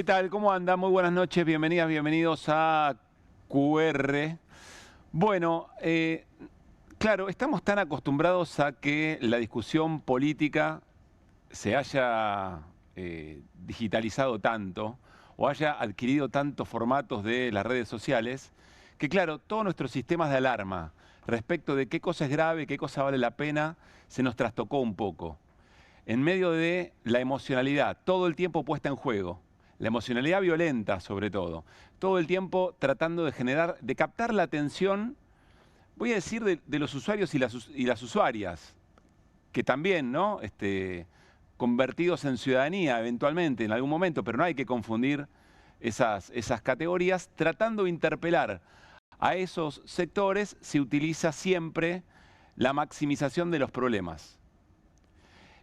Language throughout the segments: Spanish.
¿Qué tal? ¿Cómo anda? Muy buenas noches, bienvenidas, bienvenidos a QR. Bueno, claro, estamos tan acostumbrados a que la discusión política se haya digitalizado tanto o haya adquirido tantos formatos de las redes sociales, que claro, todos nuestros sistemas de alarma respecto de qué cosa es grave, qué cosa vale la pena, se nos trastocó un poco. En medio de la emocionalidad, todo el tiempo puesta en juego. La emocionalidad violenta, sobre todo el tiempo tratando de generar, de captar la atención, voy a decir, de los usuarios y las usuarias, que también, ¿no? Convertidos en ciudadanía eventualmente, en algún momento, pero no hay que confundir esas categorías. Tratando de interpelar a esos sectores, se utiliza siempre la maximización de los problemas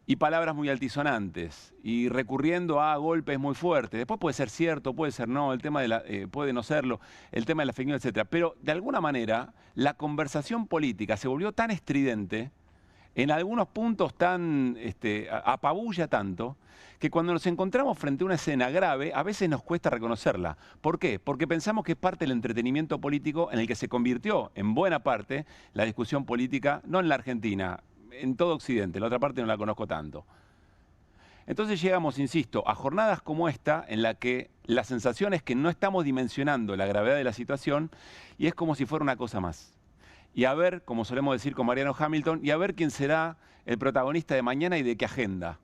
y palabras muy altisonantes, y recurriendo a golpes muy fuertes. Después puede ser cierto, puede ser no, el tema de puede no serlo, el tema de la fake news, etc. Pero de alguna manera la conversación política se volvió tan estridente, en algunos puntos tan apabulla tanto, que cuando nos encontramos frente a una escena grave, a veces nos cuesta reconocerla. ¿Por qué? Porque pensamos que es parte del entretenimiento político en el que se convirtió, en buena parte, la discusión política, no en la Argentina, en todo Occidente, la otra parte no la conozco tanto. Entonces llegamos, insisto, a jornadas como esta, en la que la sensación es que no estamos dimensionando la gravedad de la situación y es como si fuera una cosa más. Y a ver, como solemos decir con Mariano Hamilton, y a ver quién será el protagonista de mañana y de qué agenda.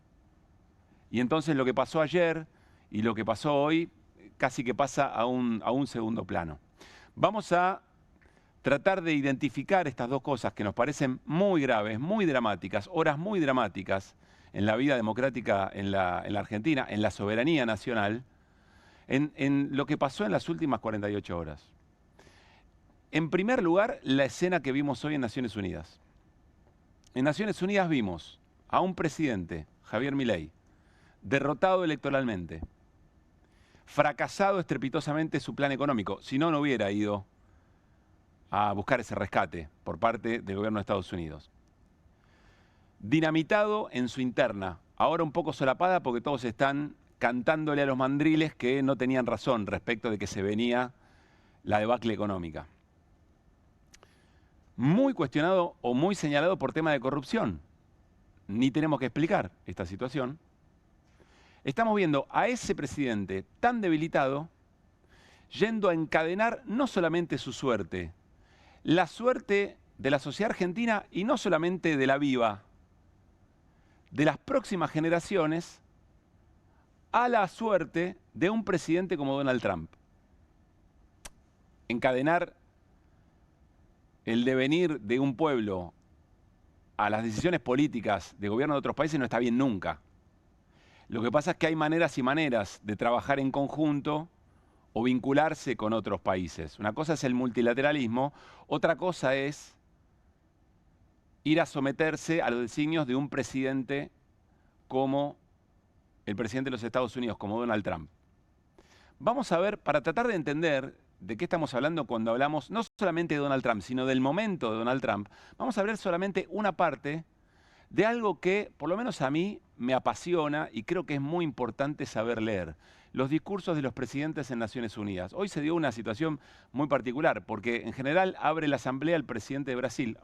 Y entonces lo que pasó ayer y lo que pasó hoy casi que pasa a un segundo plano. Vamos a tratar de identificar estas dos cosas que nos parecen muy graves, muy dramáticas, horas muy dramáticas en la vida democrática en la Argentina, en la soberanía nacional, en lo que pasó en las últimas 48 horas. En primer lugar, la escena que vimos hoy en Naciones Unidas. En Naciones Unidas vimos a un presidente, Javier Milei, derrotado electoralmente, fracasado estrepitosamente su plan económico, si no, no hubiera ido a buscar ese rescate por parte del gobierno de Estados Unidos. Dinamitado en su interna, ahora un poco solapada porque todos están cantándole a los mandriles que no tenían razón respecto de que se venía la debacle económica. Muy cuestionado o muy señalado por tema de corrupción. Ni tenemos que explicar esta situación. Estamos viendo a ese presidente tan debilitado yendo a encadenar no solamente su suerte, la suerte de la sociedad argentina y no solamente de la viva, de las próximas generaciones, a la suerte de un presidente como Donald Trump. Encadenar el devenir de un pueblo a las decisiones políticas de gobierno de otros países no está bien nunca. Lo que pasa es que hay maneras y maneras de trabajar en conjunto o vincularse con otros países. Una cosa es el multilateralismo, otra cosa es ir a someterse a los designios de un presidente como el presidente de los Estados Unidos, como Donald Trump. Vamos a ver, para tratar de entender de qué estamos hablando cuando hablamos no solamente de Donald Trump, sino del momento de Donald Trump, vamos a ver solamente una parte de algo que, por lo menos a mí, me apasiona y creo que es muy importante saber leer. Los discursos de los presidentes en Naciones Unidas. Hoy se dio una situación muy particular, porque en general abre la asamblea el presidente de Brasil,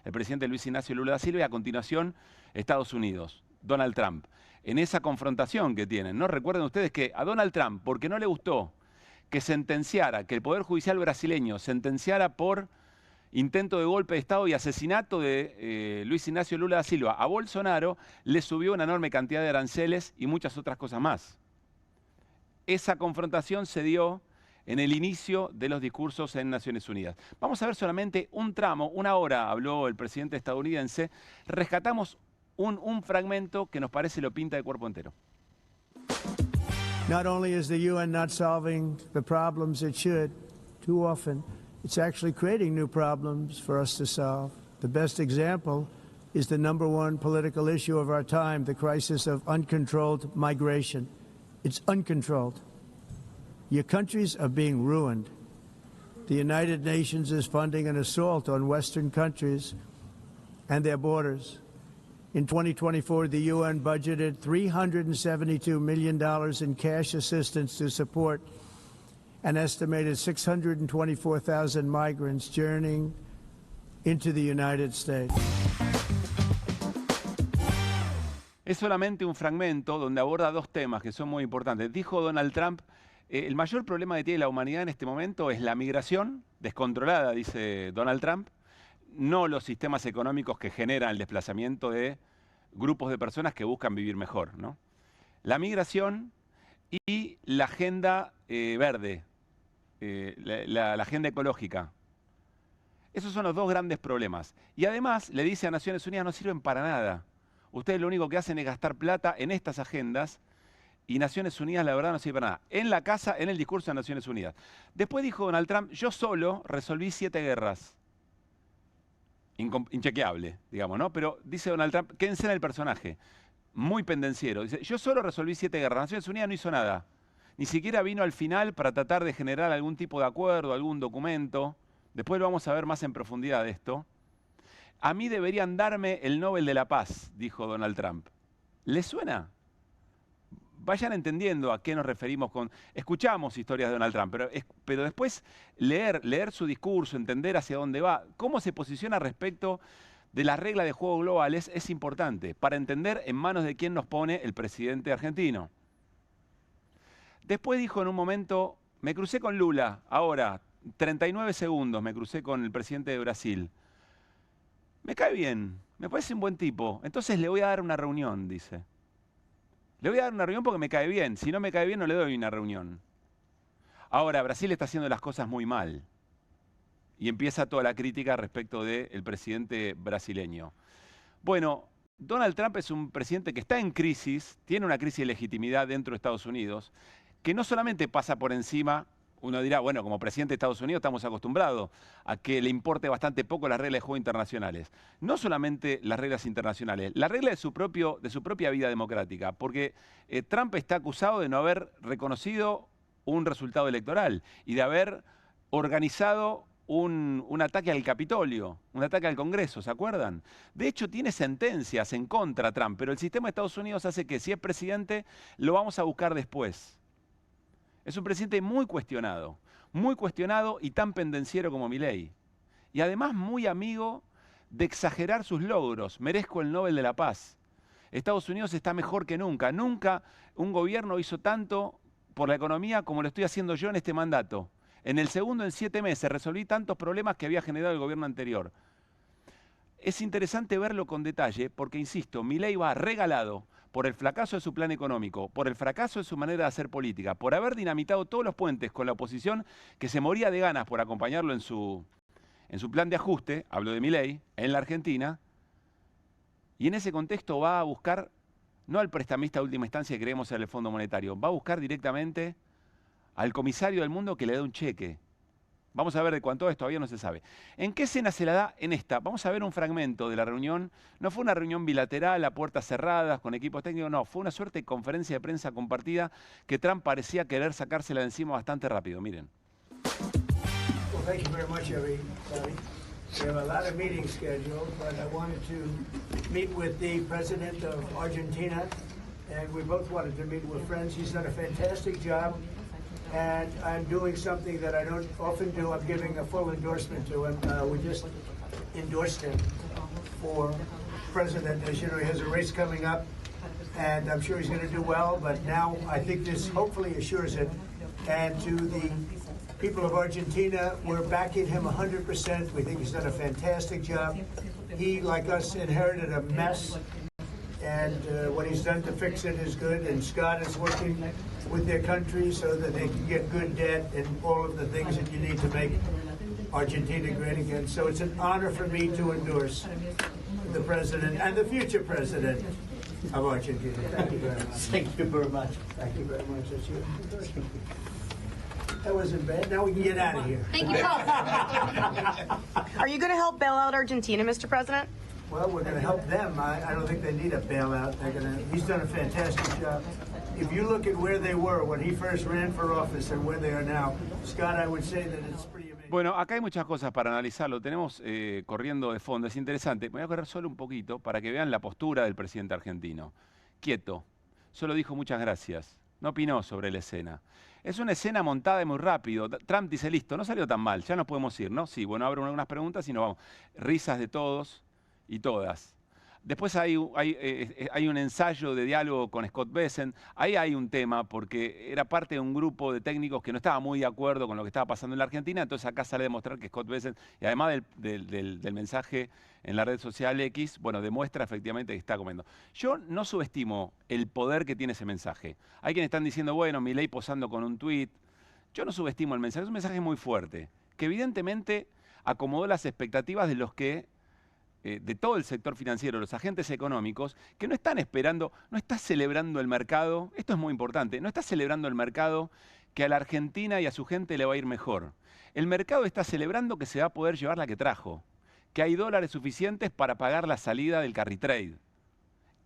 el presidente Luis Ignacio Lula da Silva, y a continuación Estados Unidos, Donald Trump. En esa confrontación que tienen, ¿no? Recuerden ustedes que a Donald Trump, porque no le gustó que sentenciara, que el Poder Judicial brasileño sentenciara por intento de golpe de Estado y asesinato de Luis Ignacio Lula da Silva a Bolsonaro, le subió una enorme cantidad de aranceles y muchas otras cosas más. Esa confrontación se dio en el inicio de los discursos en Naciones Unidas. Vamos a ver solamente un tramo, una hora habló el presidente estadounidense, rescatamos un fragmento que nos parece lo pinta de cuerpo entero. Not only is the UN not solving the problems it should, too often, it's actually creating new problems for us to solve. The best example is the #1 political issue of our time, the crisis of uncontrolled migration. It's uncontrolled. Your countries are being ruined. The United Nations is funding an assault on Western countries and their borders. In 2024, the UN budgeted $372 million in cash assistance to support an estimated 624,000 migrants journeying into the United States. Es solamente un fragmento donde aborda dos temas que son muy importantes. Dijo Donald Trump, el mayor problema que tiene la humanidad en este momento es la migración descontrolada, dice Donald Trump, no los sistemas económicos que generan el desplazamiento de grupos de personas que buscan vivir mejor, ¿no? La migración y la agenda verde, la agenda ecológica. Esos son los dos grandes problemas. Y además le dice a Naciones Unidas, no sirven para nada. Ustedes lo único que hacen es gastar plata en estas agendas y Naciones Unidas la verdad no sirve para nada. En la casa, en el discurso de Naciones Unidas. Después dijo Donald Trump, yo solo resolví 7 guerras. Inchequeable, digamos, ¿no? Pero dice Donald Trump, quédense en el personaje, muy pendenciero. Dice, yo solo resolví 7 guerras, Naciones Unidas no hizo nada. Ni siquiera vino al final para tratar de generar algún tipo de acuerdo, algún documento. Después lo vamos a ver más en profundidad de esto. A mí deberían darme el Nobel de la Paz, dijo Donald Trump. ¿Les suena? Vayan entendiendo a qué nos referimos con... Escuchamos historias de Donald Trump, pero después leer su discurso, entender hacia dónde va, cómo se posiciona respecto de las reglas de juego globales es importante para entender en manos de quién nos pone el presidente argentino. Después dijo en un momento, me crucé con Lula, ahora, 39 segundos me crucé con el presidente de Brasil. Me cae bien, me parece un buen tipo, entonces le voy a dar una reunión, dice. Le voy a dar una reunión porque me cae bien. Si no me cae bien, no le doy una reunión. Ahora, Brasil está haciendo las cosas muy mal. Y empieza toda la crítica respecto del presidente brasileño. Bueno, Donald Trump es un presidente que está en crisis, tiene una crisis de legitimidad dentro de Estados Unidos, que no solamente pasa por encima, uno dirá, bueno, como presidente de Estados Unidos estamos acostumbrados a que le importe bastante poco las reglas de juego internacionales. No solamente las reglas internacionales, la regla de su propia vida democrática, porque Trump está acusado de no haber reconocido un resultado electoral y de haber organizado un ataque al Capitolio, un ataque al Congreso, ¿se acuerdan? De hecho, tiene sentencias en contra de Trump, pero el sistema de Estados Unidos hace que si es presidente, lo vamos a buscar después. Es un presidente muy cuestionado y tan pendenciero como Milei. Y además muy amigo de exagerar sus logros. Merezco el Nobel de la Paz. Estados Unidos está mejor que nunca. Nunca un gobierno hizo tanto por la economía como lo estoy haciendo yo en este mandato. En el segundo, en 7 meses, resolví tantos problemas que había generado el gobierno anterior. Es interesante verlo con detalle porque, insisto, Milei va regalado por el fracaso de su plan económico, por el fracaso de su manera de hacer política, por haber dinamitado todos los puentes con la oposición que se moría de ganas por acompañarlo en su plan de ajuste, hablo de Milei, en la Argentina, y en ese contexto va a buscar, no al prestamista de última instancia que creemos en el Fondo Monetario, va a buscar directamente al comisario del mundo que le dé un cheque. Vamos a ver de cuánto es, todavía no se sabe. ¿En qué escena se la da? En esta. Vamos a ver un fragmento de la reunión. No fue una reunión bilateral a puertas cerradas con equipos técnicos, no. Fue una suerte de conferencia de prensa compartida que Trump parecía querer sacársela de encima bastante rápido. Miren. Well, thank you very much, everybody. We have a lot of meetings scheduled, but I wanted to meet with the president of Argentina, and we both wanted to meet with friends. He's done a fantastic job. And I'm doing something that I don't often do. I'm giving a full endorsement to him. We just endorsed him for president. As you know, he has a race coming up, and I'm sure he's going to do well. But now I think this hopefully assures it. And to the people of Argentina, we're backing him 100%. We think he's done a fantastic job. He, like us, inherited a mess. And what he's done to fix it is good. And Scott is working with their country so that they can get good debt and all of the things that you need to make Argentina great again. So it's an honor for me to endorse the president and the future president of Argentina. Thank you very much. Thank you very much. Thank you very much. That's your endorsement. That wasn't bad. Now we can get out of here. Thank you. Are you going to help bail out Argentina, Mr. President? Well, we're going to help them. I don't think they need a bailout. He's done a fantastic job. If you look at where they were when he first ran for office and where they are now, Scott, I would say that it's pretty amazing. Bueno, acá hay muchas cosas para analizar, lo tenemos corriendo de fondo, es interesante. Me voy a correr solo un poquito para que vean la postura del presidente argentino. Quieto, solo dijo muchas gracias, no opinó sobre la escena. Es una escena montada y muy rápido. Trump dice, listo, no salió tan mal, ya nos podemos ir, ¿no? Sí, bueno, abro algunas preguntas y nos vamos. Risas de todos y todas. Después hay un ensayo de diálogo con Scott Bessent. Ahí hay un tema, porque era parte de un grupo de técnicos que no estaba muy de acuerdo con lo que estaba pasando en la Argentina. Entonces acá sale a demostrar que Scott Bessent, y además del mensaje en la red social X, bueno, demuestra efectivamente que está comiendo. Yo no subestimo el poder que tiene ese mensaje. Hay quienes están diciendo, bueno, Milei posando con un tuit. Yo no subestimo el mensaje, es un mensaje muy fuerte, que evidentemente acomodó las expectativas de los que de todo el sector financiero, los agentes económicos, que no están esperando, no está celebrando el mercado, esto es muy importante, no está celebrando el mercado que a la Argentina y a su gente le va a ir mejor. El mercado está celebrando que se va a poder llevar la que trajo, que hay dólares suficientes para pagar la salida del carry trade.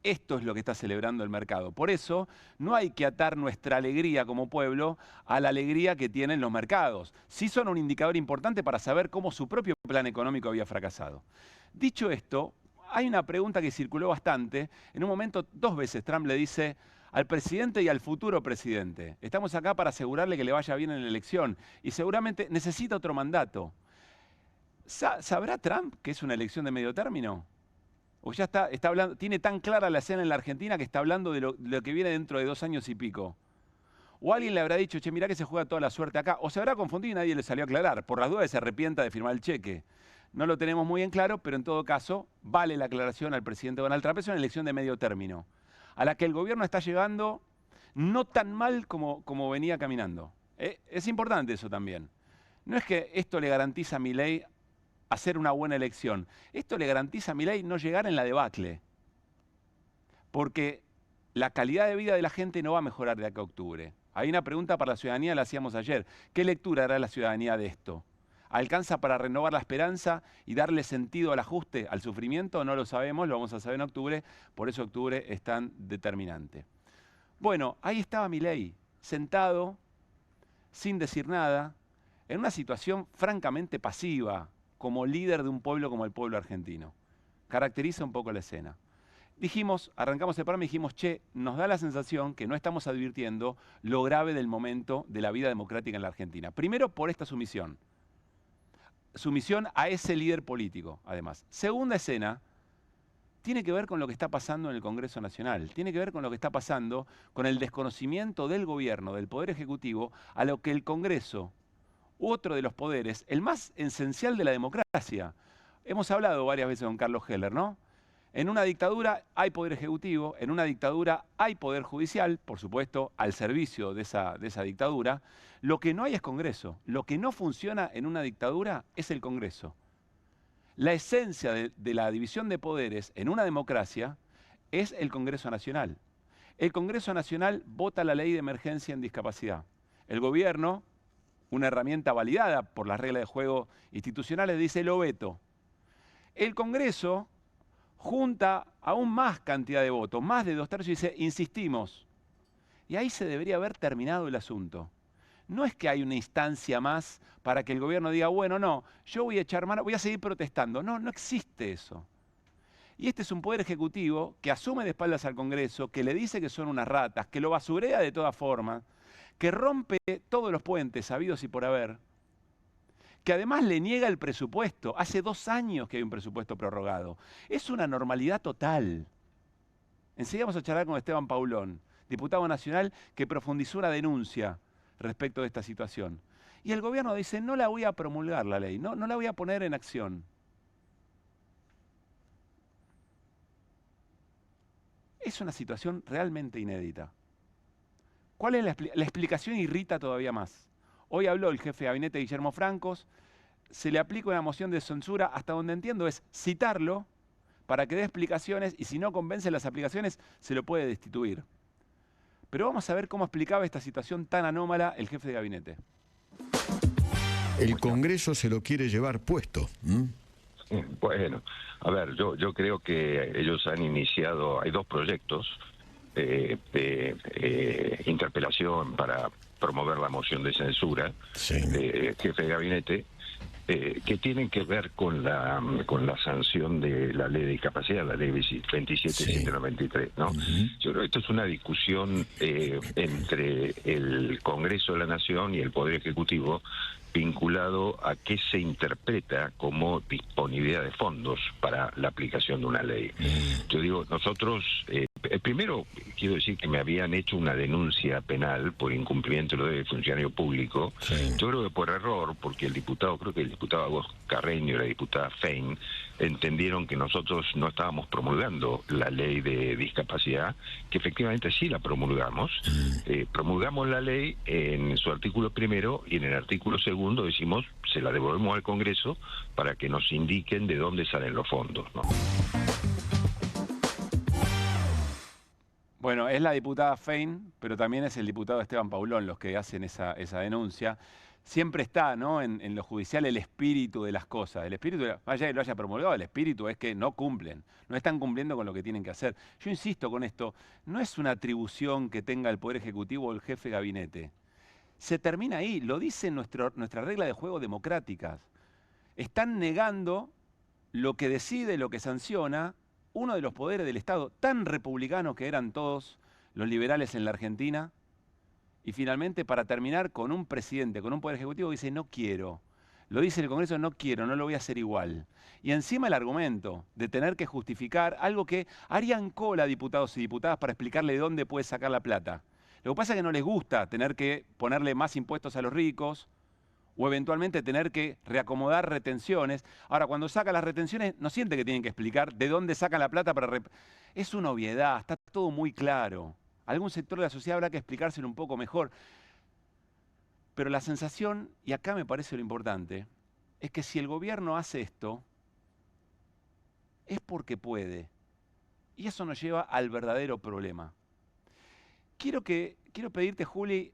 Esto es lo que está celebrando el mercado. Por eso no hay que atar nuestra alegría como pueblo a la alegría que tienen los mercados. Sí son un indicador importante para saber cómo su propio plan económico había fracasado. Dicho esto, hay una pregunta que circuló bastante. En un momento, 2 veces Trump le dice al presidente y al futuro presidente, estamos acá para asegurarle que le vaya bien en la elección y seguramente necesita otro mandato. ¿Sabrá Trump que es una elección de medio término? ¿O ya está hablando, tiene tan clara la escena en la Argentina que está hablando de lo que viene dentro de 2 años y pico? ¿O alguien le habrá dicho, che, mirá que se juega toda la suerte acá? ¿O se habrá confundido y nadie le salió a aclarar? Por las dudas se arrepienta de firmar el cheque. No lo tenemos muy en claro, pero en todo caso vale la aclaración al presidente Donald Trump. Es una elección de medio término, a la que el gobierno está llegando no tan mal como venía caminando. Es importante eso también. No es que esto le garantiza a Milei hacer una buena elección. Esto le garantiza a Milei no llegar en la debacle. Porque la calidad de vida de la gente no va a mejorar de acá a octubre. Hay una pregunta para la ciudadanía, la hacíamos ayer. ¿Qué lectura hará la ciudadanía de esto? ¿Alcanza para renovar la esperanza y darle sentido al ajuste, al sufrimiento? No lo sabemos, lo vamos a saber en octubre. Por eso octubre es tan determinante. Bueno, ahí estaba Milei, sentado, sin decir nada, en una situación francamente pasiva, como líder de un pueblo como el pueblo argentino. Caracteriza un poco la escena. Dijimos, arrancamos el programa y dijimos, che, nos da la sensación que no estamos advirtiendo lo grave del momento de la vida democrática en la Argentina. Primero, por esta sumisión. Sumisión a ese líder político, además. Segunda escena, tiene que ver con lo que está pasando en el Congreso Nacional. Tiene que ver con lo que está pasando con el desconocimiento del gobierno, del Poder Ejecutivo, a lo que el Congreso, otro de los poderes, el más esencial de la democracia. Hemos hablado varias veces con Carlos Heller, ¿no? En una dictadura hay poder ejecutivo, en una dictadura hay poder judicial, por supuesto, al servicio de esa dictadura. Lo que no hay es Congreso. Lo que no funciona en una dictadura es el Congreso. La esencia de la división de poderes en una democracia es el Congreso Nacional. El Congreso Nacional vota la ley de emergencia en discapacidad. El gobierno, una herramienta validada por las reglas de juego institucionales, dice lo veto. El Congreso junta aún más cantidad de votos, más de 2/3, y dice, insistimos. Y ahí se debería haber terminado el asunto. No es que hay una instancia más para que el gobierno diga, bueno, no, yo voy a echar mano, voy a seguir protestando. No, no existe eso. Y este es un poder ejecutivo que asume de espaldas al Congreso, que le dice que son unas ratas, que lo basurea de todas formas, que rompe todos los puentes habidos y por haber, que además le niega el presupuesto. Hace 2 años que hay un presupuesto prorrogado. Es una normalidad total. Enseguida vamos a charlar con Esteban Paulón, diputado nacional, que profundizó una denuncia respecto de esta situación. Y el gobierno dice, no la voy a promulgar la ley, no la voy a poner en acción. Es una situación realmente inédita. ¿Cuál es la explicación? Irrita todavía más. Hoy habló el jefe de gabinete Guillermo Francos, se le aplica una moción de censura, hasta donde entiendo es citarlo para que dé explicaciones y si no convence las aplicaciones se lo puede destituir. Pero vamos a ver cómo explicaba esta situación tan anómala el jefe de gabinete. El Congreso se lo quiere llevar puesto. Bueno, a ver, yo creo que ellos han iniciado, hay 2 proyectos de interpelación para promover la moción de censura del jefe de gabinete, que tienen que ver con la sanción de la ley de discapacidad, la ley 27793, ¿no? Yo creo que esto es una discusión entre el Congreso de la Nación y el Poder Ejecutivo, vinculado a qué se interpreta como disponibilidad de fondos para la aplicación de una ley. Yo digo, nosotros, primero quiero decir que me habían hecho una denuncia penal por incumplimiento de lo del funcionario público. Yo creo que por error, porque creo que el diputado Agos Carreño y la diputada Fein entendieron que nosotros no estábamos promulgando la ley de discapacidad, que efectivamente sí la promulgamos. Promulgamos la ley en su artículo primero, y en el artículo segundo decimos, se la devolvemos al Congreso para que nos indiquen de dónde salen los fondos, ¿no? Bueno, es la diputada Fein, pero también es el diputado Esteban Paulón los que hacen esa denuncia. Siempre está, ¿no?, en lo judicial el espíritu de las cosas. El espíritu, más allá de que lo haya promulgado, el espíritu es que no cumplen, no están cumpliendo con lo que tienen que hacer. Yo insisto con esto, no es una atribución que tenga el Poder Ejecutivo o el jefe de gabinete. Se termina ahí, lo dice nuestra regla de juego democráticas. Están negando lo que decide, lo que sanciona uno de los poderes del Estado, tan republicanos que eran todos los liberales en la Argentina. Y finalmente, para terminar, con un presidente, con un poder ejecutivo que dice no quiero. Lo dice el Congreso, no quiero, no lo voy a hacer igual. Y encima el argumento de tener que justificar algo que harían cola diputados y diputadas para explicarle de dónde puede sacar la plata. Lo que pasa es que no les gusta tener que ponerle más impuestos a los ricos o eventualmente tener que reacomodar retenciones. Ahora, cuando saca las retenciones, no siente que tienen que explicar de dónde sacan la plata para... Es una obviedad, está todo muy claro. Algún sector de la sociedad habrá que explicárselo un poco mejor. Pero la sensación, y acá me parece lo importante, es que si el gobierno hace esto, es porque puede. Y eso nos lleva al verdadero problema. Quiero pedirte, Juli,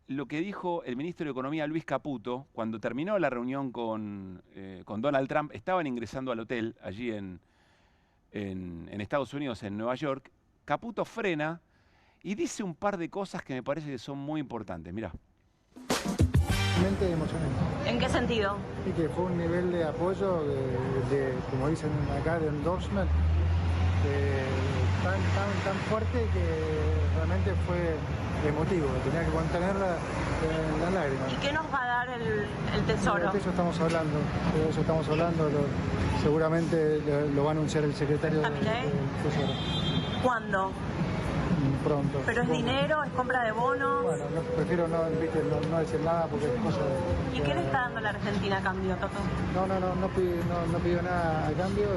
lo que dijo el ministro de Economía, Luis Caputo, cuando terminó la reunión con Donald Trump. Estaban ingresando al hotel allí en Estados Unidos, en Nueva York. Caputo frena y dice un par de cosas que me parece que son muy importantes. Mirá. Realmente emocionante. ¿En qué sentido? Y que fue un nivel de apoyo, como dicen acá, de endorsement, tan fuerte que realmente fue emotivo. Tenía que contener las lágrimas. ¿Y qué nos va a dar el Tesoro? De eso estamos hablando. Seguramente lo va a anunciar el secretario del Tesoro. ¿Cuándo? Pronto. ¿Pero es dinero? ¿Es compra de bonos? Bueno, prefiero no decir nada porque es cosa de... ¿Y qué le está dando la Argentina a cambio, Toto? No pido nada a cambio.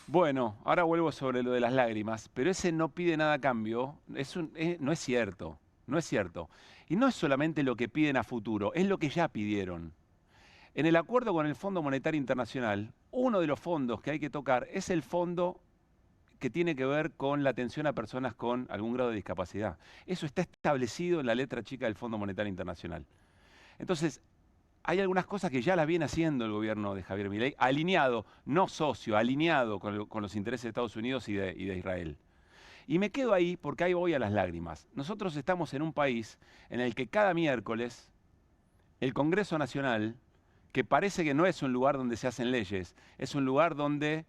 Bueno, ahora vuelvo sobre lo de las lágrimas, pero ese no pide nada a cambio, no es cierto, no es cierto. Y no es solamente lo que piden a futuro, es lo que ya pidieron. En el acuerdo con el Fondo Monetario Internacional, uno de los fondos que hay que tocar es el fondo que tiene que ver con la atención a personas con algún grado de discapacidad. Eso está establecido en la letra chica del Fondo Monetario Internacional. Entonces, hay algunas cosas que ya las viene haciendo el gobierno de Javier Milei, alineado, no socio, alineado con los intereses de Estados Unidos y de Israel. Y me quedo ahí porque ahí voy a las lágrimas. Nosotros estamos en un país en el que cada miércoles el Congreso Nacional, que parece que no es un lugar donde se hacen leyes, es un lugar donde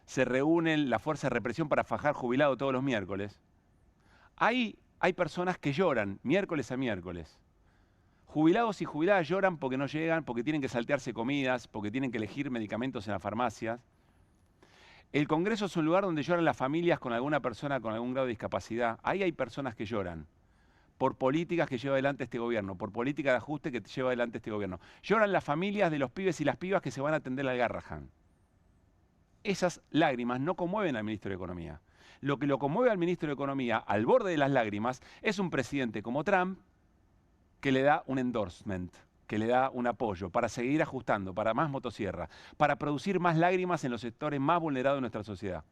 se reúnen la fuerza de represión para fajar jubilado todos los miércoles. Ahí hay personas que lloran miércoles a miércoles. Jubilados y jubiladas lloran porque no llegan, porque tienen que saltearse comidas, porque tienen que elegir medicamentos en las farmacias. El Congreso es un lugar donde lloran las familias con alguna persona con algún grado de discapacidad. Ahí hay personas que lloran por políticas que lleva adelante este gobierno, por política de ajuste que lleva adelante este gobierno. Lloran las familias de los pibes y las pibas que se van a atender al Garrahan. Esas lágrimas no conmueven al ministro de Economía. Lo que lo conmueve al ministro de Economía, al borde de las lágrimas, es un presidente como Trump que le da un endorsement, que le da un apoyo para seguir ajustando, para más motosierra, para producir más lágrimas en los sectores más vulnerados de nuestra sociedad.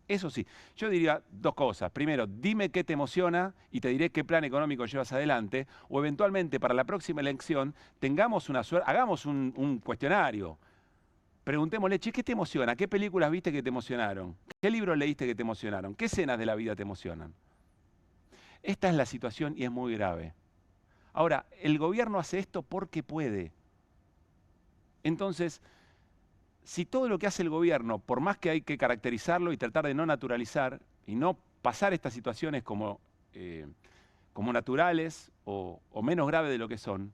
Eso sí, yo diría dos cosas. Primero, dime qué te emociona y te diré qué plan económico llevas adelante, o eventualmente para la próxima elección hagamos un cuestionario. Preguntémosle, che, ¿qué te emociona? ¿Qué películas viste que te emocionaron? ¿Qué libros leíste que te emocionaron? ¿Qué escenas de la vida te emocionan? Esta es la situación y es muy grave. Ahora, el gobierno hace esto porque puede. Entonces, si todo lo que hace el gobierno, por más que hay que caracterizarlo y tratar de no naturalizar y no pasar estas situaciones como naturales o menos graves de lo que son,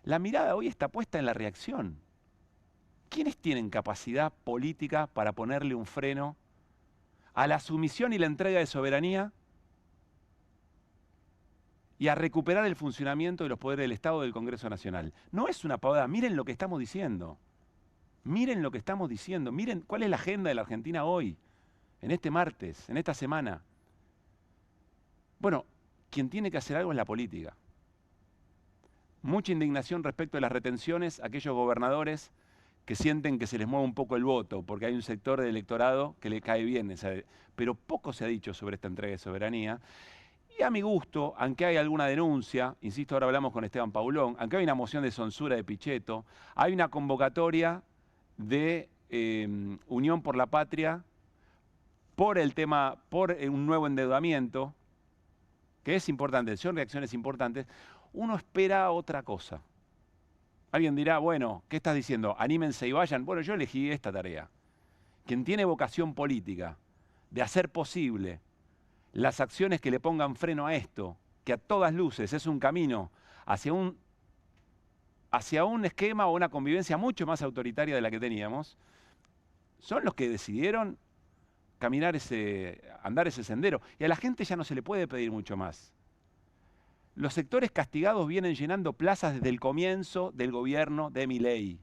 la mirada hoy está puesta en la reacción. ¿Quiénes tienen capacidad política para ponerle un freno a la sumisión y la entrega de soberanía y a recuperar el funcionamiento de los poderes del Estado del Congreso Nacional? No es una pavada, miren lo que estamos diciendo. Miren lo que estamos diciendo, miren cuál es la agenda de la Argentina hoy, en este martes, en esta semana. Bueno, quien tiene que hacer algo es la política. Mucha indignación respecto de las retenciones a aquellos gobernadores que sienten que se les mueve un poco el voto, porque hay un sector del electorado que le cae bien, pero poco se ha dicho sobre esta entrega de soberanía. Y a mi gusto, aunque hay alguna denuncia, insisto, ahora hablamos con Esteban Paulón, aunque hay una moción de censura de Pichetto, hay una convocatoria de Unión por la Patria por un nuevo endeudamiento, que es importante, son reacciones importantes. Uno espera otra cosa. Alguien dirá, bueno, ¿qué estás diciendo? Anímense y vayan. Bueno, yo elegí esta tarea. Quien tiene vocación política de hacer posible las acciones que le pongan freno a esto, que a todas luces es un camino hacia un esquema o una convivencia mucho más autoritaria de la que teníamos, son los que decidieron andar ese sendero. Y a la gente ya no se le puede pedir mucho más. Los sectores castigados vienen llenando plazas desde el comienzo del gobierno de Milei.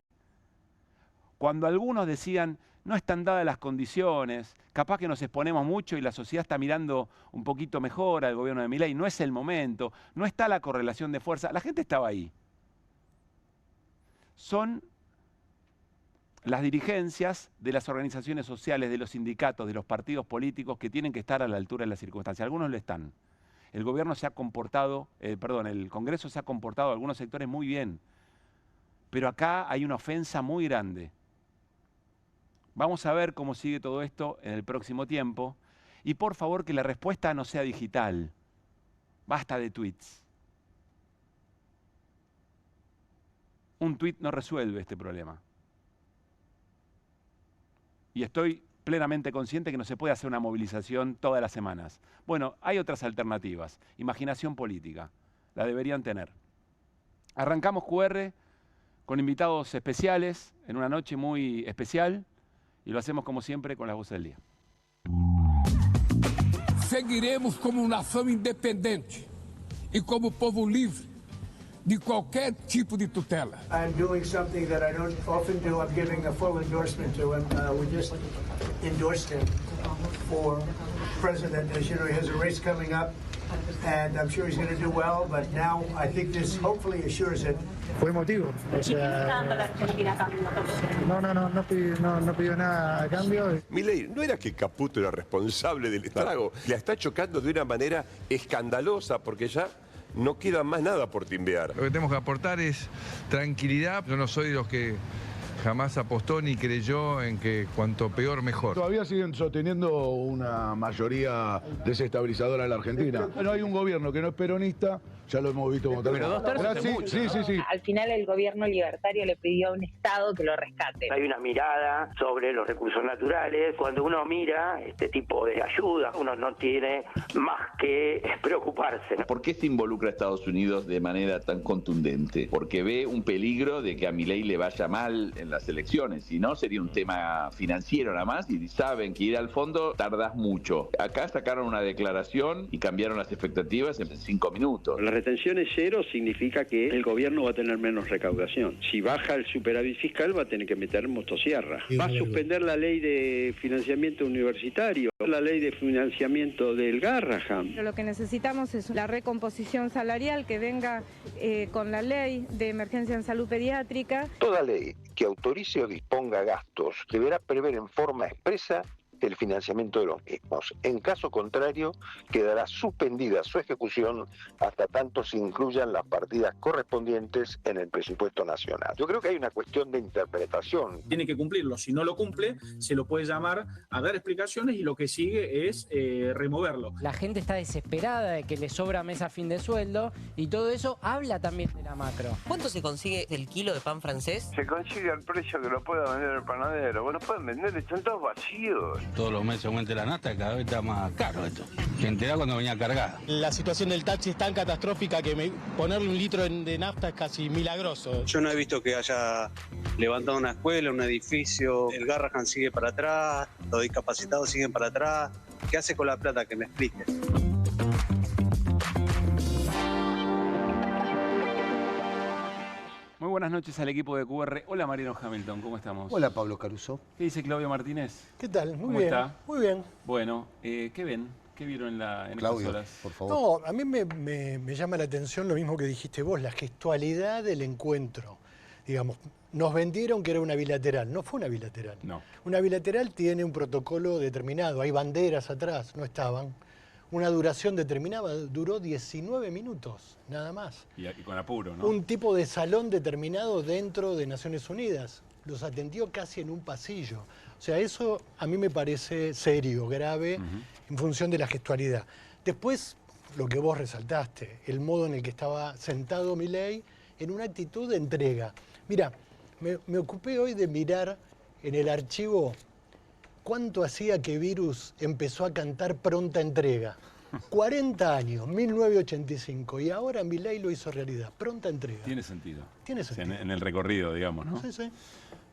Cuando algunos decían, no están dadas las condiciones, capaz que nos exponemos mucho y la sociedad está mirando un poquito mejor al gobierno de Milei, no es el momento, no está la correlación de fuerza, la gente estaba ahí. Son las dirigencias de las organizaciones sociales, de los sindicatos, de los partidos políticos que tienen que estar a la altura de las circunstancias. Algunos lo están. El gobierno se ha comportado, el Congreso se ha comportado, algunos sectores muy bien. Pero acá hay una ofensa muy grande. Vamos a ver cómo sigue todo esto en el próximo tiempo. Y por favor que la respuesta no sea digital. Basta de tweets. Un tweet no resuelve este problema. Y estoy plenamente consciente que no se puede hacer una movilización todas las semanas. Bueno, hay otras alternativas. Imaginación política. La deberían tener. Arrancamos QR con invitados especiales en una noche muy especial y lo hacemos como siempre con las voces del día. Seguiremos como nação independente e como povo livre de qualquer tipo de tutela. I'm doing something that I don't often do. I'm giving a full endorsement to him. We just endorsed him for president. As you know, he has a race coming up, and I'm sure he's going to do well. But now I think this hopefully assures it. Fue emotivo, o sea, no pidió nada a cambio. Milei, ¿no era que Caputo era responsable del estrago? La está chocando de una manera escandalosa porque ya no queda más nada por timbear. Lo que tenemos que aportar es tranquilidad. Yo no soy de los que jamás apostó ni creyó en que cuanto peor mejor. Todavía siguen sosteniendo una mayoría desestabilizadora en la Argentina. No hay un gobierno que no es peronista, ya lo hemos visto como tal. Pero 2/3 es mucho, ¿no? Sí. Al final el gobierno libertario le pidió a un Estado que lo rescate. Hay una mirada sobre los recursos naturales. Cuando uno mira este tipo de ayuda, uno no tiene más que preocuparse. ¿Por qué se involucra a Estados Unidos de manera tan contundente? Porque ve un peligro de que a Milei le vaya mal en las elecciones. Si no, sería un tema financiero nada más y saben que ir al fondo tardás mucho. Acá sacaron una declaración y cambiaron las expectativas en 5 minutos. La retención es cero, significa que el gobierno va a tener menos recaudación. Si baja el superávit fiscal va a tener que meter motosierra. Va a suspender la ley de financiamiento universitario, la ley de financiamiento del Garrahan. Lo que necesitamos es la recomposición salarial que venga con la ley de emergencia en salud pediátrica. Toda ley que autorice o disponga gastos deberá prever en forma expresa el financiamiento de los mismos. En caso contrario, quedará suspendida su ejecución hasta tanto se incluyan las partidas correspondientes en el presupuesto nacional. Yo creo que hay una cuestión de interpretación. Tiene que cumplirlo. Si no lo cumple, se lo puede llamar a dar explicaciones y lo que sigue es removerlo. La gente está desesperada de que le sobra mes a fin de sueldo y todo eso habla también de la macro. ¿Cuánto se consigue el kilo de pan francés? Se consigue al precio que lo pueda vender el panadero. Bueno, pueden vender, están todos vacíos. Todos los meses aumenta la nafta y cada vez está más caro esto. Se entera cuando venía cargada. La situación del taxi es tan catastrófica que ponerle un litro de nafta es casi milagroso. Yo no he visto que haya levantado una escuela, un edificio. El Garrahan sigue para atrás, los discapacitados siguen para atrás. ¿Qué hace con la plata? Que me explique. Muy buenas noches al equipo de QR. Hola Mariano Hamilton, ¿cómo estamos? Hola Pablo Caruso. ¿Qué dice Claudio Martínez? ¿Qué tal? ¿Cómo está? Muy bien. Bueno, ¿qué ven? ¿Qué vieron en Claudio, estas horas? por favor. No, a mí me llama la atención lo mismo que dijiste vos, la gestualidad del encuentro. Digamos, nos vendieron que era una bilateral. No fue una bilateral. No. Una bilateral tiene un protocolo determinado. Hay banderas atrás, no estaban. Una duración determinada, duró 19 minutos, nada más. Y con apuro, ¿no? Un tipo de salón determinado dentro de Naciones Unidas. Los atendió casi en un pasillo. O sea, eso a mí me parece serio, grave, en función de la gestualidad. Después, lo que vos resaltaste, el modo en el que estaba sentado Milei en una actitud de entrega. Mira, me ocupé hoy de mirar en el archivo cuánto hacía que Virus empezó a cantar Pronta Entrega. 40 años, 1985, y ahora Milei lo hizo realidad. Pronta entrega. Tiene sentido. Tiene sentido. O sea, en el recorrido, digamos, ¿no? Sí, sí.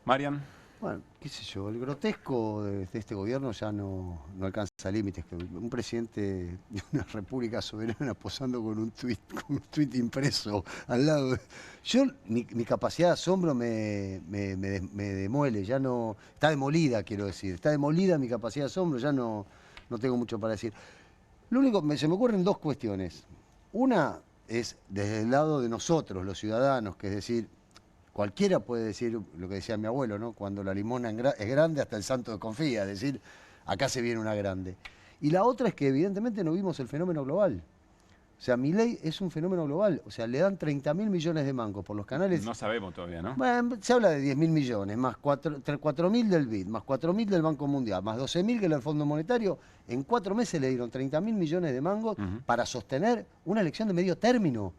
Marian. Bueno, qué sé yo, el grotesco de este gobierno ya no alcanza límites. Que un presidente de una república soberana posando con un tuit impreso al lado. Mi capacidad de asombro me demuele, ya no... Está demolida, quiero decir. Está demolida mi capacidad de asombro, ya no tengo mucho para decir. Lo único, se me ocurren dos cuestiones. Una es desde el lado de nosotros, los ciudadanos, que es decir, cualquiera puede decir lo que decía mi abuelo, ¿no? Cuando la limona es grande, hasta el santo desconfía, es decir, acá se viene una grande. Y la otra es que evidentemente no vimos el fenómeno global. O sea, Milei es un fenómeno global. O sea, le dan 30.000 millones de mangos por los canales. No sabemos todavía, ¿no? Bueno, se habla de 10.000 millones, más 4.000 del BID, más 4.000 del Banco Mundial, más 12.000 que el Fondo Monetario. En 4 meses le dieron 30.000 millones de mangos para sostener una elección de medio término.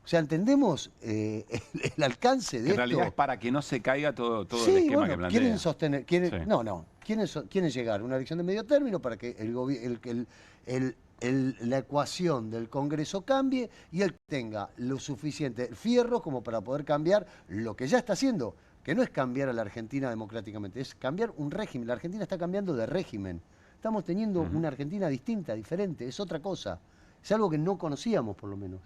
O sea, entendemos el alcance de esto. En realidad es para que no se caiga todo sí, el esquema bueno, que plantea. Quieren sostener, Sí. quieren llegar a una elección de medio término para que la ecuación del Congreso cambie y él tenga lo suficiente fierro como para poder cambiar lo que ya está haciendo, que no es cambiar a la Argentina democráticamente, es cambiar un régimen. La Argentina está cambiando de régimen. Estamos teniendo una Argentina distinta, diferente, es otra cosa. Es algo que no conocíamos, por lo menos.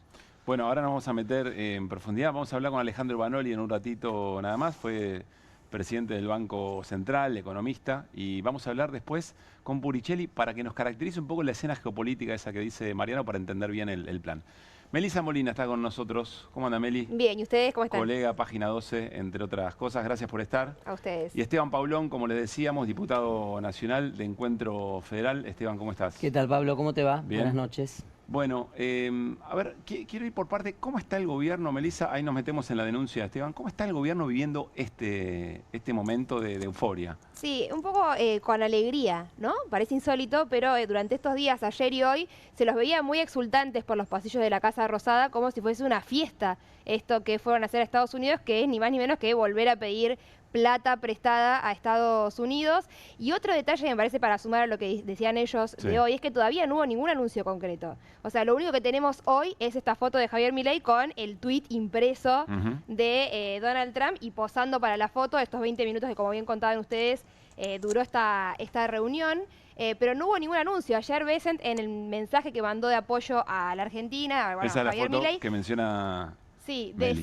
Bueno, ahora nos vamos a meter en profundidad. Vamos a hablar con Alejandro Banoli en un ratito nada más. Fue presidente del Banco Central, economista. Y vamos a hablar después con Puricelli para que nos caracterice un poco la escena geopolítica esa que dice Mariano para entender bien el plan. Melisa Molina está con nosotros. ¿Cómo anda, Meli? Bien, ¿y ustedes cómo están? Colega, Página 12, entre otras cosas. Gracias por estar. A ustedes. Y Esteban Paulón, como les decíamos, diputado nacional de Encuentro Federal. Esteban, ¿cómo estás? ¿Qué tal, Pablo? ¿Cómo te va? Bien. Buenas noches. Bueno, a ver, quiero ir por parte. ¿Cómo está el gobierno, Melisa? Ahí nos metemos en la denuncia de Esteban. ¿Cómo está el gobierno viviendo este momento de euforia? Sí, un poco con alegría, ¿no? Parece insólito, pero durante estos días, ayer y hoy, se los veía muy exultantes por los pasillos de la Casa Rosada, como si fuese una fiesta. Esto que fueron a hacer a Estados Unidos, que es ni más ni menos que volver a pedir plata prestada a Estados Unidos. Y otro detalle que me parece para sumar a lo que decían ellos de hoy es que todavía no hubo ningún anuncio concreto. O sea, lo único que tenemos hoy es esta foto de Javier Milei con el tuit impreso de Donald Trump y posando para la foto. Estos 20 minutos que, como bien contaban ustedes, duró esta reunión. Pero no hubo ningún anuncio. Ayer Bessent, en el mensaje que mandó de apoyo a la Argentina, bueno, esa es la Javier foto Milei, que menciona... Sí, Meli.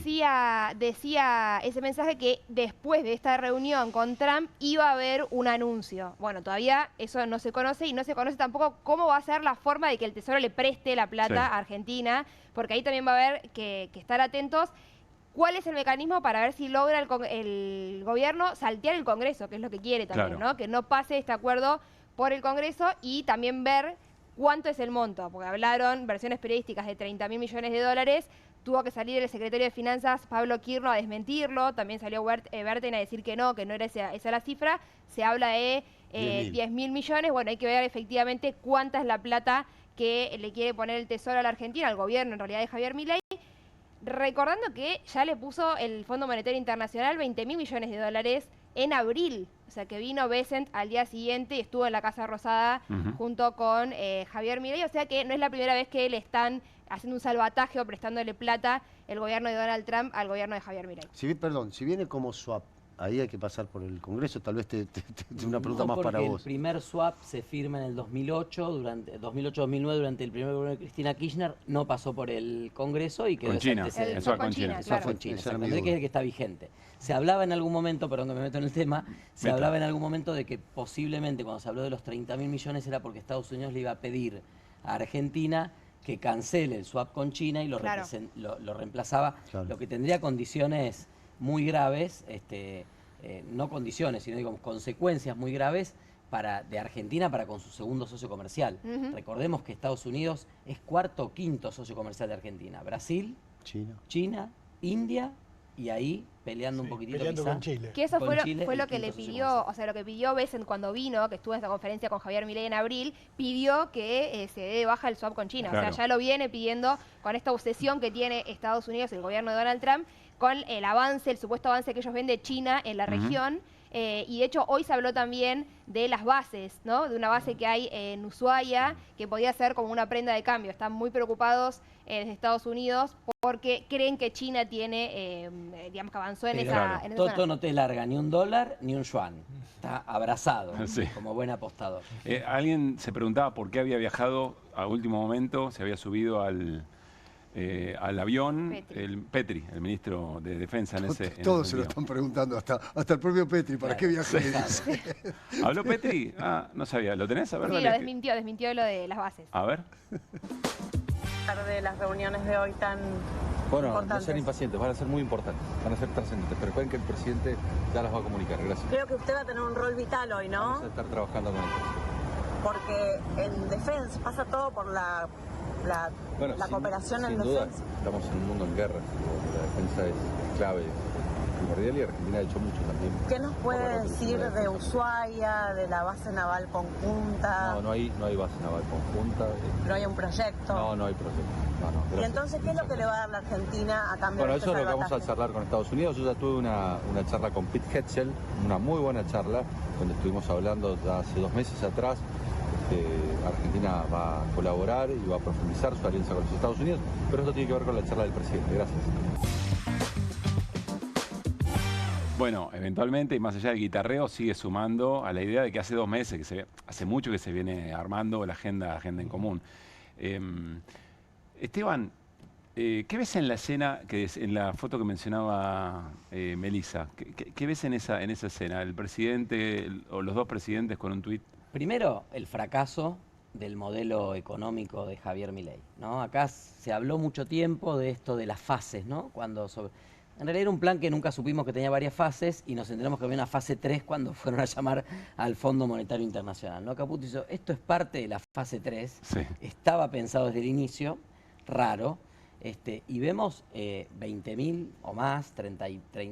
decía ese mensaje que después de esta reunión con Trump iba a haber un anuncio. Bueno, todavía eso no se conoce y no se conoce tampoco cómo va a ser la forma de que el Tesoro le preste la plata a Argentina, porque ahí también va a haber que estar atentos ¿Cuál es el mecanismo para ver si logra el gobierno saltear el Congreso, que es lo que quiere también, Claro. ¿no? Que no pase este acuerdo por el Congreso y también ver cuánto es el monto, porque hablaron versiones periodísticas de 30.000 millones de dólares, tuvo que salir el secretario de Finanzas, Pablo Quirno, a desmentirlo, también salió Berten a decir que no era esa la cifra, se habla de 10.000 millones, bueno, hay que ver efectivamente cuánta es la plata que le quiere poner el Tesoro a la Argentina, al gobierno en realidad de Javier Milei, recordando que ya le puso el Fondo Monetario Internacional 20.000 millones de dólares en abril, o sea que vino Bessent al día siguiente y estuvo en la Casa Rosada junto con Javier Milei, o sea que no es la primera vez que le están haciendo un salvataje o prestándole plata el gobierno de Donald Trump al gobierno de Javier Milei. Si viene como swap, ahí hay que pasar por el Congreso, tal vez te una pregunta más para vos. El primer swap se firma en el 2008, durante 2008-2009, durante el primer gobierno de Cristina Kirchner, no pasó por el Congreso y quedó Con China, antecedente. el swap con China. El swap con China, exactamente, que es el que está vigente. Se hablaba en algún momento, perdón que me meto en el tema, se hablaba en algún momento de que posiblemente cuando se habló de los 30.000 millones era porque Estados Unidos le iba a pedir a Argentina que cancele el swap con China y lo reemplazaba, lo que tendría condiciones muy graves, no condiciones, sino digamos consecuencias muy graves de Argentina para con su segundo socio comercial. Recordemos que Estados Unidos es cuarto o quinto socio comercial de Argentina. Brasil, China, India y ahí peleando un poquitito peleando con Chile. Que eso fue Chile, lo que le pidió, o sea, lo que pidió Bessent cuando vino, que estuvo en esta conferencia con Javier Milei en abril, pidió que se dé de baja el swap con China. Claro. O sea, ya lo viene pidiendo con esta obsesión que tiene Estados Unidos, el gobierno de Donald Trump, con el supuesto avance que ellos ven de China en la región. Y de hecho hoy se habló también de las bases, ¿no? De una base que hay en Ushuaia que podía ser como una prenda de cambio. Están muy preocupados desde Estados Unidos porque creen que China tiene, digamos que avanzó en esa Toto zona. no te larga ni un dólar ni un yuan. Está abrazado como buen apostador. Alguien se preguntaba por qué había viajado a último momento, se había subido al avión, Petri, el ministro de Defensa en ese Todos se lo están preguntando, hasta el propio Petri, ¿para qué viajó? ¿Habló Petri? Ah, no sabía. ¿Lo tenés? A ver, Sí, dale. lo desmintió lo de las bases. A ver. De las reuniones de hoy tan importantes. No sean impacientes, van a ser muy importantes, van a ser trascendentes, pero recuerden que el presidente ya las va a comunicar. Gracias. Creo que usted va a tener un rol vital hoy, ¿no? Vamos a estar trabajando con él. Porque en defensa pasa todo por la cooperación en duda, defensa. Estamos en un mundo en guerra, la defensa es clave, primordial, y Argentina ha hecho mucho también. ¿Qué nos puede decir de Ushuaia, de la base naval conjunta? No hay base naval conjunta. ¿No hay un proyecto? No hay proyecto. No, ¿Y entonces qué es lo que le va a dar la Argentina a cambio de este eso es lo que vamos a salvataje? charlar con Estados Unidos. Yo ya tuve una charla con Pete Hetzel, una muy buena charla, donde estuvimos hablando ya hace 2 meses atrás. Argentina va a colaborar y va a profundizar su alianza con los Estados Unidos, pero esto tiene que ver con la charla del presidente. Gracias. Bueno, eventualmente, y más allá del guitarreo, sigue sumando a la idea de que hace 2 meses, hace mucho que se viene armando la agenda en común. Esteban, ¿qué ves en la escena, en la foto que mencionaba Melissa? ¿Qué ves en esa escena? ¿El presidente o los 2 presidentes con un tuit? Primero, el fracaso del modelo económico de Javier Milei, ¿no? Acá se habló mucho tiempo de esto de las fases, ¿no? En realidad era un plan que nunca supimos que tenía varias fases y nos enteramos que había una fase 3 cuando fueron a llamar al Fondo Monetario Internacional, ¿no? Caputo hizo, esto es parte de la fase 3, estaba pensado desde el inicio, raro, y vemos 20.000 o más,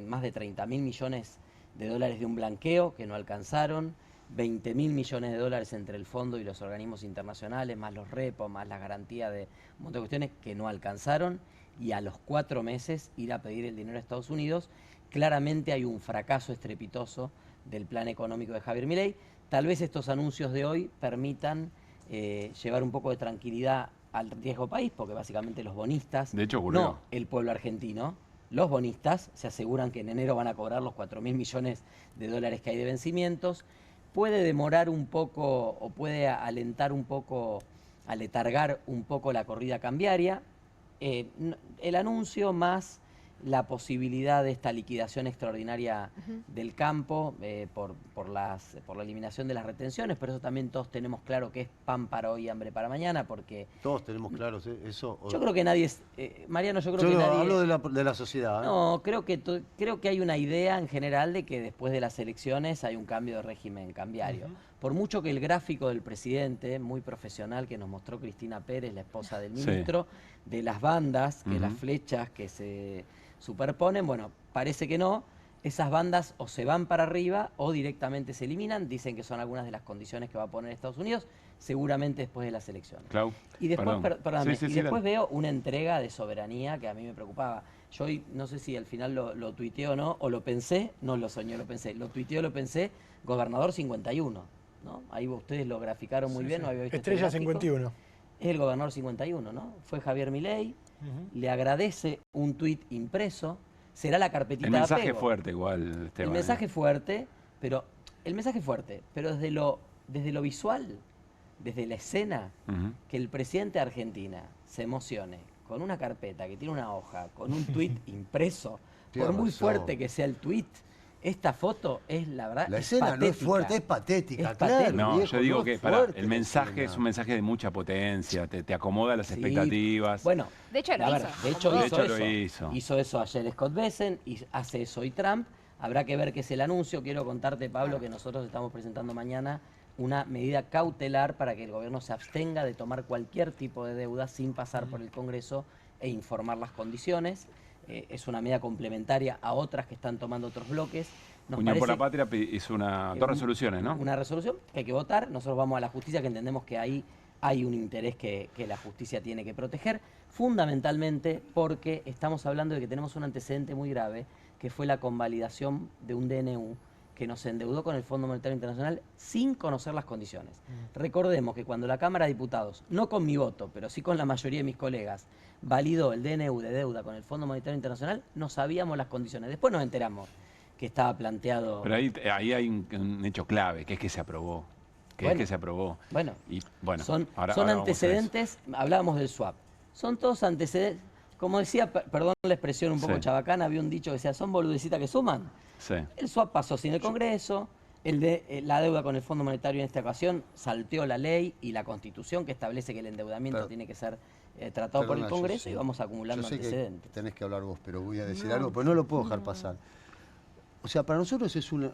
más de 30.000 millones de dólares de un blanqueo que no alcanzaron, 20.000 millones de dólares entre el fondo y los organismos internacionales, más los repos, más la garantía de un montón de cuestiones que no alcanzaron, y a los 4 meses ir a pedir el dinero a Estados Unidos. Claramente hay un fracaso estrepitoso del plan económico de Javier Milei. Tal vez estos anuncios de hoy permitan llevar un poco de tranquilidad al riesgo país, porque básicamente los bonistas, de hecho, ocurrió. No el pueblo argentino, los bonistas se aseguran que en enero van a cobrar los 4.000 millones de dólares que hay de vencimientos. Puede demorar un poco o puede alentar un poco, aletargar un poco la corrida cambiaria. El anuncio más la posibilidad de esta liquidación extraordinaria del campo por la eliminación de las retenciones, pero eso también todos tenemos claro que es pan para hoy y hambre para mañana, porque... Todos tenemos claro eso. Yo creo que nadie es... Mariano, yo creo que nadie... hablo de la sociedad. No, creo que hay una idea en general de que después de las elecciones hay un cambio de régimen cambiario. Por mucho que el gráfico del presidente, muy profesional, que nos mostró Cristina Pérez, la esposa del ministro, de las bandas, que las flechas que se superponen, bueno, parece que no. Esas bandas o se van para arriba o directamente se eliminan. Dicen que son algunas de las condiciones que va a poner Estados Unidos, seguramente después de las elecciones. Clau, y después, perdóname, después veo una entrega de soberanía que a mí me preocupaba. Yo hoy no sé si al final lo tuiteé o no, o lo pensé, no lo soñé, lo pensé. Lo tuiteé o lo pensé, gobernador 51, ¿no? Ahí ustedes lo graficaron muy bien, no había visto Estrella este gráfico. 51. Es el gobernador 51, ¿no? Fue Javier Milei, le agradece un tuit impreso, será la carpetita el de mensaje apego. fuerte igual, Esteban. El mensaje fuerte, pero desde lo visual, desde la escena, que el presidente de Argentina se emocione con una carpeta que tiene una hoja, con un tuit impreso, por muy fuerte que sea el tuit, esta foto es, la verdad, la es escena patética. no es fuerte, es patética, Es claro. patética. No, viejo, yo digo no que es fuerte el mensaje es un mensaje de mucha potencia, te acomoda las expectativas. Bueno, de hecho lo hizo. Hizo eso ayer Scott Bessent, y hace eso hoy Trump. Habrá que ver qué es el anuncio. Quiero contarte, Pablo, que nosotros estamos presentando mañana una medida cautelar para que el gobierno se abstenga de tomar cualquier tipo de deuda sin pasar por el Congreso e informar las condiciones. Es una medida complementaria a otras que están tomando otros bloques. Unión por la Patria hizo dos resoluciones, ¿no? Una resolución que hay que votar. Nosotros vamos a la justicia, que entendemos que ahí hay un interés que la justicia tiene que proteger, fundamentalmente porque estamos hablando de que tenemos un antecedente muy grave, que fue la convalidación de un DNU que nos endeudó con el Fondo Monetario Internacional sin conocer las condiciones. Recordemos que cuando la Cámara de Diputados, no con mi voto, pero sí con la mayoría de mis colegas, validó el DNU de deuda con el Fondo Monetario Internacional, no sabíamos las condiciones. Después nos enteramos que estaba planteado... Pero ahí hay un hecho clave, que es que se aprobó. Bueno, son ahora antecedentes, hablábamos del swap. Son todos antecedentes, como decía, perdón la expresión un poco chabacana, había un dicho que decía, son boludecitas que suman. Sí. El swap pasó sin el Congreso, la deuda con el Fondo Monetario en esta ocasión salteó la ley y la Constitución que establece que el endeudamiento tiene que ser tratado por el Congreso, y vamos acumulando antecedentes. Que tenés que hablar vos, pero voy a decir algo, pero no lo puedo dejar pasar. O sea, para nosotros es una...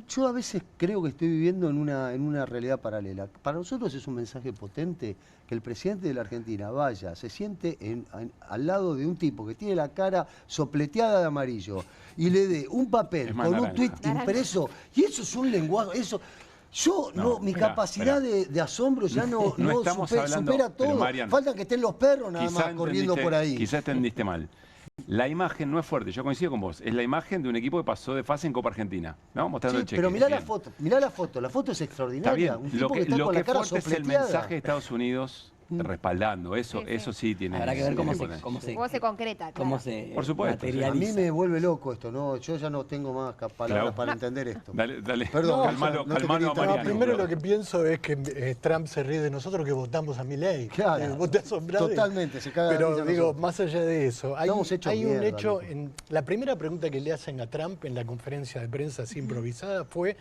Yo a veces creo que estoy viviendo en una realidad paralela. Para nosotros es un mensaje potente que el presidente de la Argentina vaya, se siente al lado de un tipo que tiene la cara sopleteada de amarillo y le dé un papel con un tuit impreso, y eso es un lenguaje... mi capacidad de asombro ya no supera todo. Marian, falta que estén los perros nada más corriendo por ahí. Quizás entendiste mal. La imagen no es fuerte, yo coincido con vos. Es la imagen de un equipo que pasó de fase en Copa Argentina, ¿no? Mostrando el cheque. Pero mirá la foto es extraordinaria. Está bien. Un tipo que está con la cara fuerte es el mensaje de Estados Unidos respaldando. Eso sí tiene... Habrá que ver cómo se concreta, claro. Por supuesto. A mí me vuelve loco esto, ¿no? Yo ya no tengo más palabras para entender esto. Dale. Perdón, calmalo a Mariano. Primero lo que pienso es que Trump se ríe de nosotros que votamos a Milei. Claro. Vos te asombrás. Totalmente, se caga. Pero digo, más allá de eso, hay un mierda, hecho... La primera pregunta que le hacen a Trump en la conferencia de prensa así improvisada fue...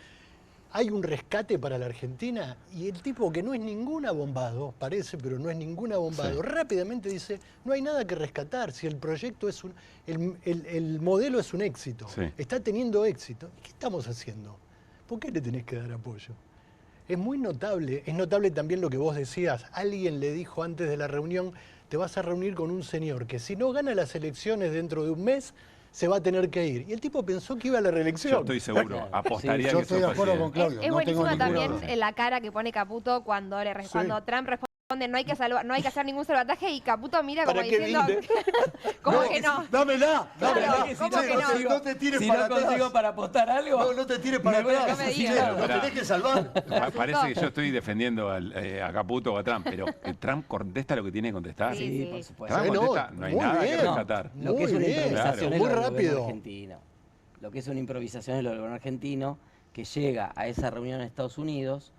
¿Hay un rescate para la Argentina? Y el tipo, que no es ningún abombado, parece, pero no es ningún abombado, rápidamente dice, no hay nada que rescatar, si el proyecto es el modelo es un éxito, está teniendo éxito. ¿Qué estamos haciendo? ¿Por qué le tenés que dar apoyo? Es muy notable, es notable también lo que vos decías. Alguien le dijo antes de la reunión, te vas a reunir con un señor que si no gana las elecciones dentro de un mes, se va a tener que ir. Y el tipo pensó que iba a la reelección. Yo estoy seguro, apostaría yo que estoy de acuerdo con Claudio. Es buenísima también la cara que pone Caputo cuando Trump responde, no hay que hacer ningún salvataje, y Caputo mira como diciendo, ¿cómo que no? Dámela. ¿Cómo que no? No te tires si para no atrás. consigo para apostar algo. No te tires para atrás. Lo tenés que salvar. Parece que yo estoy defendiendo a Caputo o a Trump, pero Trump contesta lo que tiene que contestar. Sí, por supuesto. Trump contesta, no hay nada que rescatar. Lo que es una improvisación es muy lo del rápido. gobierno argentino. Lo que es una improvisación es lo del gobierno argentino, que llega a esa reunión en Estados Unidos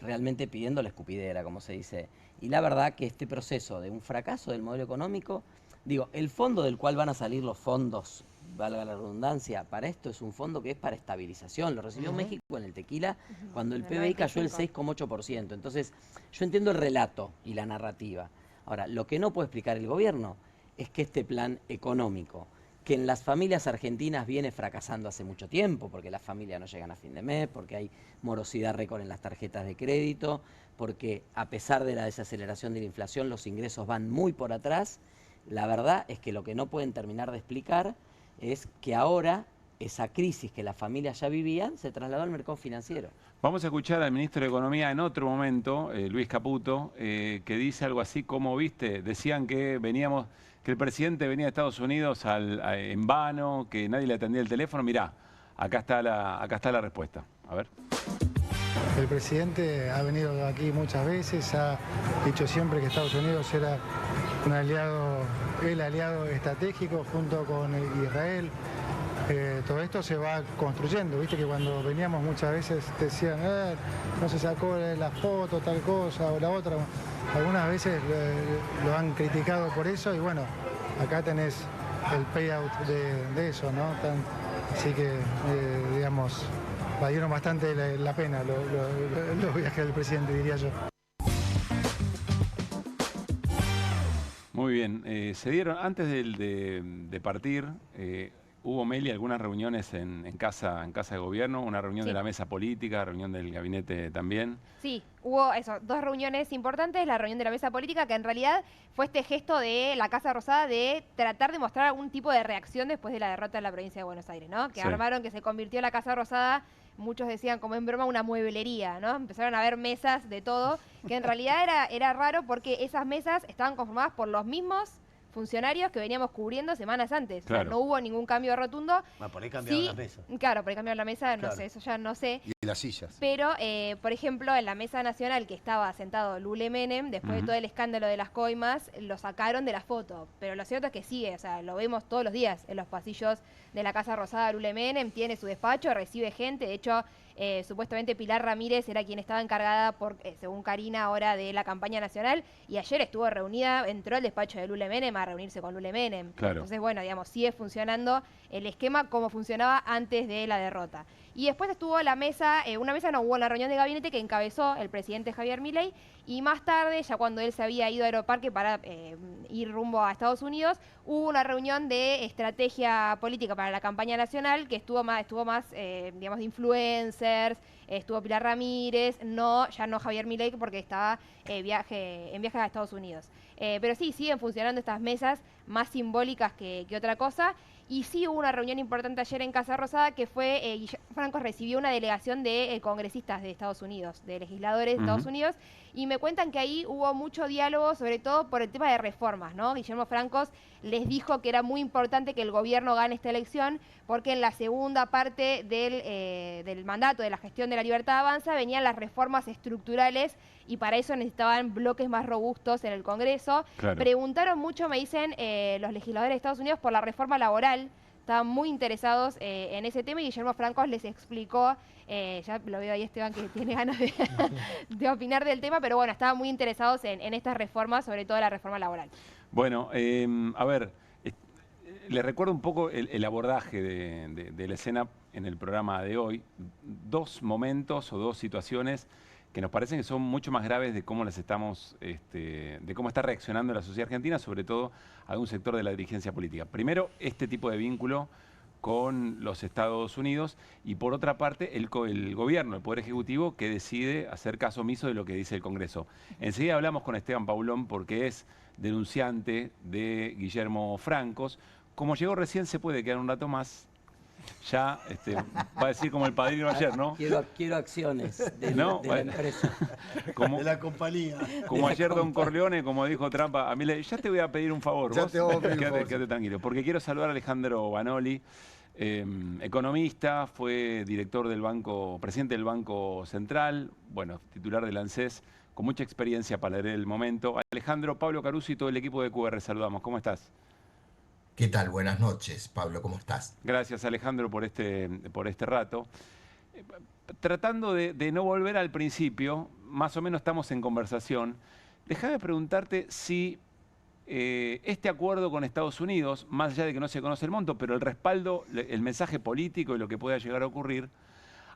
realmente pidiendo la escupidera, como se dice. Y la verdad que este proceso de un fracaso del modelo económico Digo, el fondo del cual van a salir los fondos, valga la redundancia, para esto es un fondo que es para estabilización. Lo recibió México en el tequila cuando el PBI cayó el 6,8%. Entonces, yo entiendo el relato y la narrativa. Ahora, lo que no puede explicar el gobierno es que este plan económico, que en las familias argentinas viene fracasando hace mucho tiempo, porque las familias no llegan a fin de mes, porque hay morosidad récord en las tarjetas de crédito, porque a pesar de la desaceleración de la inflación los ingresos van muy por atrás. La verdad es que lo que no pueden terminar de explicar es que ahora esa crisis que las familias ya vivían se trasladó al mercado financiero. Vamos a escuchar al ministro de Economía en otro momento, Luis Caputo, que dice algo así como, viste, decían que el presidente venía de Estados Unidos en vano, que nadie le atendía el teléfono. Mirá, acá está la respuesta. A ver. El presidente ha venido aquí muchas veces, ha dicho siempre que Estados Unidos era el aliado estratégico junto con Israel. Todo esto se va construyendo, viste que cuando veníamos muchas veces decían, no se sacó la foto, tal cosa o la otra. Algunas veces lo han criticado por eso y bueno, acá tenés el payout de eso, ¿no? Así que, digamos, valieron bastante la pena los viajes del presidente, diría yo. Muy bien, se dieron, antes de partir, hubo, Meli, algunas reuniones en casa de gobierno, una reunión de la mesa política, reunión del gabinete también. Sí, hubo dos reuniones importantes, la reunión de la mesa política, que en realidad fue este gesto de la Casa Rosada de tratar de mostrar algún tipo de reacción después de la derrota en la provincia de Buenos Aires, ¿no? Que armaron, que se convirtió la Casa Rosada, muchos decían como en broma, una mueblería, ¿no? Empezaron a ver mesas de todo, que en realidad era raro porque esas mesas estaban conformadas por los mismos funcionarios que veníamos cubriendo semanas antes. Claro. O sea, no hubo ningún cambio rotundo. Bueno, por ahí cambiaron la mesa. Claro, por ahí cambiaron la mesa, Claro. no sé, eso ya no sé. Y las sillas. Pero, por ejemplo, en la mesa nacional que estaba sentado Lule Menem, después de todo el escándalo de las coimas, lo sacaron de la foto. Pero lo cierto es que sigue, o sea, lo vemos todos los días en los pasillos de la Casa Rosada. Lule Menem tiene su despacho, recibe gente. De hecho, supuestamente Pilar Ramírez era quien estaba encargada, según Karina, ahora de la campaña nacional. Y ayer estuvo reunida, entró al despacho de Lule Menem a reunirse con Lule Menem. Claro. Entonces, bueno, digamos, sigue funcionando el esquema como funcionaba antes de la derrota. Y después estuvo la mesa, una mesa no hubo, la reunión de gabinete que encabezó el presidente Javier Milei, y más tarde, ya cuando él se había ido a Aeroparque para ir rumbo a Estados Unidos, hubo una reunión de estrategia política para la campaña nacional que estuvo más digamos, de influencers, estuvo Pilar Ramírez, ya no Javier Milei porque estaba en viaje a Estados Unidos. Pero sí, siguen funcionando estas mesas más simbólicas que otra cosa. Y sí hubo una reunión importante ayer en Casa Rosada que fue, Guillermo Franco recibió una delegación de congresistas de Estados Unidos, de legisladores de Estados Unidos, y me cuentan que ahí hubo mucho diálogo, sobre todo por el tema de reformas, ¿no? Guillermo Franco les dijo que era muy importante que el gobierno gane esta elección, porque en la segunda parte del mandato de la gestión de la Libertad Avanza venían las reformas estructurales y para eso necesitaban bloques más robustos en el Congreso. Claro. Preguntaron mucho, me dicen, los legisladores de Estados Unidos por la reforma laboral. Estaban muy interesados en ese tema y Guillermo Franco les explicó, ya lo veo ahí Esteban que tiene ganas de opinar del tema, pero bueno, estaban muy interesados en estas reformas, sobre todo la reforma laboral. Bueno, a ver, le recuerdo un poco el abordaje de la escena en el programa de hoy. Dos momentos o dos situaciones que nos parecen que son mucho más graves de cómo las estamos, de cómo está reaccionando la sociedad argentina, sobre todo algún sector de la dirigencia política. Primero, este tipo de vínculo con los Estados Unidos y por otra parte el gobierno, el Poder Ejecutivo, que decide hacer caso omiso de lo que dice el Congreso. Enseguida hablamos con Esteban Paulón porque es denunciante de Guillermo Francos. Como llegó recién, se puede quedar un rato más. Ya va a decir como el padrino ayer, ¿no? Quiero acciones de la empresa. De la compañía. Como ayer Don Corleone, como dijo Trump a Milei, ya te voy a pedir un favor. Ya te voy a pedir un favor. Quédate tranquilo. Porque quiero saludar a Alejandro Banoli, economista, fue director del presidente del Banco Central, bueno, titular del ANSES, con mucha experiencia para leer el momento. Alejandro, Pablo Caruso y todo el equipo de QR, saludamos. ¿Cómo estás? ¿Qué tal? Buenas noches, Pablo, ¿cómo estás? Gracias, Alejandro, por este rato. Tratando de no volver al principio, más o menos estamos en conversación. Déjame preguntarte si este acuerdo con Estados Unidos, más allá de que no se conoce el monto, pero el respaldo, el mensaje político y lo que pueda llegar a ocurrir,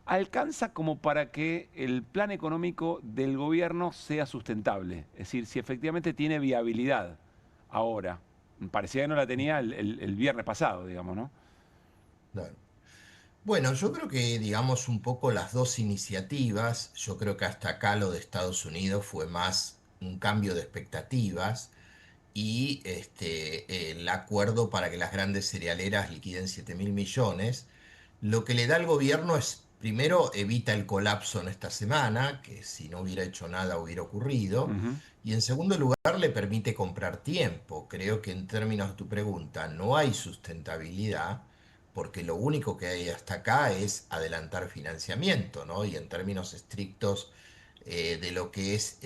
alcanza como para que el plan económico del gobierno sea sustentable. Es decir, si efectivamente tiene viabilidad ahora. Parecía que no la tenía el viernes pasado, digamos, ¿no? Claro. Bueno, yo creo que, digamos, un poco las dos iniciativas, yo creo que hasta acá lo de Estados Unidos fue más un cambio de expectativas y el acuerdo para que las grandes cerealeras liquiden 7.000 millones, lo que le da al gobierno es, primero, evita el colapso en esta semana, que si no hubiera hecho nada hubiera ocurrido, y en segundo lugar le permite comprar tiempo. Creo que en términos de tu pregunta no hay sustentabilidad, porque lo único que hay hasta acá es adelantar financiamiento, ¿no? Y en términos estrictos de lo que es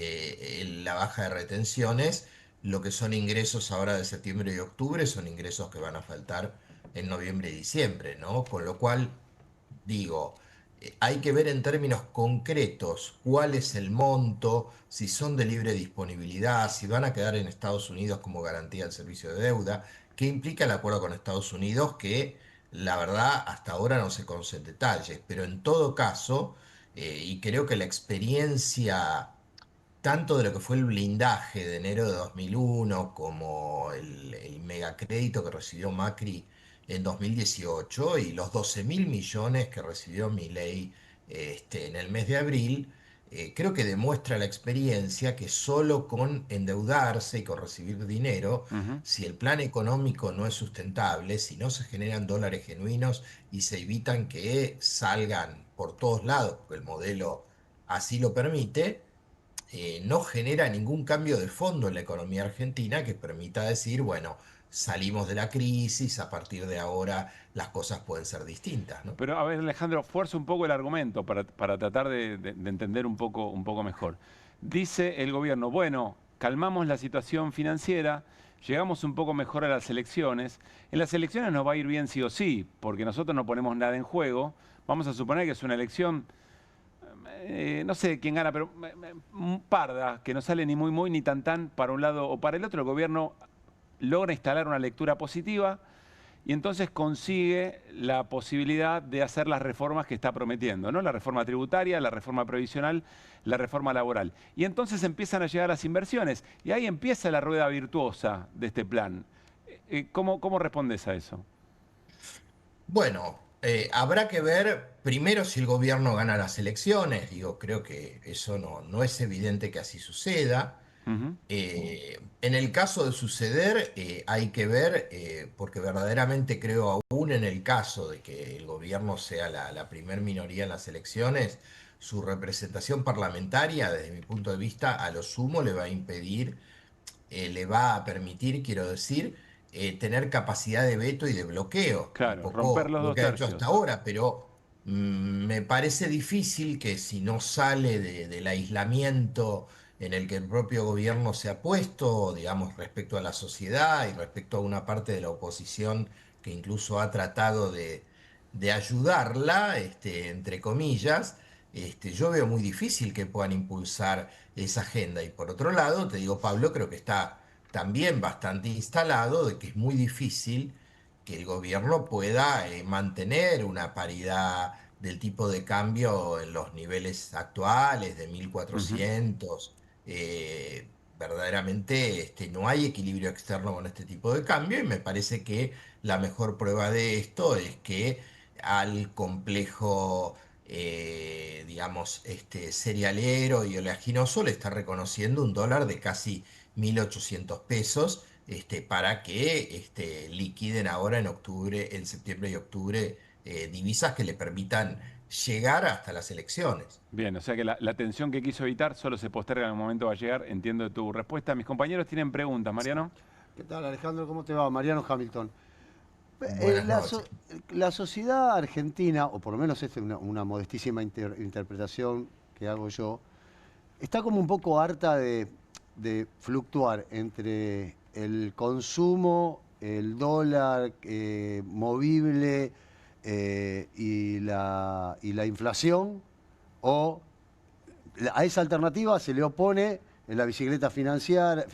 la baja de retenciones, lo que son ingresos ahora de septiembre y octubre son ingresos que van a faltar en noviembre y diciembre, ¿no? Con lo cual, digo, hay que ver en términos concretos cuál es el monto, si son de libre disponibilidad, si van a quedar en Estados Unidos como garantía del servicio de deuda, qué implica el acuerdo con Estados Unidos, que la verdad hasta ahora no se conocen detalles, pero en todo caso, y creo que la experiencia tanto de lo que fue el blindaje de enero de 2001 como el megacrédito que recibió Macri en 2018 y los 12.000 millones que recibió Milei en el mes de abril, creo que demuestra la experiencia que solo con endeudarse y con recibir dinero, si el plan económico no es sustentable, si no se generan dólares genuinos y se evitan que salgan por todos lados, porque el modelo así lo permite, no genera ningún cambio de fondo en la economía argentina que permita decir, bueno, salimos de la crisis, a partir de ahora las cosas pueden ser distintas, ¿no? Pero a ver, Alejandro, fuerza un poco el argumento para tratar de entender un poco mejor. Dice el gobierno, bueno, calmamos la situación financiera, llegamos un poco mejor a las elecciones. En las elecciones nos va a ir bien sí o sí, porque nosotros no ponemos nada en juego. Vamos a suponer que es una elección, no sé quién gana, pero parda, que no sale ni muy ni tan para un lado o para el otro. El gobierno logra instalar una lectura positiva y entonces consigue la posibilidad de hacer las reformas que está prometiendo, ¿no? La reforma tributaria, la reforma previsional, la reforma laboral. Y entonces empiezan a llegar las inversiones y ahí empieza la rueda virtuosa de este plan. ¿Cómo respondes a eso? Bueno, habrá que ver primero si el gobierno gana las elecciones. Digo, creo que eso no es evidente que así suceda. En el caso de suceder, hay que ver, porque verdaderamente creo, aún en el caso de que el gobierno sea la primer minoría en las elecciones, su representación parlamentaria, desde mi punto de vista, a lo sumo le va a impedir, le va a permitir, quiero decir, tener capacidad de veto y de bloqueo. Claro, un poco romper los lo dos que ha hecho tercios. hasta ahora, pero me parece difícil que si no sale del aislamiento en el que el propio gobierno se ha puesto, digamos, respecto a la sociedad y respecto a una parte de la oposición que incluso ha tratado de ayudarla, entre comillas, yo veo muy difícil que puedan impulsar esa agenda. Y por otro lado, te digo, Pablo, creo que está también bastante instalado de que es muy difícil que el gobierno pueda mantener una paridad del tipo de cambio en los niveles actuales de 1.400. Verdaderamente no hay equilibrio externo con este tipo de cambio y me parece que la mejor prueba de esto es que al complejo, digamos, cerealero y oleaginoso le está reconociendo un dólar de casi 1.800 pesos para que liquiden ahora en septiembre y octubre, divisas que le permitan llegar hasta las elecciones. Bien, o sea que la tensión que quiso evitar solo se posterga en el momento va a llegar. Entiendo tu respuesta. Mis compañeros tienen preguntas. Mariano. ¿Qué tal, Alejandro? ¿Cómo te va? Mariano Hamilton. Buenas noches. La sociedad argentina, o por lo menos esta es una modestísima interpretación que hago yo, está como un poco harta de fluctuar entre el consumo, el dólar movible y la inflación, o a esa alternativa se le opone la bicicleta financiera,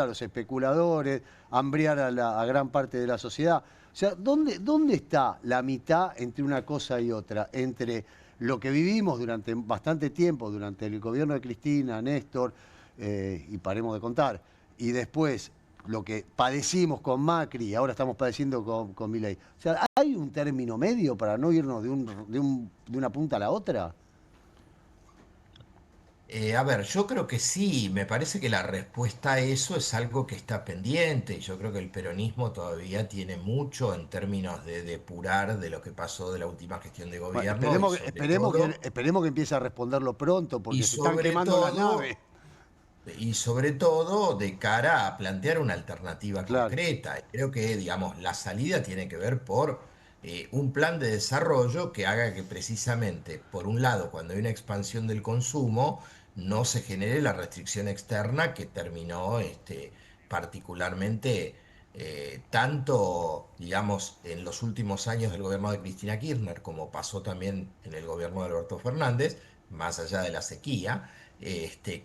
a los especuladores, hambriar a gran parte de la sociedad. O sea, ¿dónde está la mitad entre una cosa y otra? Entre lo que vivimos durante bastante tiempo, durante el gobierno de Cristina, Néstor, y paremos de contar, y después lo que padecimos con Macri y ahora estamos padeciendo con Milei. O sea, ¿hay un término medio para no irnos de una punta a la otra? A ver, yo creo que sí, me parece que la respuesta a eso es algo que está pendiente. Yo creo que el peronismo todavía tiene mucho en términos de depurar de lo que pasó de la última gestión de Bueno, gobierno. esperemos que empiece a responderlo pronto, porque se están quemando las naves. Y sobre todo de cara a plantear una alternativa concreta. Creo que, digamos, la salida tiene que ver por un plan de desarrollo que haga que precisamente, por un lado, cuando hay una expansión del consumo, no se genere la restricción externa que terminó particularmente tanto, digamos, en los últimos años del gobierno de Cristina Kirchner, como pasó también en el gobierno de Alberto Fernández, más allá de la sequía,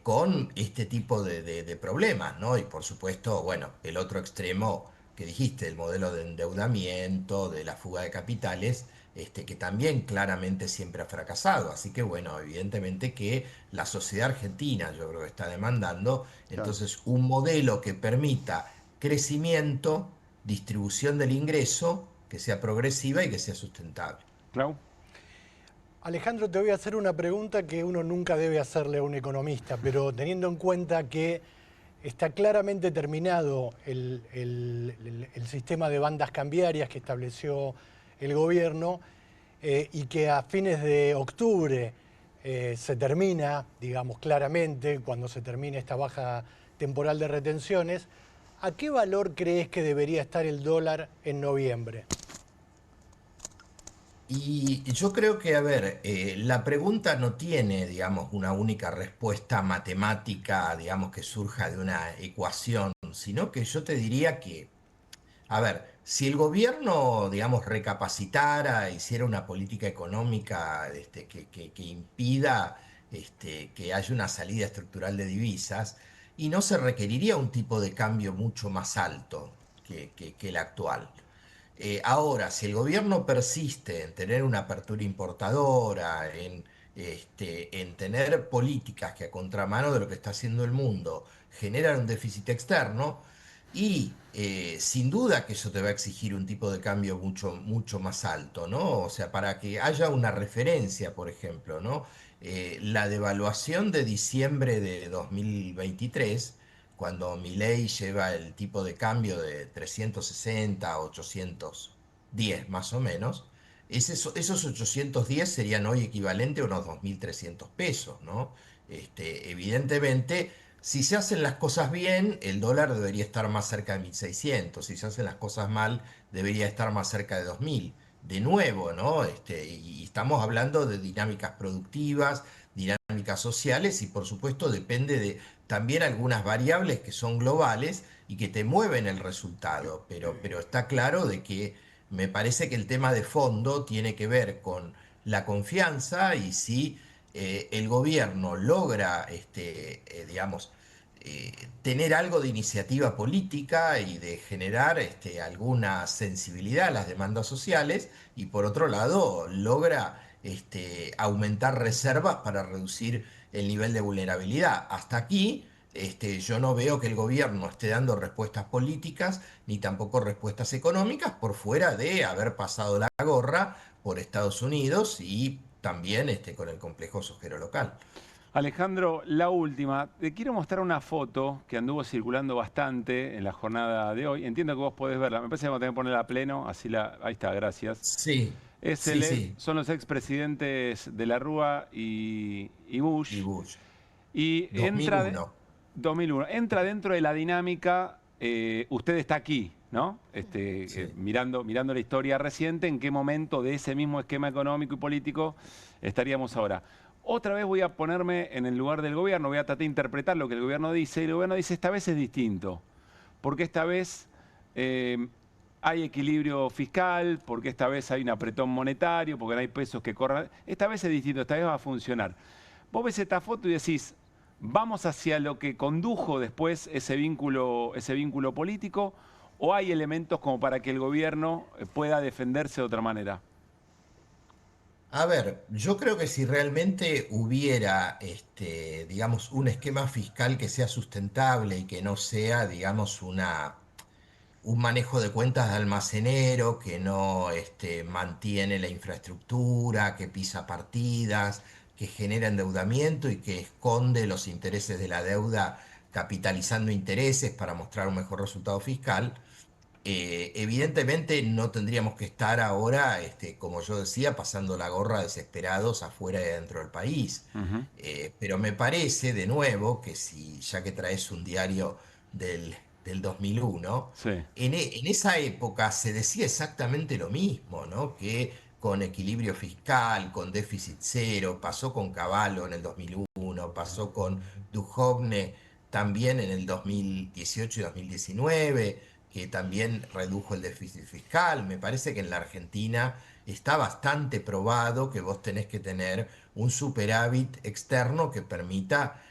con este tipo de problemas, ¿no? Y por supuesto, bueno, el otro extremo que dijiste, el modelo de endeudamiento, de la fuga de capitales, que también claramente siempre ha fracasado. Así que, bueno, evidentemente que la sociedad argentina, yo creo que está demandando, entonces, un modelo que permita crecimiento, distribución del ingreso, que sea progresiva y que sea sustentable. Clau. Alejandro, te voy a hacer una pregunta que uno nunca debe hacerle a un economista, pero teniendo en cuenta que está claramente terminado el sistema de bandas cambiarias que estableció el gobierno y que a fines de octubre se termina, digamos claramente, cuando se termine esta baja temporal de retenciones, ¿a qué valor crees que debería estar el dólar en noviembre? Y yo creo que, a ver, la pregunta no tiene, digamos, una única respuesta matemática, digamos, que surja de una ecuación, sino que yo te diría que, a ver, si el gobierno, digamos, recapacitara, hiciera una política económica que impida que haya una salida estructural de divisas, y no se requeriría un tipo de cambio mucho más alto que el actual. Ahora, si el gobierno persiste en tener una apertura importadora, en tener políticas que a contramano de lo que está haciendo el mundo generan un déficit externo, y sin duda que eso te va a exigir un tipo de cambio mucho más alto, ¿no? O sea, para que haya una referencia, por ejemplo, ¿no? La devaluación de diciembre de 2023, cuando Milei lleva el tipo de cambio de 360 a 810 más o menos, esos 810 serían hoy equivalente a unos 2.300 pesos, ¿no? Evidentemente, si se hacen las cosas bien, el dólar debería estar más cerca de 1.600. Si se hacen las cosas mal, debería estar más cerca de 2.000. De nuevo, ¿no? Y estamos hablando de dinámicas productivas, dinámicas sociales, y por supuesto depende de también algunas variables que son globales y que te mueven el resultado. Pero está claro de que me parece que el tema de fondo tiene que ver con la confianza, y si el gobierno logra, digamos, tener algo de iniciativa política y de generar alguna sensibilidad a las demandas sociales, y por otro lado logra aumentar reservas para reducir el nivel de vulnerabilidad. Hasta aquí yo no veo que el gobierno esté dando respuestas políticas ni tampoco respuestas económicas, por fuera de haber pasado la gorra por Estados Unidos y también con el complejo sojero local. Alejandro, la última. Te quiero mostrar una foto que anduvo circulando bastante en la jornada de hoy. Entiendo que vos podés verla. Me parece que vamos a tener que ponerla a pleno. Ahí está, gracias. Sí. Son los expresidentes de la Rúa y Bush. Y 2001. 2001. Entra dentro de la dinámica, usted está aquí, ¿no? Mirando la historia reciente, en qué momento de ese mismo esquema económico y político estaríamos ahora. Otra vez voy a ponerme en el lugar del gobierno, voy a tratar de interpretar lo que el gobierno dice, y el gobierno dice, esta vez es distinto, porque esta vez hay equilibrio fiscal, porque esta vez hay un apretón monetario, porque no hay pesos que corran. Esta vez es distinto, esta vez va a funcionar. Vos ves esta foto y decís, ¿vamos hacia lo que condujo después ese vínculo político o hay elementos como para que el gobierno pueda defenderse de otra manera? A ver, yo creo que si realmente hubiera, digamos, un esquema fiscal que sea sustentable y que no sea, digamos, un manejo de cuentas de almacenero, que no mantiene la infraestructura, que pisa partidas, que genera endeudamiento y que esconde los intereses de la deuda capitalizando intereses para mostrar un mejor resultado fiscal, evidentemente no tendríamos que estar ahora, como yo decía, pasando la gorra desesperados afuera y dentro del país. Pero me parece, de nuevo, que si ya que traes un diario del 2001, Sí. en esa época se decía exactamente lo mismo, ¿no? Que con equilibrio fiscal, con déficit cero, pasó con Cavallo en el 2001, pasó con Duhovne también en el 2018 y 2019, que también redujo el déficit fiscal. Me parece que en la Argentina está bastante probado que vos tenés que tener un superávit externo que permita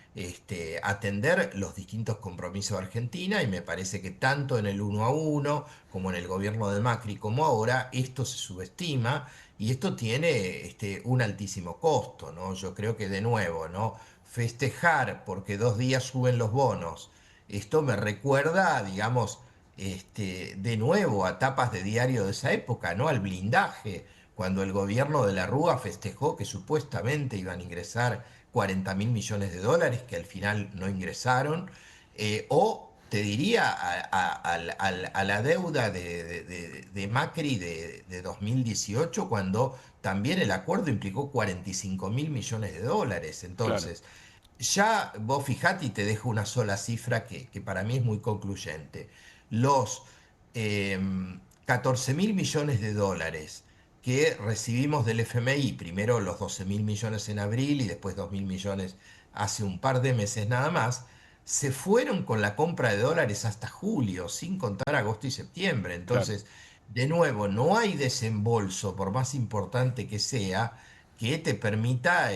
atender los distintos compromisos de Argentina, y me parece que tanto en el 1 a 1 como en el gobierno de Macri como ahora esto se subestima y esto tiene un altísimo costo, ¿no? Yo creo que de nuevo, ¿no? Festejar porque 2 días suben los bonos, esto me recuerda, digamos, de nuevo a tapas de diario de esa época, ¿no? Al blindaje, cuando el gobierno de la Rúa festejó que supuestamente iban a ingresar 40.000 millones de dólares, que al final no ingresaron, o te diría a la deuda de Macri de 2018, cuando también el acuerdo implicó 45.000 millones de dólares. Entonces, ya vos fijate y te dejo una sola cifra que para mí es muy concluyente. Los 14.000 millones de dólares que recibimos del FMI, primero los 12.000 millones en abril y después 2.000 millones hace un par de meses nada más, se fueron con la compra de dólares hasta julio, sin contar agosto y septiembre. Entonces, de nuevo, no hay desembolso, por más importante que sea, que te permita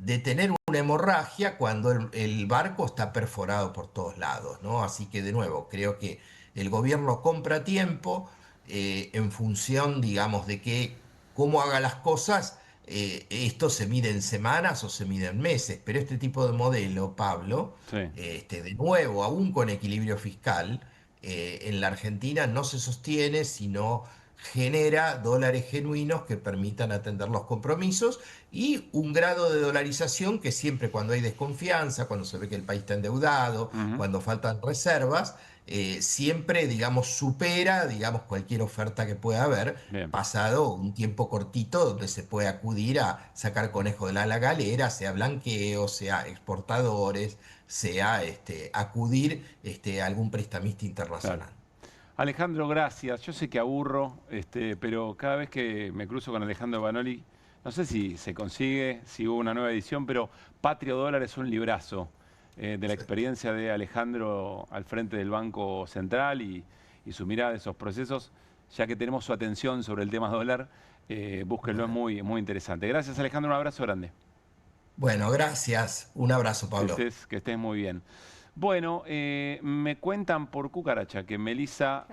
detener una hemorragia cuando el barco está perforado por todos lados, ¿no? Así que, de nuevo, creo que el gobierno compra tiempo, en función, digamos, de que cómo haga las cosas, esto se mide en semanas o se mide en meses, pero este tipo de modelo, Pablo, de nuevo, aún con equilibrio fiscal, en la Argentina no se sostiene, sino genera dólares genuinos que permitan atender los compromisos y un grado de dolarización que siempre, cuando hay desconfianza, cuando se ve que el país está endeudado, cuando faltan reservas, siempre, digamos, supera, digamos, cualquier oferta que pueda haber, pasado un tiempo cortito donde se puede acudir a sacar conejo de la galera, sea blanqueo, sea exportadores, sea acudir a algún prestamista internacional. Alejandro, gracias. Yo sé que aburro, pero cada vez que me cruzo con Alejandro Banoli, no sé si se consigue, si hubo una nueva edición, pero Patrio Dólar es un librazo de la experiencia de Alejandro al frente del Banco Central y su mirada de esos procesos. Ya que tenemos su atención sobre el tema dólar, búsquenlo, es muy interesante. Gracias, Alejandro, un abrazo grande. Bueno, gracias. Un abrazo, Pablo. Que estés muy bien. Bueno, me cuentan por cucaracha que Melissa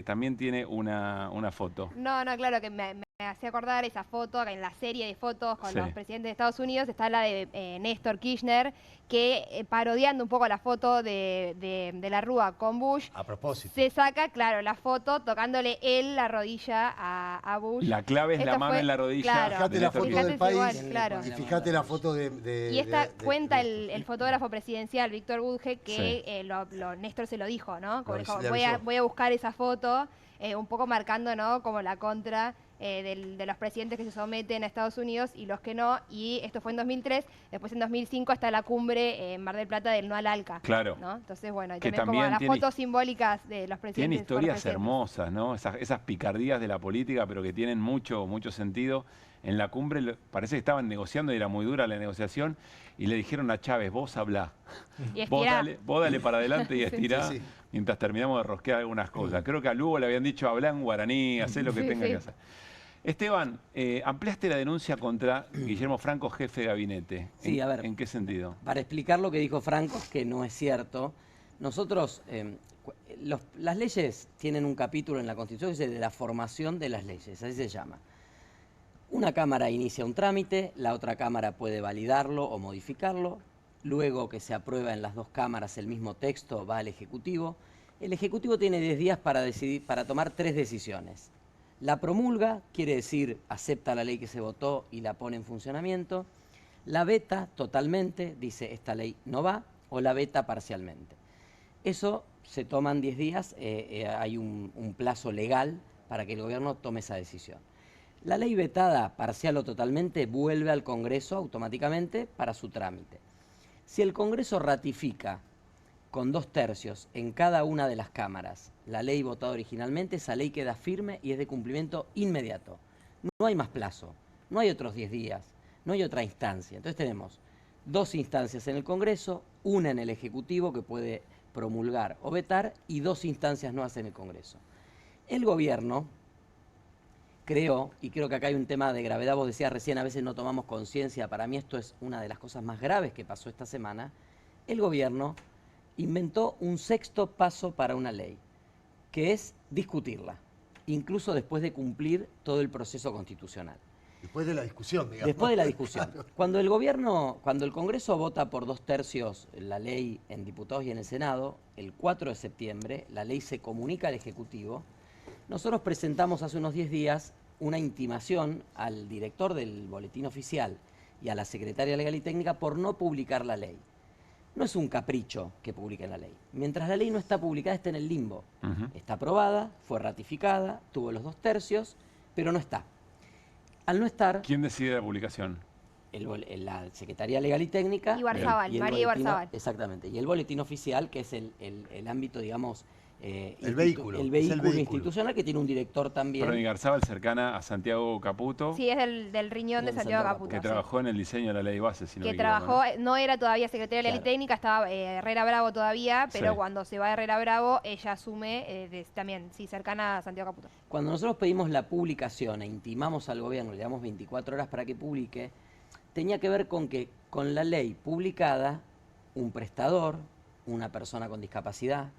también tiene una foto. No, claro, que me hacía acordar esa foto, que en la serie de fotos con los presidentes de Estados Unidos está la de Néstor Kirchner, que parodiando un poco la foto de la Rúa con Bush. A propósito. Se saca, claro, la foto tocándole él la rodilla a Bush. La clave es la mano en la rodilla. Claro, fíjate la foto del país claro. y fíjate la foto de y esta cuenta el fotógrafo presidencial, Víctor Budge, que Néstor se lo dijo, ¿no? Como dijo, voy a buscar esa foto, un poco marcando, ¿no? Como la contra de los presidentes que se someten a Estados Unidos y los que no, y esto fue en 2003, después en 2005 está la cumbre en Mar del Plata del no al ALCA. Claro. ¿No? Entonces, bueno, y que también como las fotos simbólicas de los presidentes. Tiene historias hermosas, ¿no? Esas picardías de la política, pero que tienen mucho sentido. En la cumbre parece que estaban negociando y era muy dura la negociación y le dijeron a Chávez, vos hablá, vos dale para adelante y estirá mientras terminamos de rosquear algunas cosas. Creo que a Lugo le habían dicho, hablá en guaraní, hacé lo que tenga que hacer. Esteban, ampliaste la denuncia contra Guillermo Franco, jefe de gabinete. Sí, a ver. ¿En qué sentido? Para explicar lo que dijo Franco, que no es cierto. Nosotros, las leyes tienen un capítulo en la Constitución que dice de la formación de las leyes, así se llama. Una Cámara inicia un trámite, la otra Cámara puede validarlo o modificarlo. Luego que se aprueba en las dos cámaras el mismo texto, va al Ejecutivo. El Ejecutivo tiene 10 días para tomar 3 decisiones. La promulga, quiere decir, acepta la ley que se votó y la pone en funcionamiento. La veta totalmente, dice esta ley no va, o la veta parcialmente. Eso se toman 10 días, hay un plazo legal para que el gobierno tome esa decisión. La ley vetada parcial o totalmente vuelve al Congreso automáticamente para su trámite. Si el Congreso ratifica con 2/3 en cada una de las cámaras la ley votada originalmente, esa ley queda firme y es de cumplimiento inmediato. No hay más plazo, no hay otros 10 días, no hay otra instancia. Entonces tenemos 2 instancias en el Congreso, una en el Ejecutivo que puede promulgar o vetar y 2 instancias nuevas en el Congreso. El gobierno creó, y creo que acá hay un tema de gravedad, vos decías recién, a veces no tomamos conciencia, para mí esto es una de las cosas más graves que pasó esta semana, el gobierno inventó un 6º paso para una ley, que es discutirla, incluso después de cumplir todo el proceso constitucional. Después de la discusión, digamos. Después de la discusión. Cuando el Congreso vota por 2/3 la ley en diputados y en el Senado, el 4 de septiembre, la ley se comunica al Ejecutivo. Nosotros presentamos hace unos 10 días una intimación al director del Boletín Oficial y a la Secretaria Legal y Técnica por no publicar la ley. No es un capricho que publiquen la ley. Mientras la ley no está publicada, está en el limbo. Está aprobada, fue ratificada, tuvo los 2/3, pero no está. Al no estar... ¿Quién decide la publicación? La Secretaría Legal y Técnica. Ibarzabal, María Ibarzabal. Exactamente. Y el Boletín Oficial, que es el ámbito, digamos... el vehículo institucional que tiene un director también. Pero Ibarzabal, cercana a Santiago Caputo. Sí, es del riñón de Santiago Caputo. Que trabajó en el diseño de la ley base, si no me equivoco, trabajó, no era todavía secretaria de Ley Técnica, estaba Herrera Bravo todavía, pero cuando se va Herrera Bravo, ella asume también, sí, cercana a Santiago Caputo. Cuando nosotros pedimos la publicación e intimamos al gobierno, le damos 24 horas para que publique, tenía que ver con que con la ley publicada, un prestador, una persona con discapacidad,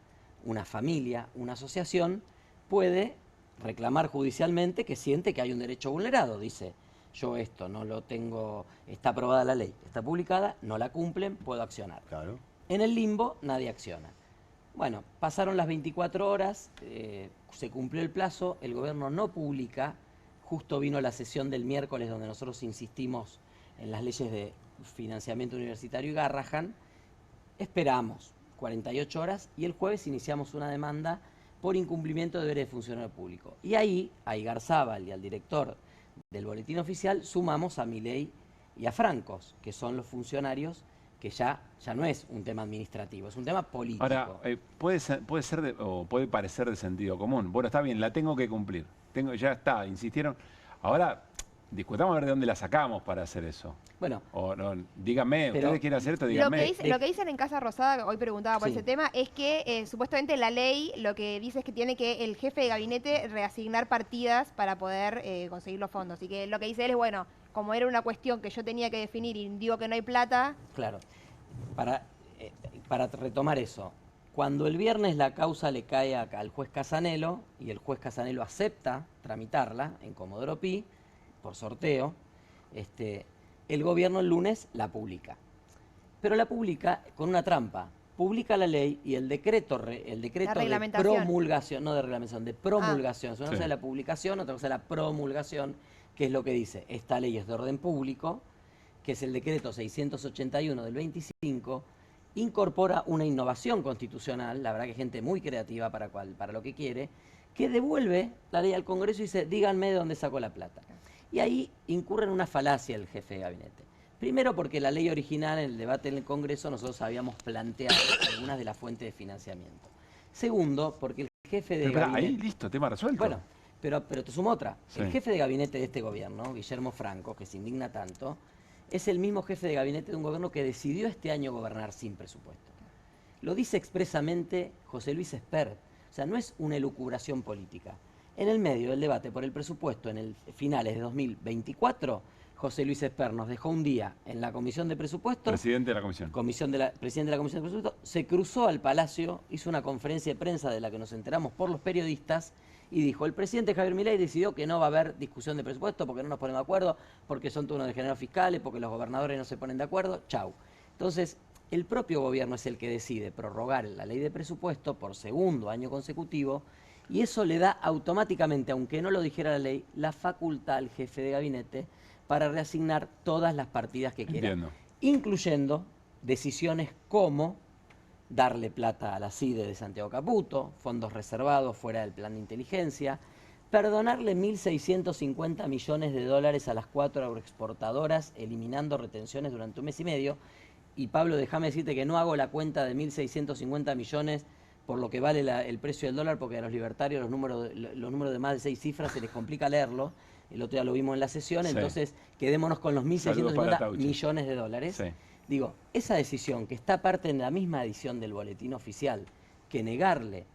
una familia, una asociación, puede reclamar judicialmente que siente que hay un derecho vulnerado. Dice, yo esto no lo tengo, está aprobada la ley, está publicada, no la cumplen, puedo accionar. Claro. En el limbo nadie acciona. Bueno, pasaron las 24 horas, se cumplió el plazo, el gobierno no publica, justo vino la sesión del miércoles donde nosotros insistimos en las leyes de financiamiento universitario y Garrahan, esperamos 48 horas y el jueves iniciamos una demanda por incumplimiento de deberes de funcionario público. Y ahí, a Igarzábal y al director del Boletín Oficial, sumamos a Milei y a Francos, que son los funcionarios que ya no es un tema administrativo, es un tema político. Ahora, puede ser o puede parecer de sentido común. Bueno, está bien, la tengo que cumplir. Ya está, insistieron. Ahora, discutamos a ver de dónde la sacamos para hacer eso. Bueno. O no, díganme, ustedes quieren hacer esto, díganme. Lo que dicen en Casa Rosada, hoy preguntaba por ese tema, es que supuestamente la ley lo que dice es que tiene que el jefe de gabinete reasignar partidas para poder conseguir los fondos. Y que lo que dice él es, bueno, como era una cuestión que yo tenía que definir y digo que no hay plata... Claro. Para retomar eso, cuando el viernes la causa le cae al juez Casanelo y el juez Casanelo acepta tramitarla en Comodoro Pi, por sorteo, el gobierno el lunes la publica. Pero la publica con una trampa. Publica la ley y el decreto de promulgación, no de reglamentación, de promulgación. Una cosa es la publicación, otra cosa es la promulgación, que es lo que dice, esta ley es de orden público, que es el decreto 681 del 25, incorpora una innovación constitucional, la verdad que gente muy creativa para lo que quiere, que devuelve la ley al Congreso y dice, díganme de dónde sacó la plata. Y ahí incurre en una falacia el jefe de gabinete. Primero porque la ley original, en el debate en el Congreso, nosotros habíamos planteado algunas de las fuentes de financiamiento. Segundo, porque el jefe de gabinete... Ahí listo, tema resuelto. Bueno, pero te sumo otra. Sí. El jefe de gabinete de este gobierno, Guillermo Franco, que se indigna tanto, es el mismo jefe de gabinete de un gobierno que decidió este año gobernar sin presupuesto. Lo dice expresamente José Luis Espert. O sea, no es una elucubración política. En el medio del debate por el presupuesto, en el finales de 2024, José Luis Esper nos dejó un día en la Comisión de Presupuesto. Presidente de la Comisión. Presidente de la Comisión de Presupuesto, se cruzó al Palacio, hizo una conferencia de prensa de la que nos enteramos por los periodistas y dijo, el presidente Javier Milei decidió que no va a haber discusión de presupuesto porque no nos ponemos de acuerdo, porque son turnos de generales fiscales, porque los gobernadores no se ponen de acuerdo, chau. Entonces, el propio gobierno es el que decide prorrogar la ley de presupuesto por segundo año consecutivo y eso le da automáticamente, aunque no lo dijera la ley, la facultad al jefe de gabinete para reasignar todas las partidas que quiera, incluyendo decisiones como darle plata a la CIDE de Santiago Caputo, fondos reservados fuera del plan de inteligencia, perdonarle 1.650 millones de dólares a las 4 agroexportadoras, eliminando retenciones durante 1 mes y medio. Y Pablo, déjame decirte que no hago la cuenta de 1.650 millones por lo que vale el precio del dólar, porque a los libertarios los números de más de 6 cifras se les complica leerlo. El otro día lo vimos en la sesión, entonces quedémonos con los 1.650 millones de dólares. Sí. Digo, esa decisión que está parte en la misma edición del boletín oficial, que negarle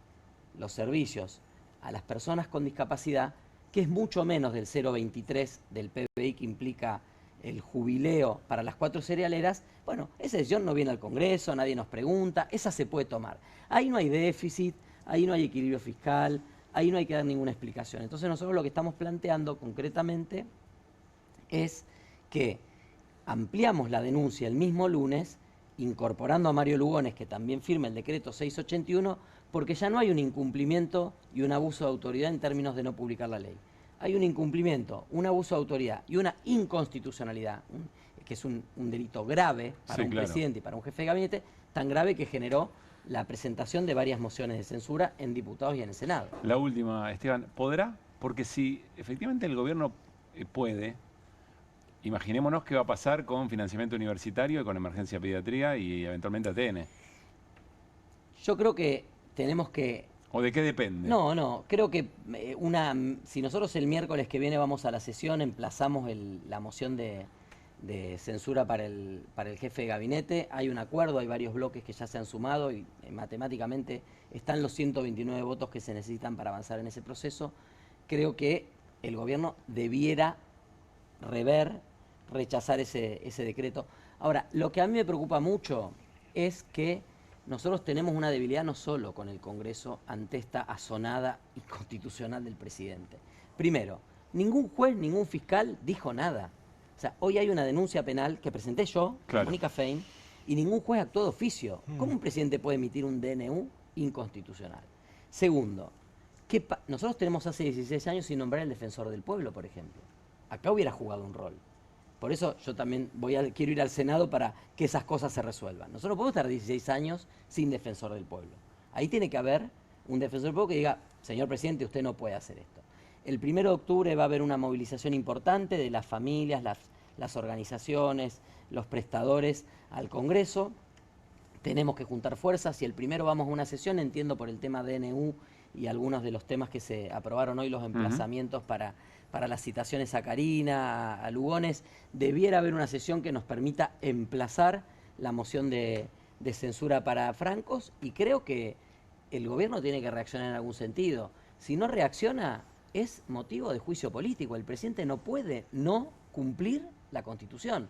los servicios a las personas con discapacidad, que es mucho menos del 0,23 del PBI que implica el jubileo para las 4 cerealeras, bueno, esa decisión no viene al Congreso, nadie nos pregunta, esa se puede tomar. Ahí no hay déficit, ahí no hay equilibrio fiscal, ahí no hay que dar ninguna explicación. Entonces nosotros lo que estamos planteando concretamente es que ampliamos la denuncia el mismo lunes, incorporando a Mario Lugones, que también firma el decreto 681, porque ya no hay un incumplimiento y un abuso de autoridad en términos de no publicar la ley. Hay un incumplimiento, un abuso de autoridad y una inconstitucionalidad, que es un delito grave para un presidente y para un jefe de gabinete, tan grave que generó la presentación de varias mociones de censura en diputados y en el Senado. La última, Esteban, ¿podrá? Porque si efectivamente el gobierno puede, imaginémonos qué va a pasar con financiamiento universitario y con emergencia pediatría y eventualmente ATN. Yo creo que tenemos que... ¿O de qué depende? No, creo que si nosotros el miércoles que viene vamos a la sesión, emplazamos la moción de censura para el jefe de gabinete, hay un acuerdo, hay varios bloques que ya se han sumado y matemáticamente están los 129 votos que se necesitan para avanzar en ese proceso. Creo que el gobierno debiera rechazar ese decreto. Ahora, lo que a mí me preocupa mucho es que nosotros tenemos una debilidad no solo con el Congreso ante esta asonada inconstitucional del presidente. Primero, ningún juez, ningún fiscal dijo nada. O sea, hoy hay una denuncia penal que presenté yo, Mónica Fein, y ningún juez actuó de oficio. ¿Cómo un presidente puede emitir un DNU inconstitucional? Segundo, nosotros tenemos hace 16 años sin nombrar al defensor del pueblo, por ejemplo. Acá hubiera jugado un rol. Por eso yo también quiero ir al Senado para que esas cosas se resuelvan. Nosotros podemos estar 16 años sin defensor del pueblo. Ahí tiene que haber un defensor del pueblo que diga, señor presidente, usted no puede hacer esto. El 1 de octubre va a haber una movilización importante de las familias, las organizaciones, los prestadores al Congreso. Tenemos que juntar fuerzas. Si el 1 vamos a una sesión, entiendo por el tema DNU y algunos de los temas que se aprobaron hoy, los emplazamientos para las citaciones a Karina, a Lugones, debiera haber una sesión que nos permita emplazar la moción de censura para Francos y creo que el gobierno tiene que reaccionar en algún sentido. Si no reacciona, es motivo de juicio político. El presidente no puede no cumplir la Constitución.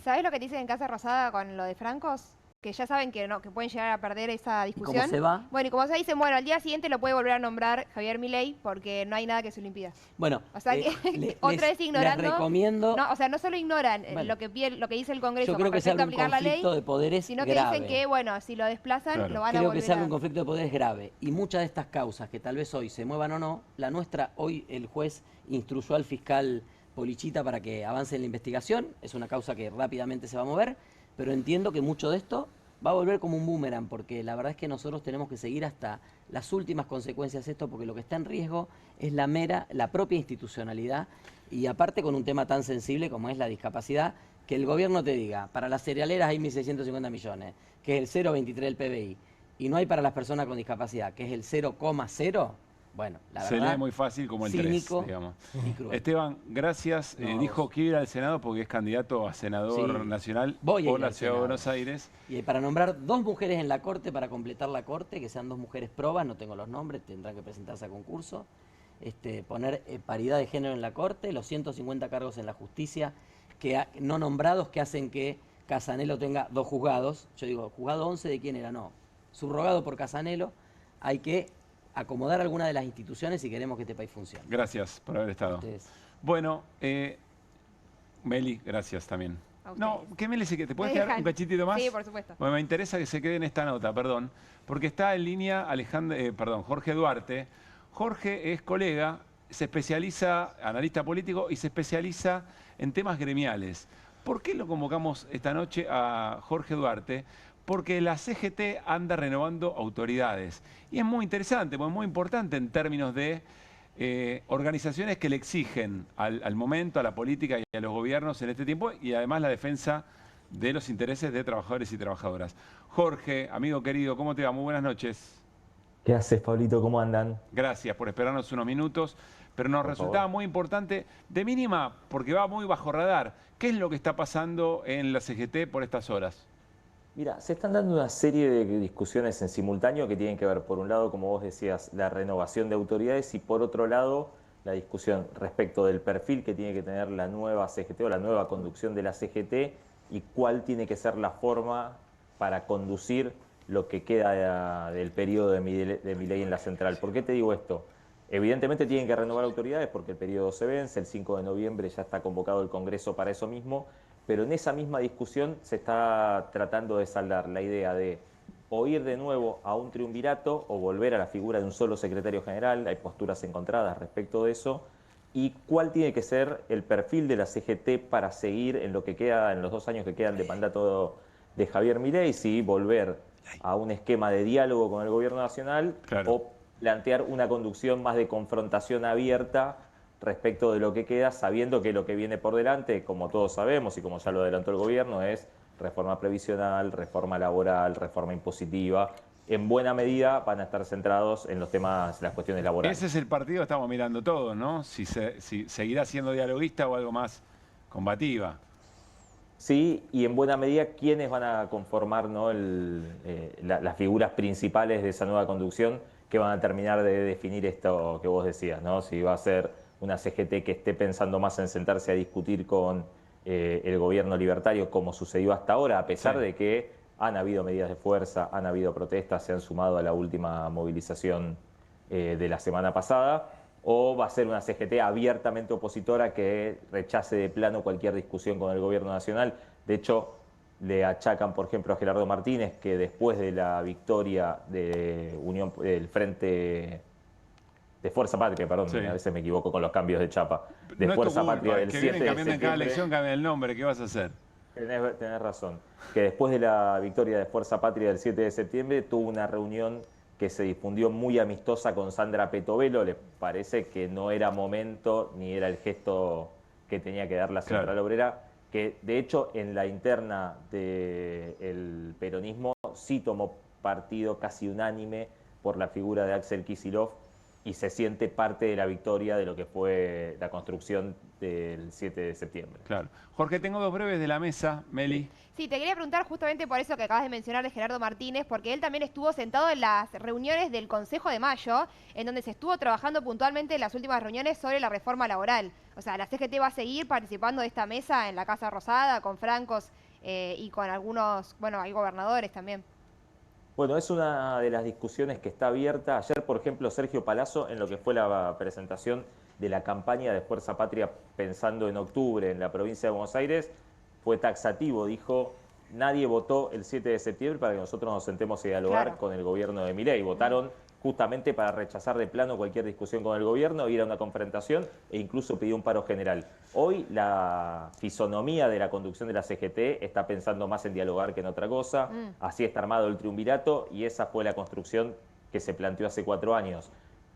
¿Sabés lo que dicen en Casa Rosada con lo de Francos? Que ya saben que pueden llegar a perder esa discusión. ¿Cómo se va? Bueno, y como se dice, bueno, al día siguiente lo puede volver a nombrar Javier Milei porque no hay nada que se lo impida. Bueno, o sea que otra vez ignorando. Les recomiendo. No, o sea, no solo ignoran lo que dice el Congreso con respecto a aplicar la ley, de poderes sino que grave. dicen que, bueno, si lo desplazan, lo van a volver a... Creo que sea un conflicto de poderes grave. Y muchas de estas causas, que tal vez hoy se muevan o no, la nuestra, hoy el juez instruyó al fiscal Polichita para que avance en la investigación. Es una causa que rápidamente se va a mover, pero entiendo que mucho de esto va a volver como un boomerang, porque la verdad es que nosotros tenemos que seguir hasta las últimas consecuencias de esto, porque lo que está en riesgo es la propia institucionalidad, y aparte con un tema tan sensible como es la discapacidad, que el gobierno te diga, para las cerealeras hay 1.650 millones, que es el 0,23 del PBI, y no hay para las personas con discapacidad, que es el 0,0, bueno, la verdad... Se lee muy fácil como el 3, digamos. Esteban, gracias. Dijo que ir al Senado porque es candidato a senador nacional por la Ciudad de Buenos Aires. Y para nombrar 2 mujeres en la Corte, para completar la Corte, que sean 2 mujeres probas, no tengo los nombres, tendrán que presentarse a concurso. poner paridad de género en la Corte, los 150 cargos en la justicia no nombrados que hacen que Casanelo tenga 2 juzgados. Yo digo, ¿juzgado 11 de quién era? No, subrogado por Casanelo. Hay que acomodar alguna de las instituciones si queremos que este país funcione. Gracias por haber estado. Bueno, Meli, gracias también. No, ¿qué Meli? ¿Te puedes quedar un cachitito más? Sí, por supuesto. Bueno, me interesa que se quede en esta nota, perdón, porque está en línea Jorge Duarte. Jorge es colega, se especializa, analista político, y se especializa en temas gremiales. ¿Por qué lo convocamos esta noche a Jorge Duarte? Porque la CGT anda renovando autoridades. Y es muy interesante, es muy importante en términos de organizaciones que le exigen al momento, a la política y a los gobiernos en este tiempo, y además la defensa de los intereses de trabajadores y trabajadoras. Jorge, amigo querido, ¿cómo te va? Muy buenas noches. ¿Qué haces, Pablito? ¿Cómo andan? Gracias por esperarnos unos minutos, pero nos resultaba muy importante, de mínima, porque va muy bajo radar. ¿Qué es lo que está pasando en la CGT por estas horas? Mira, se están dando una serie de discusiones en simultáneo que tienen que ver, por un lado, como vos decías, la renovación de autoridades y por otro lado, la discusión respecto del perfil que tiene que tener la nueva CGT o la nueva conducción de la CGT y cuál tiene que ser la forma para conducir lo que queda del periodo de Milei en la central. ¿Por qué te digo esto? Evidentemente tienen que renovar autoridades porque el periodo se vence, el 5 de noviembre ya está convocado el Congreso para eso mismo, pero en esa misma discusión se está tratando de saldar la idea de o ir de nuevo a un triunvirato o volver a la figura de un solo secretario general. Hay posturas encontradas respecto de eso. Y cuál tiene que ser el perfil de la CGT para seguir en lo que queda, en los 2 años que quedan de mandato de Javier Milei, si volver a un esquema de diálogo con el gobierno nacional o plantear una conducción más de confrontación abierta respecto de lo que queda, sabiendo que lo que viene por delante, como todos sabemos y como ya lo adelantó el gobierno, es reforma previsional, reforma laboral, reforma impositiva. En buena medida van a estar centrados en los temas, las cuestiones laborales. Ese es el partido que estamos mirando todos, ¿no? Si seguirá siendo dialoguista o algo más combativa. Sí, y en buena medida, ¿quiénes van a conformar, ¿no? las figuras principales de esa nueva conducción que van a terminar de definir esto que vos decías, ¿no? Si va a ser una CGT que esté pensando más en sentarse a discutir con el gobierno libertario, como sucedió hasta ahora, a pesar de que han habido medidas de fuerza, han habido protestas, se han sumado a la última movilización de la semana pasada, o va a ser una CGT abiertamente opositora que rechace de plano cualquier discusión con el gobierno nacional. De hecho, le achacan, por ejemplo, a Gerardo Martínez, que después de la victoria del Frente de Fuerza Patria, perdón, a veces me equivoco con los cambios de chapa, de Fuerza Patria del 7 de septiembre. Cambiando en cada elección, cambia el nombre, ¿qué vas a hacer? Tenés razón, que después de la victoria de Fuerza Patria del 7 de septiembre tuvo una reunión que se difundió muy amistosa con Sandra Petovelo. Le parece que no era momento ni era el gesto que tenía que dar la Central Obrera, que de hecho en la interna del peronismo sí tomó partido casi unánime por la figura de Axel Kicillof y se siente parte de la victoria de lo que fue la construcción del 7 de septiembre. Claro. Jorge, tengo 2 breves de la mesa, Meli. Sí, te quería preguntar justamente por eso que acabas de mencionar de Gerardo Martínez, porque él también estuvo sentado en las reuniones del Consejo de Mayo, en donde se estuvo trabajando puntualmente en las últimas reuniones sobre la reforma laboral. O sea, la CGT va a seguir participando de esta mesa en la Casa Rosada, con francos y con algunos, bueno, hay gobernadores también. Bueno, es una de las discusiones que está abierta. Ayer, por ejemplo, Sergio Palazzo, en lo que fue la presentación de la campaña de Fuerza Patria pensando en octubre en la provincia de Buenos Aires, fue taxativo, dijo, nadie votó el 7 de septiembre para que nosotros nos sentemos a dialogar con el gobierno de Milei. Votaron justamente para rechazar de plano cualquier discusión con el gobierno, ir a una confrontación e incluso pidió un paro general. Hoy la fisonomía de la conducción de la CGT está pensando más en dialogar que en otra cosa. Así está armado el triunvirato y esa fue la construcción que se planteó hace 4 años.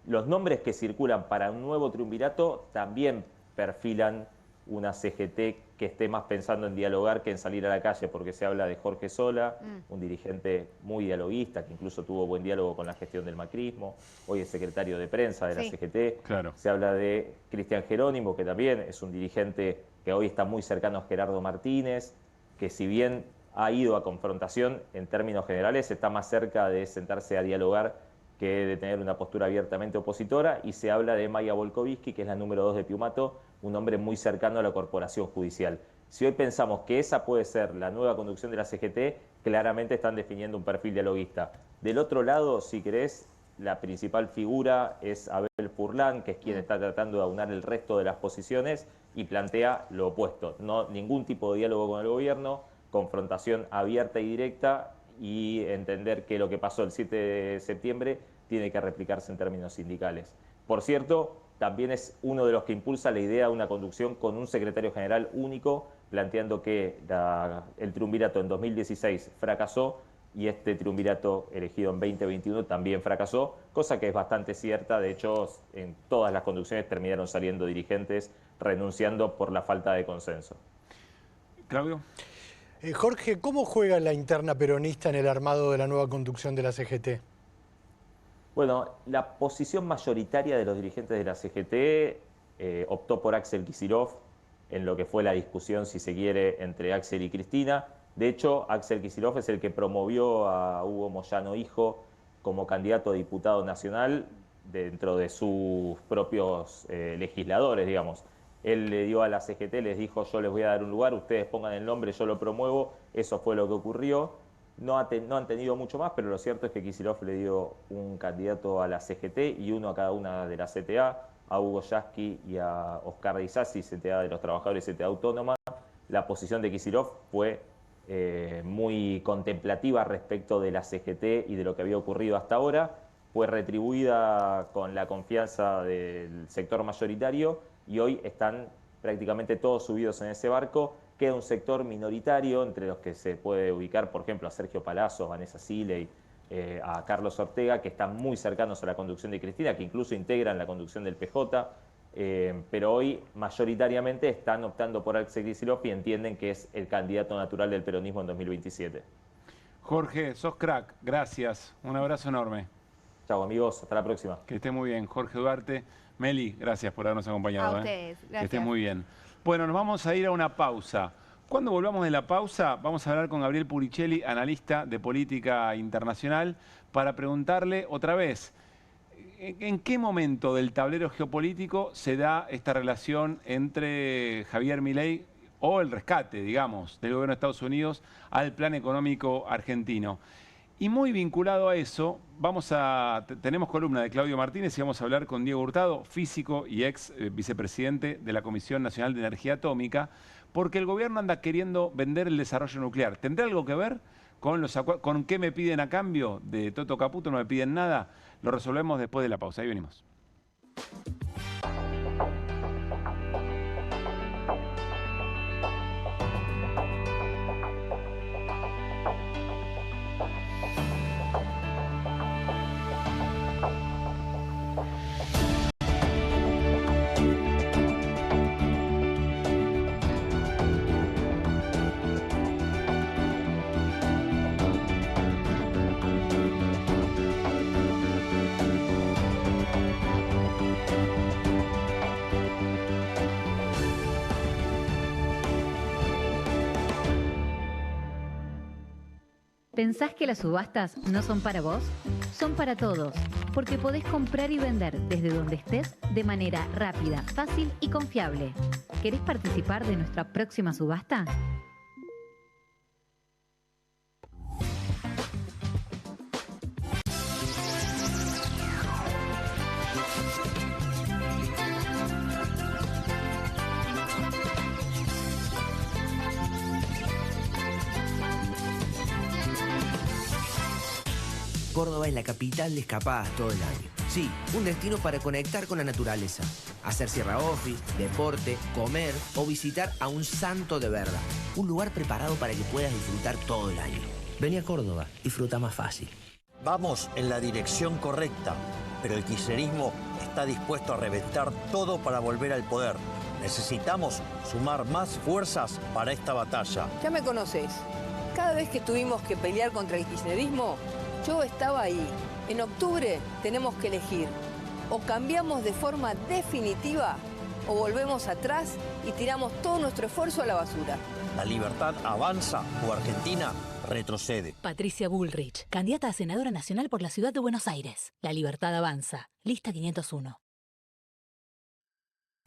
Los nombres que circulan para un nuevo triunvirato también perfilan una CGT que esté más pensando en dialogar que en salir a la calle, porque se habla de Jorge Sola, un dirigente muy dialoguista, que incluso tuvo buen diálogo con la gestión del macrismo, hoy es secretario de prensa de la CGT. Claro. Se habla de Cristian Jerónimo, que también es un dirigente que hoy está muy cercano a Gerardo Martínez, que si bien ha ido a confrontación en términos generales, está más cerca de sentarse a dialogar que de tener una postura abiertamente opositora, y se habla de Maya Volkovitsky, que es la número 2 de Piumato, un hombre muy cercano a la corporación judicial. Si hoy pensamos que esa puede ser la nueva conducción de la CGT, claramente están definiendo un perfil dialoguista. Del otro lado, si querés, la principal figura es Abel Furlan, que es quien está tratando de aunar el resto de las posiciones y plantea lo opuesto. No, ningún tipo de diálogo con el gobierno, confrontación abierta y directa, y entender que lo que pasó el 7 de septiembre tiene que replicarse en términos sindicales. Por cierto, también es uno de los que impulsa la idea de una conducción con un secretario general único, planteando que el triunvirato en 2016 fracasó y este triunvirato elegido en 2021 también fracasó, cosa que es bastante cierta. De hecho, en todas las conducciones terminaron saliendo dirigentes renunciando por la falta de consenso. Claudio. Jorge, ¿cómo juega la interna peronista en el armado de la nueva conducción de la CGT? Bueno, la posición mayoritaria de los dirigentes de la CGT optó por Axel Kicillof en lo que fue la discusión, si se quiere, entre Axel y Cristina. De hecho, Axel Kicillof es el que promovió a Hugo Moyano Hijo como candidato a diputado nacional dentro de sus propios legisladores, digamos. Él le dio a la CGT, les dijo: yo les voy a dar un lugar, ustedes pongan el nombre, yo lo promuevo. Eso fue lo que ocurrió. No han tenido mucho más, pero lo cierto es que Kicillof le dio un candidato a la CGT y uno a cada una de las CTA, a Hugo Yasky y a Oscar de Isasi, CTA de los trabajadores, CTA autónoma. La posición de Kicillof fue muy contemplativa respecto de la CGT y de lo que había ocurrido hasta ahora. Fue retribuida con la confianza del sector mayoritario y hoy están prácticamente todos subidos en ese barco. Queda un sector minoritario, entre los que se puede ubicar, por ejemplo, a Sergio Palazzo, Vanessa Siley, a Carlos Ortega, que están muy cercanos a la conducción de Cristina, que incluso integran la conducción del PJ, pero hoy mayoritariamente están optando por Axel Kicillof y entienden que es el candidato natural del peronismo en 2027. Jorge, sos crack, gracias, un abrazo enorme. Chao amigos, hasta la próxima. Que esté muy bien, Jorge Duarte. Meli, gracias por habernos acompañado. A ustedes, gracias. Que esté muy bien. Bueno, nos vamos a ir a una pausa. Cuando volvamos de la pausa, vamos a hablar con Gabriel Puricelli, analista de política internacional, para preguntarle otra vez, ¿en qué momento del tablero geopolítico se da esta relación entre Javier Milei o el rescate, digamos, del gobierno de Estados Unidos al plan económico argentino? Y muy vinculado a eso, tenemos columna de Claudio Martínez y vamos a hablar con Diego Hurtado, físico y ex vicepresidente de la Comisión Nacional de Energía Atómica, porque el gobierno anda queriendo vender el desarrollo nuclear. ¿Tendrá algo que ver con qué me piden a cambio de Toto Caputo? No me piden nada. Lo resolvemos después de la pausa. Ahí venimos. ¿Pensás que las subastas no son para vos? Son para todos, porque podés comprar y vender desde donde estés de manera rápida, fácil y confiable. ¿Querés participar de nuestra próxima subasta? Córdoba es la capital de escapadas todo el año. Sí, un destino para conectar con la naturaleza, hacer sierra office, deporte, comer o visitar a un santo de verdad. Un lugar preparado para que puedas disfrutar todo el año. Vení a Córdoba, disfruta más fácil. Vamos en la dirección correcta, pero el kirchnerismo está dispuesto a reventar todo para volver al poder. Necesitamos sumar más fuerzas para esta batalla. Ya me conocés. Cada vez que tuvimos que pelear contra el kirchnerismo, yo estaba ahí. En octubre tenemos que elegir. O cambiamos de forma definitiva o volvemos atrás y tiramos todo nuestro esfuerzo a la basura. La libertad avanza o Argentina retrocede. Patricia Bullrich, candidata a senadora nacional por la ciudad de Buenos Aires. La libertad avanza. Lista 501.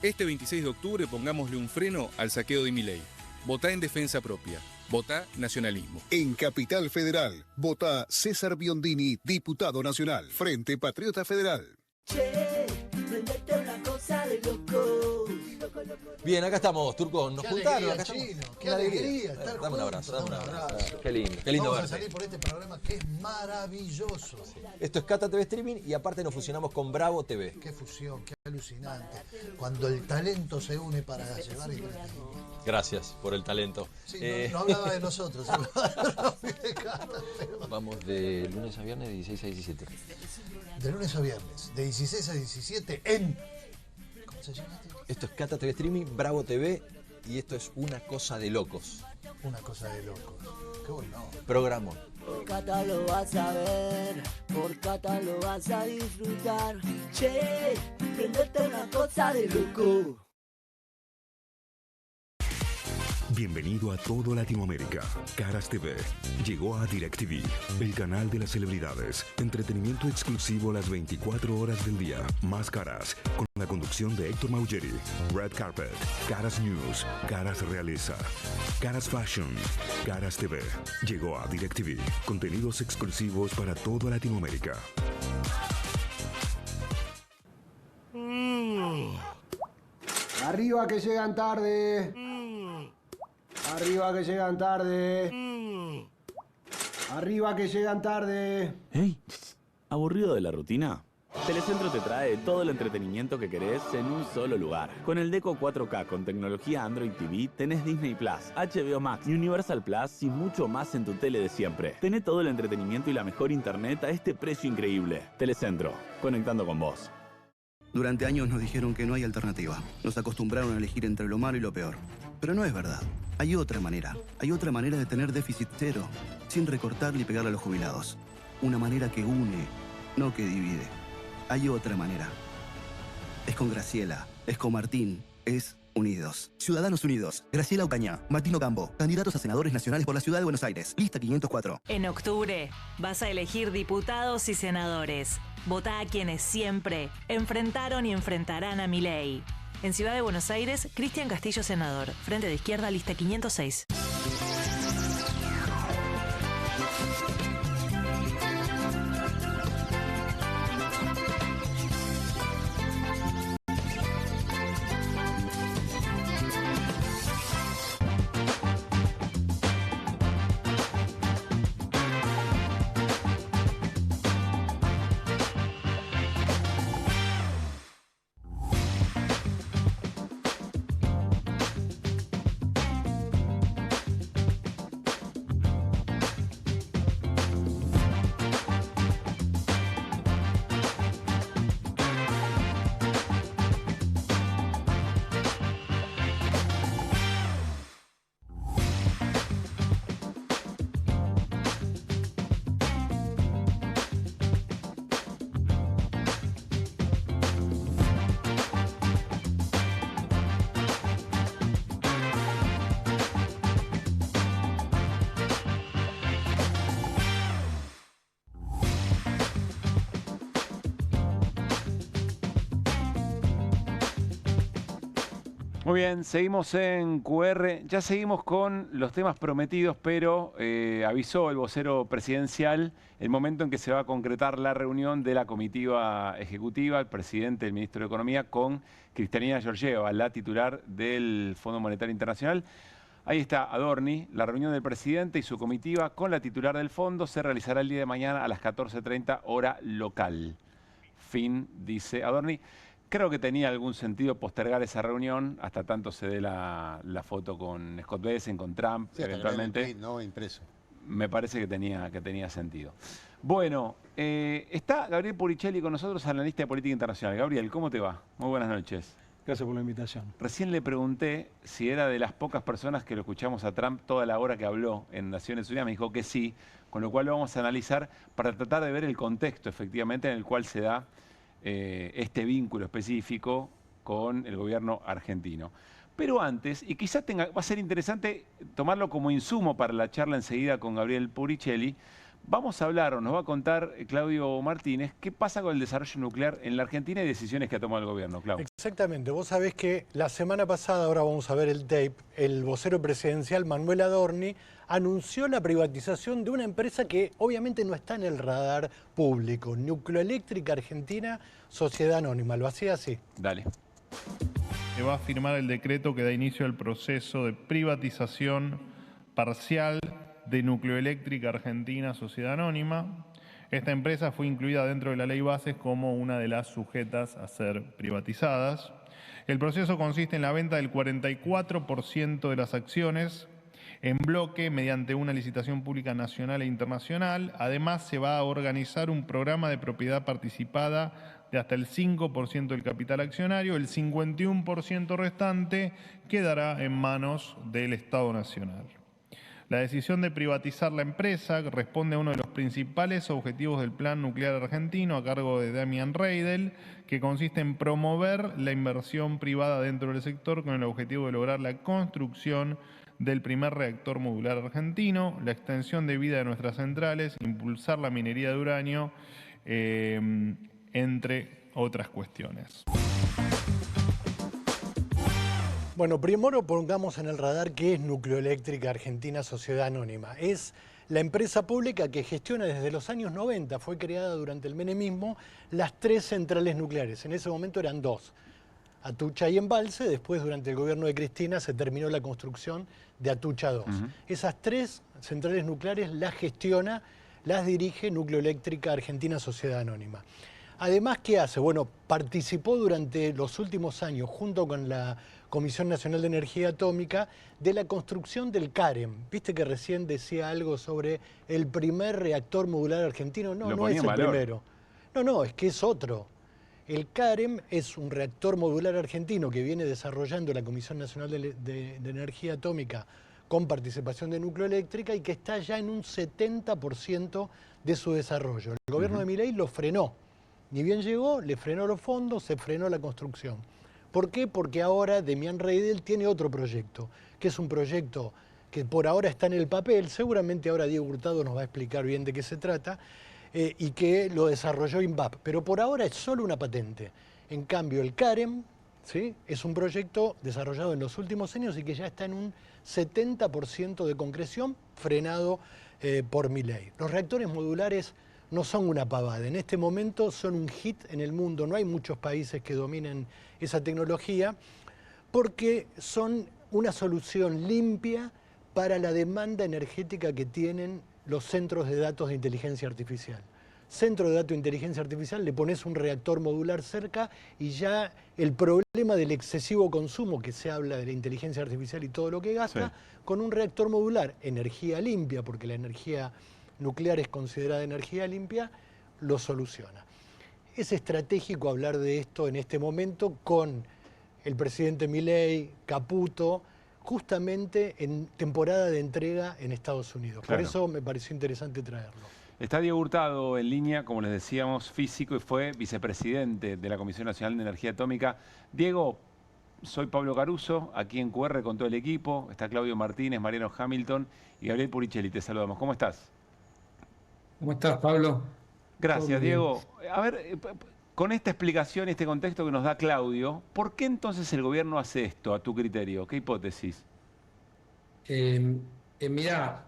Este 26 de octubre pongámosle un freno al saqueo de Milei. Votá en defensa propia. Votá nacionalismo. En Capital Federal, votá César Biondini, diputado nacional. Frente Patriota Federal. Che, prendete una cosa de loco. Bien, acá estamos, Turco. Nos juntaron. Acá Chino, estamos. qué alegría estar Dame un juntos, abrazo, dame un dame un abrazo. Qué lindo. Qué lindo Vamos a verte. salir por este programa que es maravilloso. Esto es Cata TV Streaming y aparte nos fusionamos con Bravo TV. Qué fusión, qué alucinante. Cuando el talento se une para llevar entretenimiento. Gracias por el talento. Sí, no hablaba de nosotros. Vamos de lunes a viernes de 16 a 17. De lunes a viernes, de 16 a 17 en... ¿Cómo se llama? Esto es Cata TV Streaming, Bravo TV y esto es Una Cosa de Locos. Una Cosa de Locos. Qué bueno. Programón. Por Cata lo vas a ver, por Cata lo vas a disfrutar. Che, prendete una cosa de loco. Bienvenido a todo Latinoamérica. Caras TV llegó a DirecTV, el canal de las celebridades. Entretenimiento exclusivo las 24 horas del día. Más Caras, con la conducción de Héctor Maugeri. Red Carpet, Caras News, Caras Realeza, Caras Fashion, Caras TV. Llegó a DirecTV. Contenidos exclusivos para toda Latinoamérica. Arriba que llegan tarde. Arriba que llegan tarde. Arriba que llegan tarde. ¿Hey? ¿Aburrido de la rutina? Telecentro te trae todo el entretenimiento que querés en un solo lugar. Con el Deco 4K con tecnología Android TV, tenés Disney Plus, HBO Max, Universal Plus y mucho más en tu tele de siempre. Tenés todo el entretenimiento y la mejor internet a este precio increíble. Telecentro, conectando con vos. Durante años nos dijeron que no hay alternativa. Nos acostumbraron a elegir entre lo malo y lo peor. Pero no es verdad. Hay otra manera. Hay otra manera de tener déficit cero, sin recortar ni pegarle a los jubilados. Una manera que une, no que divide. Hay otra manera. Es con Graciela, es con Martín, es Unidos. Ciudadanos Unidos. Graciela Ocaña, Martín Ocampo, candidatos a senadores nacionales por la Ciudad de Buenos Aires. Lista 504. En octubre vas a elegir diputados y senadores. Votá a quienes siempre enfrentaron y enfrentarán a Milei. En Ciudad de Buenos Aires, Cristian Castillo, senador. Frente de Izquierda, lista 506. Muy bien, seguimos en QR. Ya seguimos con los temas prometidos, pero avisó el vocero presidencial el momento en que se va a concretar la reunión de la comitiva ejecutiva, el presidente, el ministro de Economía, con Cristalina Georgieva, la titular del Fondo Monetario Internacional. Ahí está Adorni. La reunión del presidente y su comitiva con la titular del fondo se realizará el día de mañana a las 14:30 hora local. Fin, dice Adorni. Creo que tenía algún sentido postergar esa reunión hasta tanto se dé la foto con Scott Bessent, con Trump, Sí, eventualmente. no, impreso. Me parece que tenía sentido. Bueno, está Gabriel Puricelli con nosotros, analista de política internacional. Gabriel, ¿cómo te va? Muy buenas noches. Gracias por la invitación. Recién le pregunté si era de las pocas personas que lo escuchamos a Trump toda la hora que habló en Naciones Unidas. Me dijo que sí, con lo cual lo vamos a analizar para tratar de ver el contexto efectivamente en el cual se da este vínculo específico con el gobierno argentino. Pero antes, y quizás va a ser interesante tomarlo como insumo para la charla enseguida con Gabriel Puricelli, vamos a hablar, o nos va a contar Claudio Martínez, qué pasa con el desarrollo nuclear en la Argentina y decisiones que ha tomado el gobierno, Claudio. Exactamente, vos sabés que la semana pasada, ahora vamos a ver el tape, el vocero presidencial Manuel Adorni anunció la privatización de una empresa que obviamente no está en el radar público, Nucleoeléctrica Argentina, Sociedad Anónima. Lo hacía así. Dale. Se va a firmar el decreto que da inicio al proceso de privatización parcial de Nucleoeléctrica Argentina, Sociedad Anónima. Esta empresa fue incluida dentro de la ley Bases como una de las sujetas a ser privatizadas. El proceso consiste en la venta del 44% de las acciones en bloque mediante una licitación pública nacional e internacional. Además, se va a organizar un programa de propiedad participada de hasta el 5% del capital accionario. El 51% restante quedará en manos del Estado Nacional. La decisión de privatizar la empresa responde a uno de los principales objetivos del Plan Nuclear Argentino a cargo de Damian Reidel, que consiste en promover la inversión privada dentro del sector con el objetivo de lograr la construcción del primer reactor modular argentino, la extensión de vida de nuestras centrales, impulsar la minería de uranio, entre otras cuestiones. Bueno, primero pongamos en el radar qué es Nucleoeléctrica Argentina Sociedad Anónima. Es la empresa pública que gestiona desde los años 90, fue creada durante el menemismo, las 3 centrales nucleares. En ese momento eran 2, Atucha y Embalse. Después, durante el gobierno de Cristina, se terminó la construcción de Atucha 2. Esas 3 centrales nucleares las gestiona, las dirige Nucleoeléctrica Argentina Sociedad Anónima. Además, ¿qué hace? Bueno, participó durante los últimos años, junto con la Comisión Nacional de Energía Atómica, de la construcción del CAREM. ¿Viste que recién decía algo sobre el primer reactor modular argentino? No, no es el primero. No, es que es otro. El CAREM es un reactor modular argentino que viene desarrollando la Comisión Nacional de Energía Atómica con participación de Nucleoeléctrica y que está ya en un 70% de su desarrollo. El gobierno de Milei lo frenó. Ni bien llegó, le frenó los fondos, se frenó la construcción. ¿Por qué? Porque ahora Damian Reidel tiene otro proyecto, que es un proyecto que por ahora está en el papel, seguramente ahora Diego Hurtado nos va a explicar bien de qué se trata, y que lo desarrolló INVAP, pero por ahora es solo una patente. En cambio, el CAREM, ¿sí?, es un proyecto desarrollado en los últimos años y que ya está en un 70% de concreción, frenado por Milei. Los reactores modulares no son una pavada. En este momento son un hit en el mundo. No hay muchos países que dominen esa tecnología porque son una solución limpia para la demanda energética que tienen los centros de datos de inteligencia artificial. Centro de datos de inteligencia artificial, le pones un reactor modular cerca y ya el problema del excesivo consumo, que se habla de la inteligencia artificial y todo lo que gasta, con un reactor modular, energía limpia, porque la energía nuclear es considerada energía limpia, lo soluciona. Es estratégico hablar de esto en este momento con el presidente Milei, Caputo, justamente en temporada de entrega en Estados Unidos. Claro. Por eso me pareció interesante traerlo. Está Diego Hurtado en línea, como les decíamos, físico, y fue vicepresidente de la Comisión Nacional de Energía Atómica. Diego, soy Pablo Caruso, aquí en QR con todo el equipo. Está Claudio Martínez, Mariano Hamilton y Gabriel Puricelli. Te saludamos. ¿Cómo estás? ¿Cómo estás, Pablo? Gracias, Diego. A ver, con esta explicación y este contexto que nos da Claudio, ¿por qué entonces el gobierno hace esto, a tu criterio? ¿Qué hipótesis? Mirá,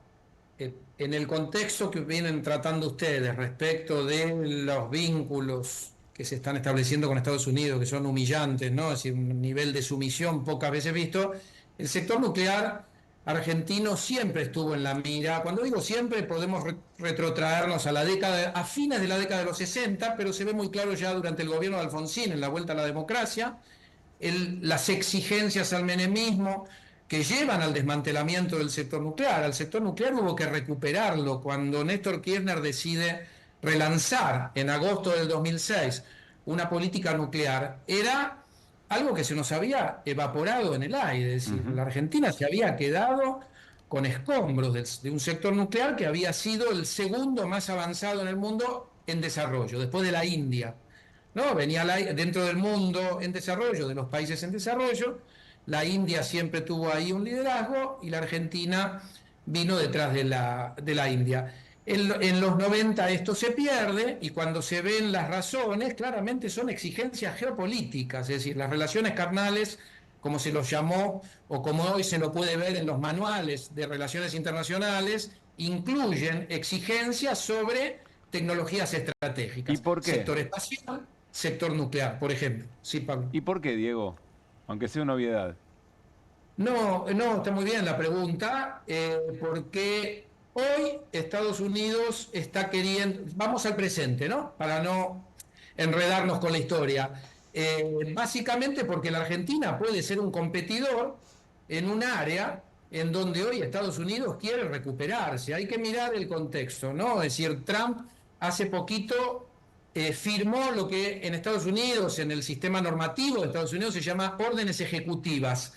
en el contexto que vienen tratando ustedes respecto de los vínculos que se están estableciendo con Estados Unidos, que son humillantes, ¿no? Es decir, un nivel de sumisión pocas veces visto, el sector nuclear argentino siempre estuvo en la mira. Cuando digo siempre, podemos retrotraernos a fines de la década de los 60, pero se ve muy claro ya durante el gobierno de Alfonsín, en la vuelta a la democracia, las exigencias al menemismo que llevan al desmantelamiento del sector nuclear. Al sector nuclear hubo que recuperarlo. Cuando Néstor Kirchner decide relanzar en agosto del 2006 una política nuclear, era algo que se nos había evaporado en el aire. Es decir, la Argentina se había quedado con escombros de un sector nuclear que había sido el segundo más avanzado en el mundo en desarrollo, después de la India. ¿no? Venía dentro del mundo en desarrollo, de los países en desarrollo, la India siempre tuvo ahí un liderazgo y la Argentina vino detrás de la India. En los 90 esto se pierde y cuando se ven las razones, claramente son exigencias geopolíticas, es decir, las relaciones carnales, como se los llamó o como hoy se lo puede ver en los manuales de relaciones internacionales, incluyen exigencias sobre tecnologías estratégicas. ¿Y por qué? Sector espacial, sector nuclear, por ejemplo. Sí, Pablo. ¿Y por qué, Diego? Aunque sea una obviedad. No, está muy bien la pregunta, porque hoy Estados Unidos está queriendo, vamos al presente, ¿no? Para no enredarnos con la historia. Básicamente porque la Argentina puede ser un competidor en un área en donde hoy Estados Unidos quiere recuperarse. Hay que mirar el contexto, ¿no? Es decir, Trump hace poquito firmó lo que en Estados Unidos, en el sistema normativo de Estados Unidos, se llama órdenes ejecutivas.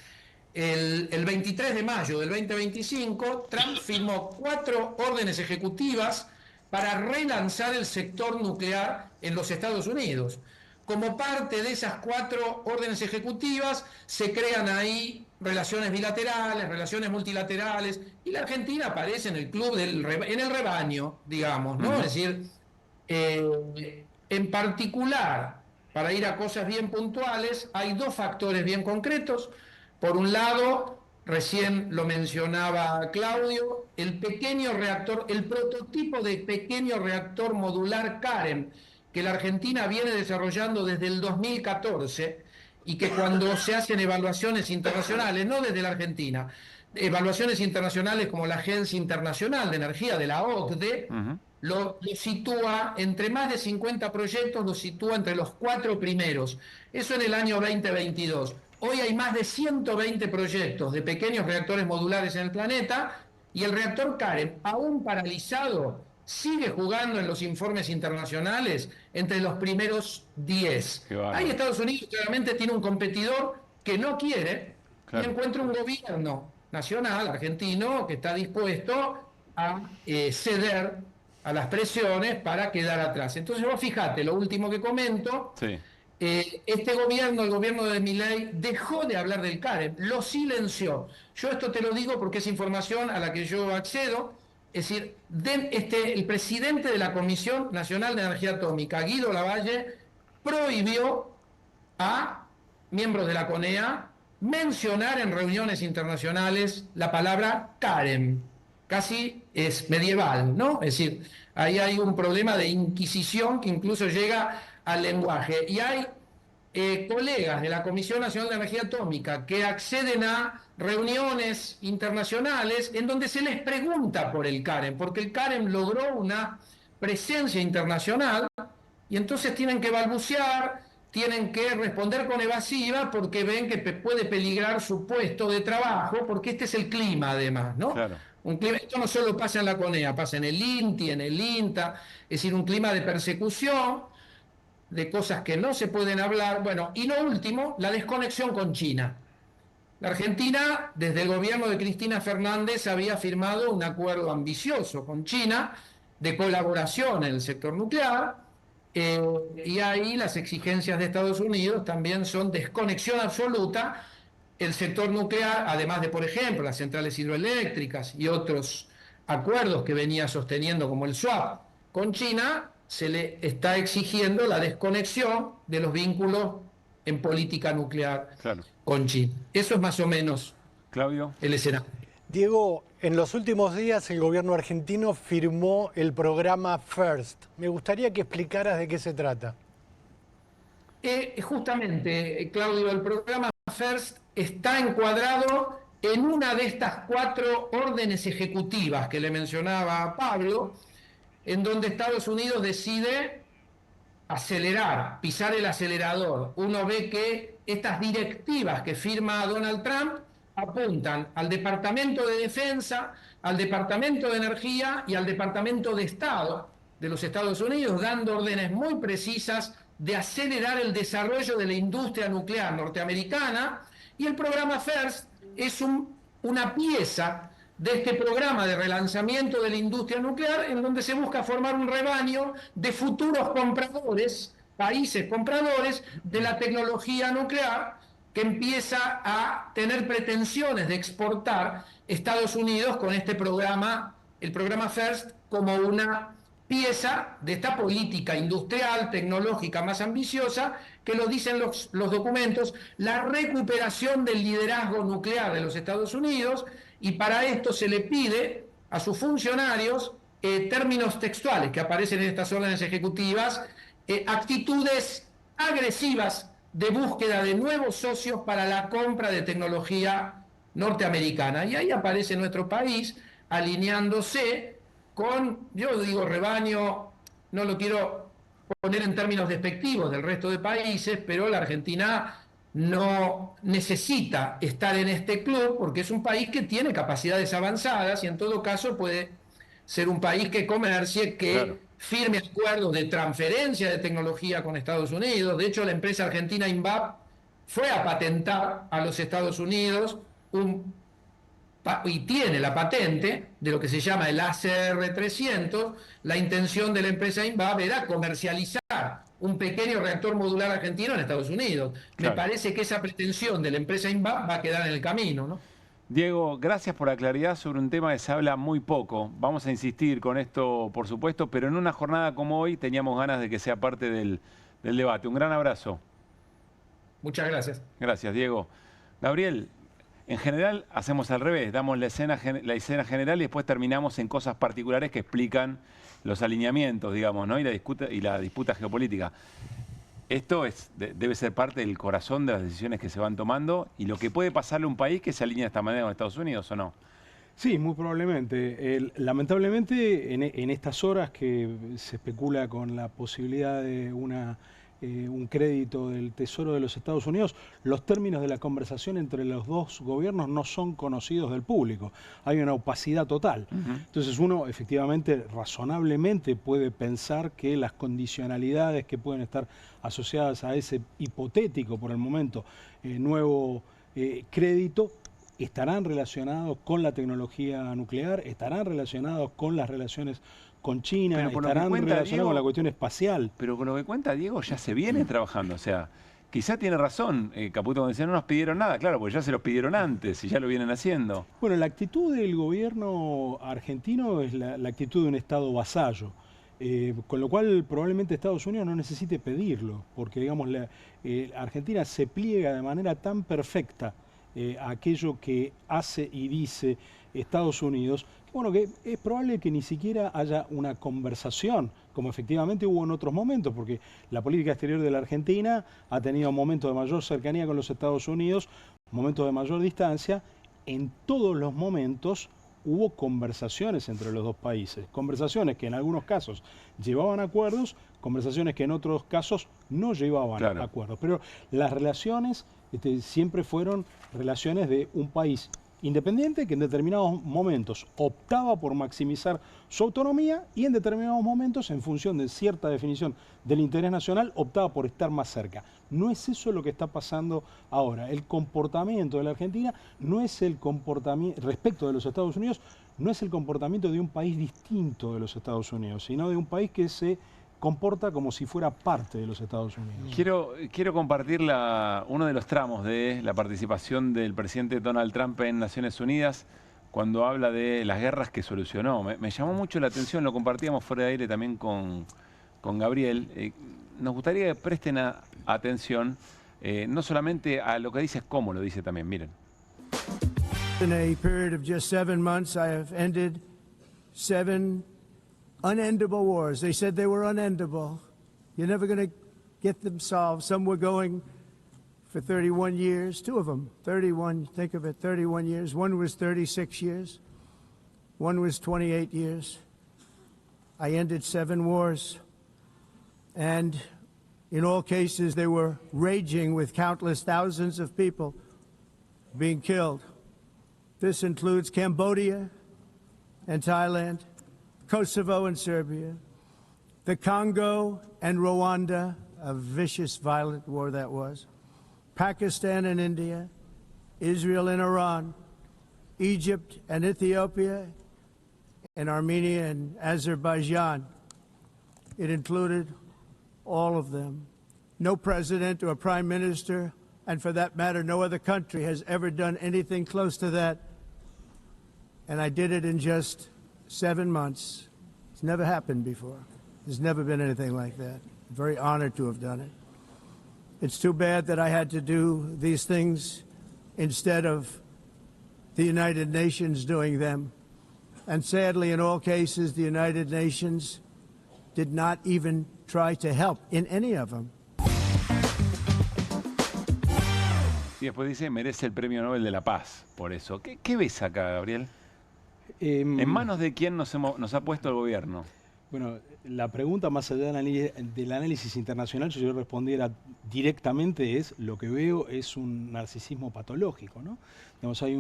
El 23 de mayo del 2025, Trump firmó 4 órdenes ejecutivas para relanzar el sector nuclear en los Estados Unidos. Como parte de esas 4 órdenes ejecutivas, se crean ahí relaciones bilaterales, relaciones multilaterales, y la Argentina aparece en el club, en el rebaño, digamos, ¿no? Es decir, en particular, para ir a cosas bien puntuales, hay 2 factores bien concretos. Por un lado, recién lo mencionaba Claudio, el pequeño reactor, el prototipo de pequeño reactor modular CAREM, que la Argentina viene desarrollando desde el 2014 y que cuando se hacen evaluaciones internacionales, no desde la Argentina, evaluaciones internacionales como la Agencia Internacional de Energía de la OCDE, lo sitúa entre más de 50 proyectos, lo sitúa entre los 4 primeros. Eso en el año 2022. Hoy hay más de 120 proyectos de pequeños reactores modulares en el planeta y el reactor CAREM, aún paralizado, sigue jugando en los informes internacionales entre los primeros 10. Ahí Estados Unidos claramente tiene un competidor que no quiere y encuentra un gobierno nacional, argentino, que está dispuesto a ceder a las presiones para quedar atrás. Entonces vos fíjate, lo último que comento, este gobierno, el gobierno de Milei, dejó de hablar del CAREM, lo silenció. Yo esto te lo digo porque es información a la que yo accedo. Es decir, el presidente de la Comisión Nacional de Energía Atómica, Guido Lavalle, prohibió a miembros de la CONEA mencionar en reuniones internacionales la palabra CAREM. Casi es medieval, ¿no? Es decir, ahí hay un problema de inquisición que incluso llega al lenguaje. Y hay colegas de la Comisión Nacional de Energía Atómica que acceden a reuniones internacionales en donde se les pregunta por el CAREM, porque el CAREM logró una presencia internacional y entonces tienen que balbucear, tienen que responder con evasiva porque ven que puede peligrar su puesto de trabajo, porque este es el clima además, ¿no? Claro. Esto no solo pasa en la CONEA, pasa en el INTI, en el INTA, es decir, un clima de persecución, de cosas que no se pueden hablar. Bueno, y lo último, la desconexión con China. La Argentina, desde el gobierno de Cristina Fernández, había firmado un acuerdo ambicioso con China de colaboración en el sector nuclear, y ahí las exigencias de Estados Unidos también son desconexión absoluta. El sector nuclear, además de, por ejemplo, las centrales hidroeléctricas y otros acuerdos que venía sosteniendo, como el swap con China, se le está exigiendo la desconexión de los vínculos en política nuclear con China. Eso es más o menos, Claudio, el escenario. Diego, en los últimos días el gobierno argentino firmó el programa FIRST. Me gustaría que explicaras de qué se trata. Justamente, Claudio, el programa FIRST está encuadrado en una de estas 4 órdenes ejecutivas que le mencionaba a Pablo, en donde Estados Unidos decide acelerar, pisar el acelerador. Uno ve que estas directivas que firma Donald Trump apuntan al Departamento de Defensa, al Departamento de Energía y al Departamento de Estado de los Estados Unidos, dando órdenes muy precisas de acelerar el desarrollo de la industria nuclear norteamericana, y el programa FIRST es una pieza de este programa de relanzamiento de la industria nuclear, en donde se busca formar un rebaño de futuros compradores países compradores de la tecnología nuclear que empieza a tener pretensiones de exportar Estados Unidos con este programa, el programa FIRST, como una pieza de esta política industrial, tecnológica más ambiciosa, que lo dicen los documentos, la recuperación del liderazgo nuclear de los Estados Unidos, y para esto se le pide a sus funcionarios términos textuales que aparecen en estas órdenes ejecutivas, actitudes agresivas de búsqueda de nuevos socios para la compra de tecnología norteamericana. Y ahí aparece nuestro país alineándose con, yo digo rebaño, no lo quiero poner en términos despectivos del resto de países, pero la Argentina no necesita estar en este club porque es un país que tiene capacidades avanzadas y en todo caso puede ser un país que comercie, que firme acuerdos de transferencia de tecnología con Estados Unidos. De hecho, la empresa argentina INVAP fue a patentar a los Estados Unidos y tiene la patente de lo que se llama el ACR300. La intención de la empresa INVAP era comercializar un pequeño reactor modular argentino en Estados Unidos. Me parece que esa pretensión de la empresa INVAP va a quedar en el camino, ¿no? Diego, gracias por la claridad sobre un tema que se habla muy poco. Vamos a insistir con esto, por supuesto, pero en una jornada como hoy teníamos ganas de que sea parte del debate. Un gran abrazo. Muchas gracias. Gracias, Diego. Gabriel, en general hacemos al revés, damos la escena general y después terminamos en cosas particulares que explican los alineamientos, digamos, ¿no? y la disputa geopolítica. Esto debe ser parte del corazón de las decisiones que se van tomando y lo que puede pasarle a un país que se alinea de esta manera con Estados Unidos, ¿o no? Sí, muy probablemente. Lamentablemente, en estas horas que se especula con la posibilidad de un crédito del Tesoro de los Estados Unidos, los términos de la conversación entre los dos gobiernos no son conocidos del público. Hay una opacidad total. Entonces uno efectivamente, razonablemente puede pensar que las condicionalidades que pueden estar asociadas a ese hipotético, por el momento, nuevo crédito, estarán relacionados con la tecnología nuclear, estarán relacionados con las relaciones con China, estarán relacionados con la cuestión espacial. Pero con lo que cuenta Diego ya se viene trabajando, o sea, quizá tiene razón Caputo cuando decía no nos pidieron nada, claro, porque ya se los pidieron antes y ya lo vienen haciendo. Bueno, la actitud del gobierno argentino es la actitud de un Estado vasallo, con lo cual probablemente Estados Unidos no necesite pedirlo, porque digamos Argentina se pliega de manera tan perfecta a aquello que hace y dice Estados Unidos, bueno, que es probable que ni siquiera haya una conversación, como efectivamente hubo en otros momentos, porque la política exterior de la Argentina ha tenido momentos de mayor cercanía con los Estados Unidos, momentos de mayor distancia. En todos los momentos hubo conversaciones entre los dos países, conversaciones que en algunos casos llevaban a acuerdos, conversaciones que en otros casos no llevaban a acuerdos. Pero las relaciones siempre fueron relaciones de un país independiente que en determinados momentos optaba por maximizar su autonomía y en determinados momentos, en función de cierta definición del interés nacional, optaba por estar más cerca. No es eso lo que está pasando ahora. El comportamiento de la Argentina no es el comportamiento, respecto de los Estados Unidos, no es el comportamiento de un país distinto de los Estados Unidos, sino de un país que se comporta como si fuera parte de los Estados Unidos. Quiero compartir uno de los tramos de la participación del presidente Donald Trump en Naciones Unidas cuando habla de las guerras que solucionó. Me llamó mucho la atención, lo compartíamos fuera de aire también con Gabriel. Nos gustaría que presten atención no solamente a lo que dice, es cómo lo dice también. Miren. In a period of just 7 months, I have ended 7 unendable wars. They said they were unendable. You're never going to get them solved. Some were going for 31 years, 2 of them, 31, think of it, 31 years. One was 36 years. One was 28 years. I ended 7 wars. And in all cases, they were raging with countless thousands of people being killed. This includes Cambodia and Thailand, Kosovo and Serbia, the Congo and Rwanda, a vicious, violent war that was, Pakistan and India, Israel and Iran, Egypt and Ethiopia, and Armenia and Azerbaijan. It included all of them. No president or prime minister, and for that matter, no other country has ever done anything close to that. And I did it in just 7 months. It's never happened before. There's never been anything like that. I'm very honored to have done it. It's too bad that I had to do these things instead of the United Nations doing them. And sadly, in all cases, the United Nations did not even try to help in any of them. Y después dice, merece el Premio Nobel de la Paz por eso. ¿Qué ves acá, Gabriel? ¿En manos de quién nos ha puesto el gobierno? Bueno, la pregunta más allá del análisis internacional, si yo respondiera directamente, es lo que veo es un narcisismo patológico, ¿no? Digamos, hay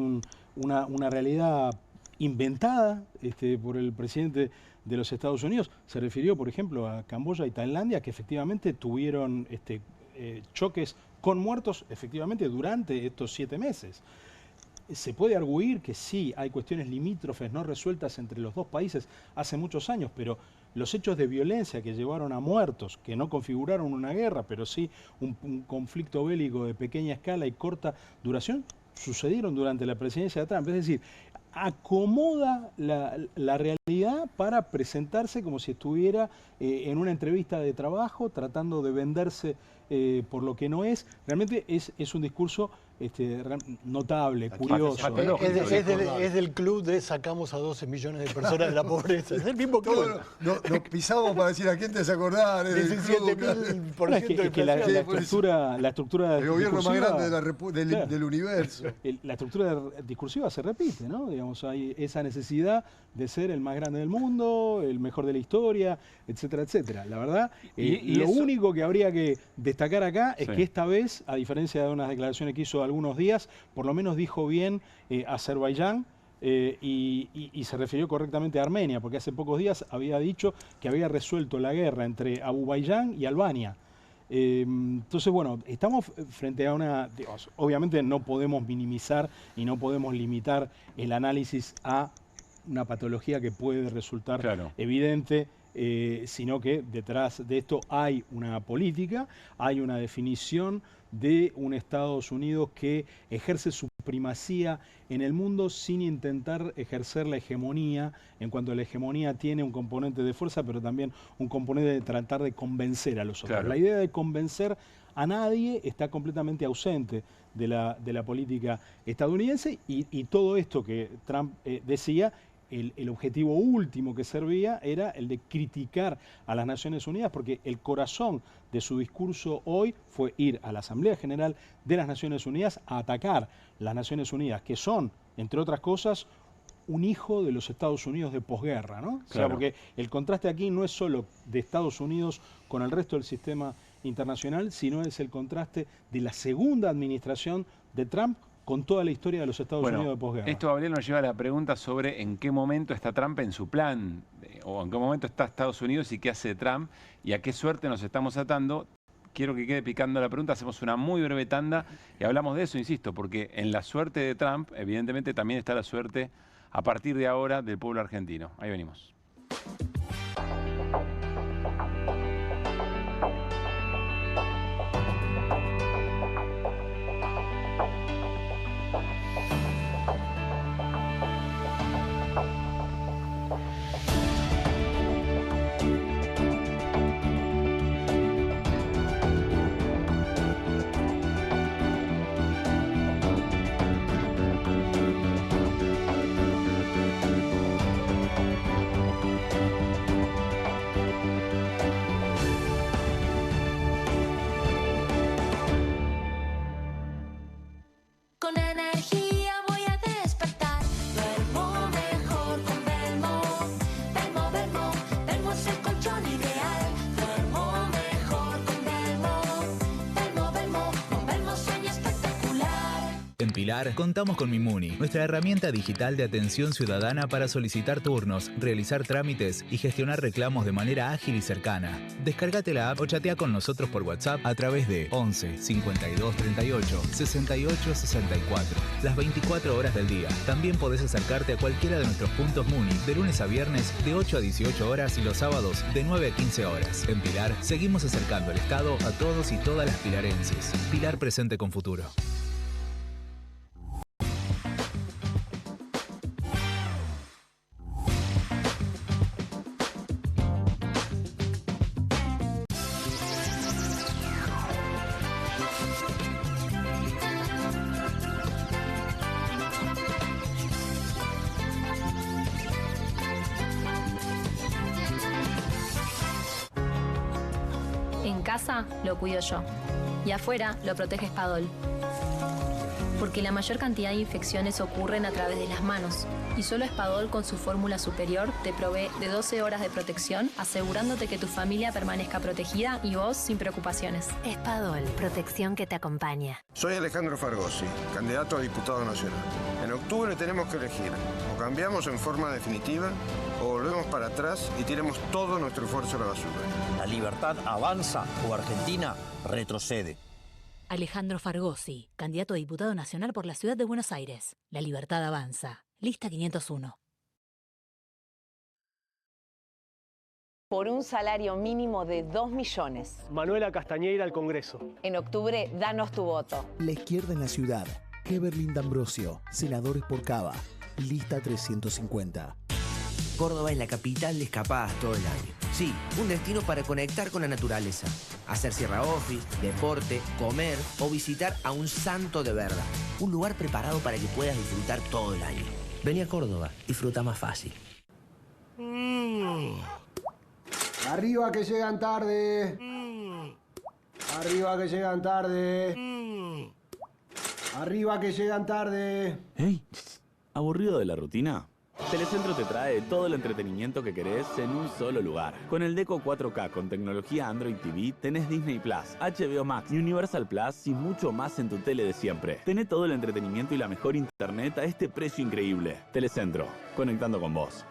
una realidad inventada por el presidente de los Estados Unidos. Se refirió, por ejemplo, a Camboya y Tailandia, que efectivamente tuvieron choques con muertos, efectivamente, durante estos 7 meses. Se puede arguir que sí, hay cuestiones limítrofes no resueltas entre los dos países hace muchos años, pero los hechos de violencia que llevaron a muertos, que no configuraron una guerra, pero sí un conflicto bélico de pequeña escala y corta duración, sucedieron durante la presidencia de Trump. Es decir, acomoda la realidad para presentarse como si estuviera en una entrevista de trabajo, tratando de venderse por lo que no es. Realmente es un discurso notable, curioso. Es del club de sacamos a 12 millones de personas de la pobreza. Es el mismo club. Nos pisamos para decir a quién te vas a acordar. 17.000%. La estructura el gobierno más grande del universo. La estructura discursiva se repite, ¿no? Digamos, hay esa necesidad de ser el más grande del mundo, el mejor de la historia, etcétera, etcétera. La verdad, lo único que habría que destacar acá es que esta vez, a diferencia de unas declaraciones que hizo algunos días, por lo menos dijo bien Azerbaiyán y se refirió correctamente a Armenia, porque hace pocos días había dicho que había resuelto la guerra entre Azerbaiyán y Albania. Entonces, bueno, estamos frente a digamos, obviamente no podemos minimizar y no podemos limitar el análisis a una patología que puede resultar evidente, sino que detrás de esto hay una política, hay una definición de un Estados Unidos que ejerce su primacía en el mundo sin intentar ejercer la hegemonía. En cuanto a la hegemonía, tiene un componente de fuerza, pero también un componente de tratar de convencer a los otros. La idea de convencer a nadie está completamente ausente de la política estadounidense, y todo esto que Trump decía, el objetivo último que servía era el de criticar a las Naciones Unidas, porque el corazón de su discurso hoy fue ir a la Asamblea General de las Naciones Unidas a atacar las Naciones Unidas, que son, entre otras cosas, un hijo de los Estados Unidos de posguerra, ¿no? O sea, porque el contraste aquí no es solo de Estados Unidos con el resto del sistema internacional, sino es el contraste de la segunda administración de Trump con toda la historia de los Estados Unidos de posguerra. Esto, Gabriel, nos lleva a la pregunta sobre en qué momento está Trump en su plan, o en qué momento está Estados Unidos y qué hace Trump, y a qué suerte nos estamos atando. Quiero que quede picando la pregunta, hacemos una muy breve tanda y hablamos de eso, insisto, porque en la suerte de Trump, evidentemente, también está la suerte, a partir de ahora, del pueblo argentino. Ahí venimos. Pilar, contamos con Mimuni, nuestra herramienta digital de atención ciudadana para solicitar turnos, realizar trámites y gestionar reclamos de manera ágil y cercana. Descárgate la app o chatea con nosotros por WhatsApp a través de 11 52 38 68 64. Las 24 horas del día. También podés acercarte a cualquiera de nuestros puntos Muni de lunes a viernes de 8 a 18 horas y los sábados de 9 a 15 horas. En Pilar seguimos acercando el Estado a todos y todas las pilarenses. Pilar, presente con futuro. En casa lo cuido yo y afuera lo protege Spadol. Porque la mayor cantidad de infecciones ocurren a través de las manos y solo Spadol con su fórmula superior te provee de 12 horas de protección, asegurándote que tu familia permanezca protegida y vos sin preocupaciones. Spadol, protección que te acompaña. Soy Alejandro Fargosi, candidato a diputado nacional. En octubre tenemos que elegir, o cambiamos en forma definitiva o volvemos para atrás y tiremos todo nuestro esfuerzo a la basura. La libertad avanza o Argentina retrocede. Alejandro Fargosi, candidato a diputado nacional por la Ciudad de Buenos Aires. La libertad avanza. Lista 501. Por un salario mínimo de 2 millones. Manuela Castañeira al Congreso. En octubre, danos tu voto. La izquierda en la ciudad. Heberlin D'Ambrosio, senadores por Cava. Lista 350. Córdoba es la capital de escapadas todo el año. Sí, un destino para conectar con la naturaleza. Hacer sierra office, deporte, comer o visitar a un santo de verdad. Un lugar preparado para que puedas disfrutar todo el año. Vení a Córdoba, disfruta más fácil. Arriba que llegan tarde. Arriba que llegan tarde. Arriba que llegan tarde. ¡Hey! ¿Aburrido de la rutina? Telecentro te trae todo el entretenimiento que querés en un solo lugar. Con el Deco 4K con tecnología Android TV tenés Disney Plus, HBO Max, Universal Plus y mucho más en tu tele de siempre. Tenés todo el entretenimiento y la mejor internet a este precio increíble. Telecentro, conectando con vos.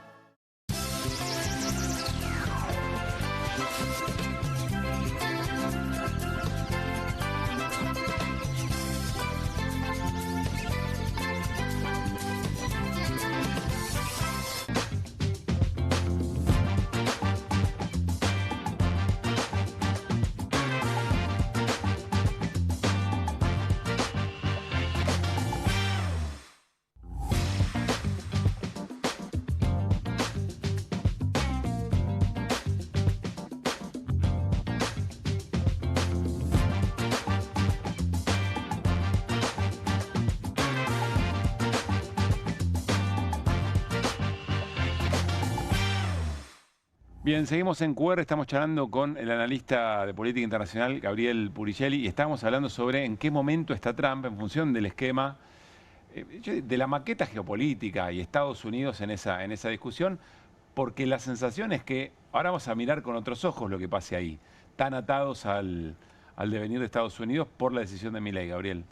Bien, seguimos en QR, estamos charlando con el analista de política internacional, Gabriel Puricelli, y estábamos hablando sobre en qué momento está Trump en función del esquema, de la maqueta geopolítica y Estados Unidos en esa discusión, porque la sensación es que ahora vamos a mirar con otros ojos lo que pase ahí, tan atados al devenir de Estados Unidos por la decisión de Milei, Gabriel.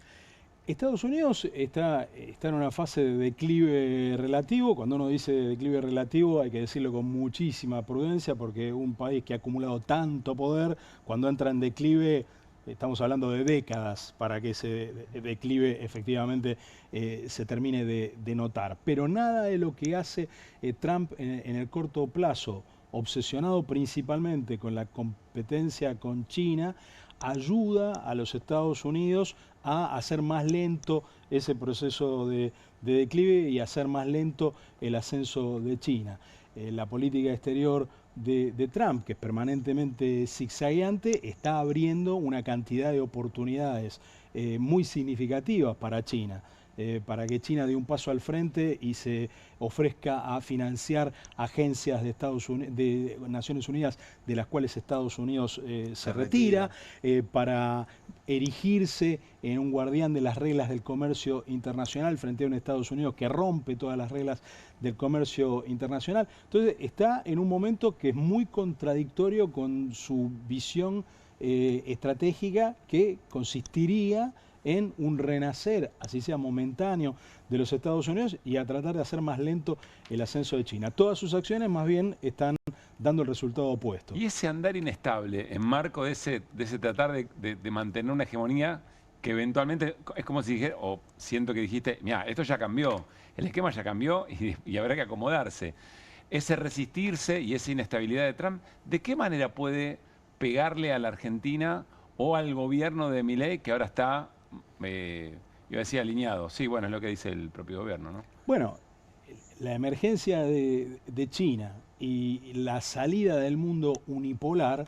Estados Unidos está en una fase de declive relativo. Cuando uno dice declive relativo hay que decirlo con muchísima prudencia porque un país que ha acumulado tanto poder, cuando entra en declive, estamos hablando de décadas para que ese declive efectivamente se termine de notar. Pero nada de lo que hace Trump en el corto plazo, obsesionado principalmente con la competencia con China, ayuda a los Estados Unidos a hacer más lento ese proceso de declive y hacer más lento el ascenso de China. La política exterior de Trump, que es permanentemente zigzagueante, está abriendo una cantidad de oportunidades muy significativas para China. Para que China dé un paso al frente y se ofrezca a financiar agencias de de Naciones Unidas de las cuales Estados Unidos se retira, para erigirse en un guardián de las reglas del comercio internacional frente a un Estados Unidos que rompe todas las reglas del comercio internacional. Entonces está en un momento que es muy contradictorio con su visión estratégica, que consistiría en un renacer, así sea momentáneo, de los Estados Unidos y a tratar de hacer más lento el ascenso de China. Todas sus acciones más bien están dando el resultado opuesto. Y ese andar inestable en marco de ese tratar de mantener una hegemonía que eventualmente es como si dijera, o siento que dijiste, mira, esto ya cambió, el esquema ya cambió y habrá que acomodarse. Ese resistirse y esa inestabilidad de Trump, ¿de qué manera puede pegarle a la Argentina o al gobierno de Milei, que ahora está, yo decía, alineado? Sí, bueno, es lo que dice el propio gobierno, ¿no? Bueno, la emergencia de China y la salida del mundo unipolar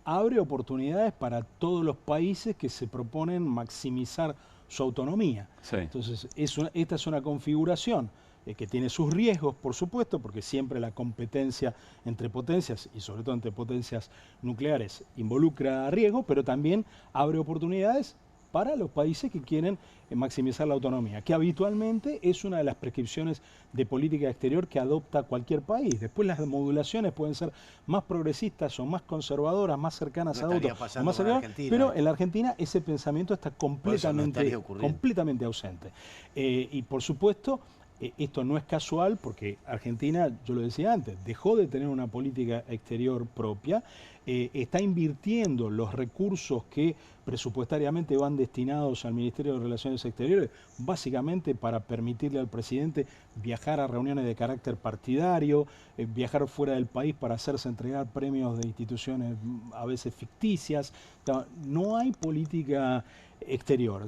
abre oportunidades para todos los países que se proponen maximizar su autonomía. Sí. Entonces, esta es una configuración que tiene sus riesgos, por supuesto, porque siempre la competencia entre potencias, y sobre todo entre potencias nucleares, involucra riesgos, pero también abre oportunidades para los países que quieren maximizar la autonomía, que habitualmente es una de las prescripciones de política exterior que adopta cualquier país. Después las modulaciones pueden ser más progresistas o más conservadoras, más cercanas a otros, pero en la Argentina ese pensamiento está completamente ausente. Y por supuesto, esto no es casual porque Argentina, yo lo decía antes, dejó de tener una política exterior propia, está invirtiendo los recursos que presupuestariamente van destinados al Ministerio de Relaciones Exteriores, básicamente para permitirle al presidente viajar a reuniones de carácter partidario, viajar fuera del país para hacerse entregar premios de instituciones a veces ficticias. No hay política exterior,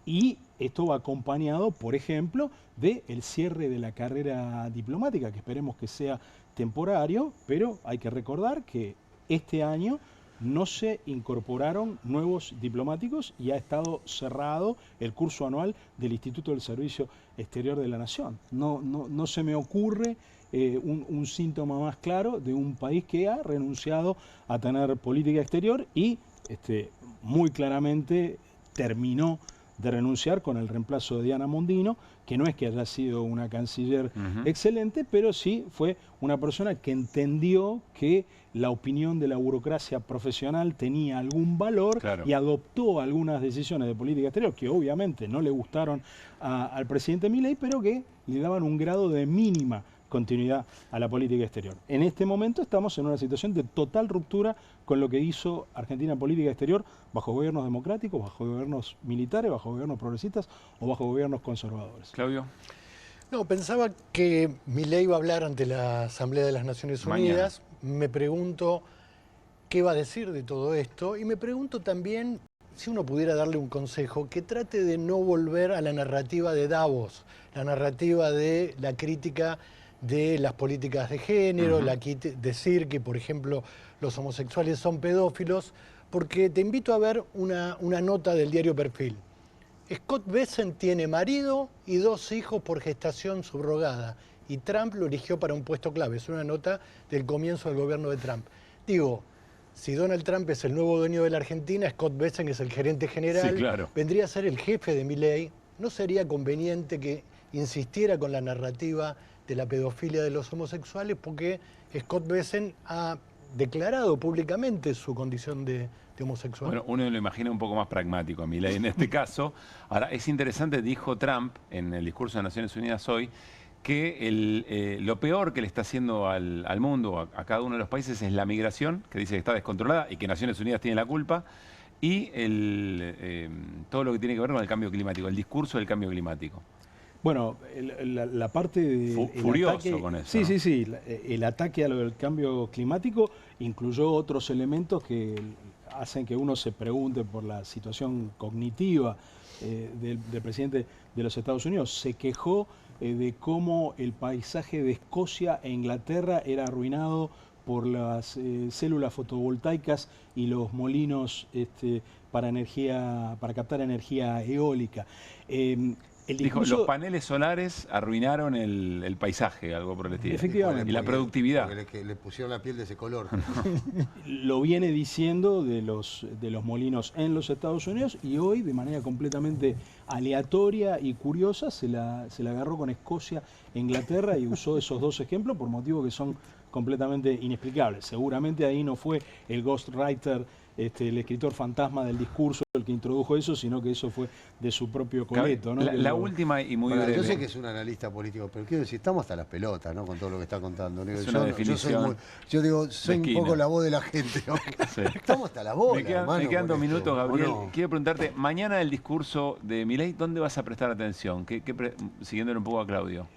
y esto va acompañado, por ejemplo, del cierre de la carrera diplomática, que esperemos que sea temporario, pero hay que recordar que este año no se incorporaron nuevos diplomáticos y ha estado cerrado el curso anual del Instituto del Servicio Exterior de la Nación. No se me ocurre un síntoma más claro de un país que ha renunciado a tener política exterior y muy claramente terminó de renunciar con el reemplazo de Diana Mondino, que no es que haya sido una canciller excelente, pero sí fue una persona que entendió que la opinión de la burocracia profesional tenía algún valor y adoptó algunas decisiones de política exterior que obviamente no le gustaron al presidente Milei, pero que le daban un grado de mínima continuidad a la política exterior. En este momento estamos en una situación de total ruptura con lo que hizo Argentina en política exterior bajo gobiernos democráticos, bajo gobiernos militares, bajo gobiernos progresistas o bajo gobiernos conservadores. Claudio. No, pensaba que Milei iba a hablar ante la Asamblea de las Naciones Unidas. Me pregunto qué va a decir de todo esto y me pregunto también si uno pudiera darle un consejo, que trate de no volver a la narrativa de Davos, la narrativa de la crítica de las políticas de género, decir que, por ejemplo, los homosexuales son pedófilos, porque te invito a ver una nota del diario Perfil. Scott Bessent tiene marido y 2 hijos por gestación subrogada, y Trump lo eligió para un puesto clave. Es una nota del comienzo del gobierno de Trump. Digo, si Donald Trump es el nuevo dueño de la Argentina, Scott Bessent es el gerente general, vendría a ser el jefe de Milei. ¿No sería conveniente que insistiera con la narrativa de la pedofilia de los homosexuales? Porque Scott Bessent ha declarado públicamente su condición de homosexual. Bueno, uno lo imagina un poco más pragmático a Milei en este caso. Ahora, es interesante, dijo Trump en el discurso de Naciones Unidas hoy, que lo peor que le está haciendo al mundo, a cada uno de los países, es la migración, que dice que está descontrolada y que Naciones Unidas tiene la culpa, y todo lo que tiene que ver con el cambio climático, el discurso del cambio climático. Bueno, la parte de... Furioso ataque, con eso. Sí, ¿no? sí. El ataque a lo del cambio climático incluyó otros elementos que hacen que uno se pregunte por la situación cognitiva del presidente de los Estados Unidos. Se quejó de cómo el paisaje de Escocia e Inglaterra era arruinado por las células fotovoltaicas y los molinos para captar energía eólica. Dijo, los paneles solares arruinaron el paisaje, algo por el estilo. Efectivamente. Y la productividad. Porque le pusieron la piel de ese color. Lo viene diciendo de los molinos en los Estados Unidos, y hoy, de manera completamente aleatoria y curiosa, se la agarró con Escocia e Inglaterra y usó esos 2 ejemplos por motivos que son completamente inexplicables. Seguramente ahí no fue el ghostwriter, el escritor fantasma del discurso, el que introdujo eso, sino que eso fue de su propio coleto, ¿no? La última y muy breve. Yo sé que es un analista político, pero quiero decir, estamos hasta las pelotas, ¿no? Con todo lo que está contando. Es una definición. Yo digo, soy un poco la voz de la gente. Sí. Estamos hasta la bola, me quedan 2 minutos, Gabriel. Quiero preguntarte, mañana el discurso de Milei, ¿dónde vas a prestar atención? Siguiéndole un poco a Claudio.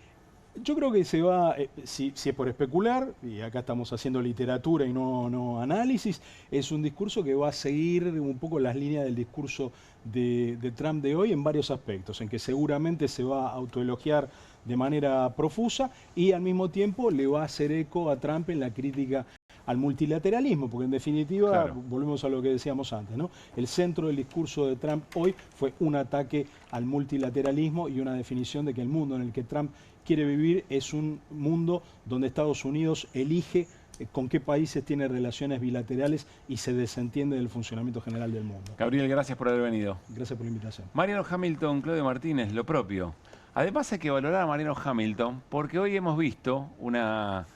Yo creo que se va, si es por especular, y acá estamos haciendo literatura y no análisis, es un discurso que va a seguir un poco las líneas del discurso de Trump de hoy en varios aspectos, en que seguramente se va a autoelogiar de manera profusa y al mismo tiempo le va a hacer eco a Trump en la crítica al multilateralismo, porque en definitiva, claro, volvemos a lo que decíamos antes, ¿no? El centro del discurso de Trump hoy fue un ataque al multilateralismo y una definición de que el mundo en el que Trump quiere vivir es un mundo donde Estados Unidos elige con qué países tiene relaciones bilaterales y se desentiende del funcionamiento general del mundo. Gabriel, gracias por haber venido. Gracias por la invitación. Mariano Hamilton, Claudio Martínez, lo propio. Además hay que valorar a Mariano Hamilton porque hoy hemos visto una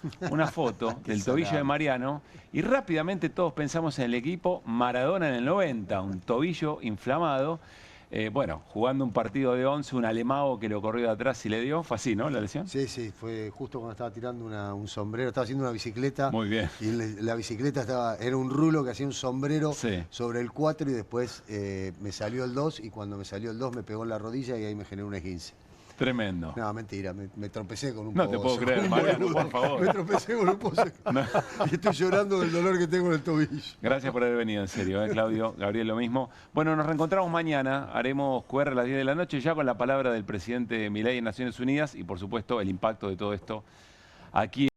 foto del tobillo de Mariano y rápidamente todos pensamos en el equipo Maradona en el 90, un tobillo inflamado. Bueno, jugando un partido de 11, un alemão que lo corrió de atrás y le dio. ¿Fue así, no, la lesión? Sí, fue justo cuando estaba tirando un sombrero, estaba haciendo una bicicleta. Muy bien. Y la bicicleta era un rulo que hacía un sombrero sobre el 4 y después me salió el 2 y cuando me salió el 2 me pegó en la rodilla y ahí me generó un esguince. Tremendo. No, mentira, me tropecé con un pozo. No te puedo creer, Mariano, por favor. Me tropecé con un pozo. No. Y estoy llorando del dolor que tengo en el tobillo. Gracias por haber venido, en serio, Claudio. Gabriel, lo mismo. Bueno, nos reencontramos mañana. Haremos QR a las 10 de la noche, ya con la palabra del presidente Milei en Naciones Unidas y, por supuesto, el impacto de todo esto aquí.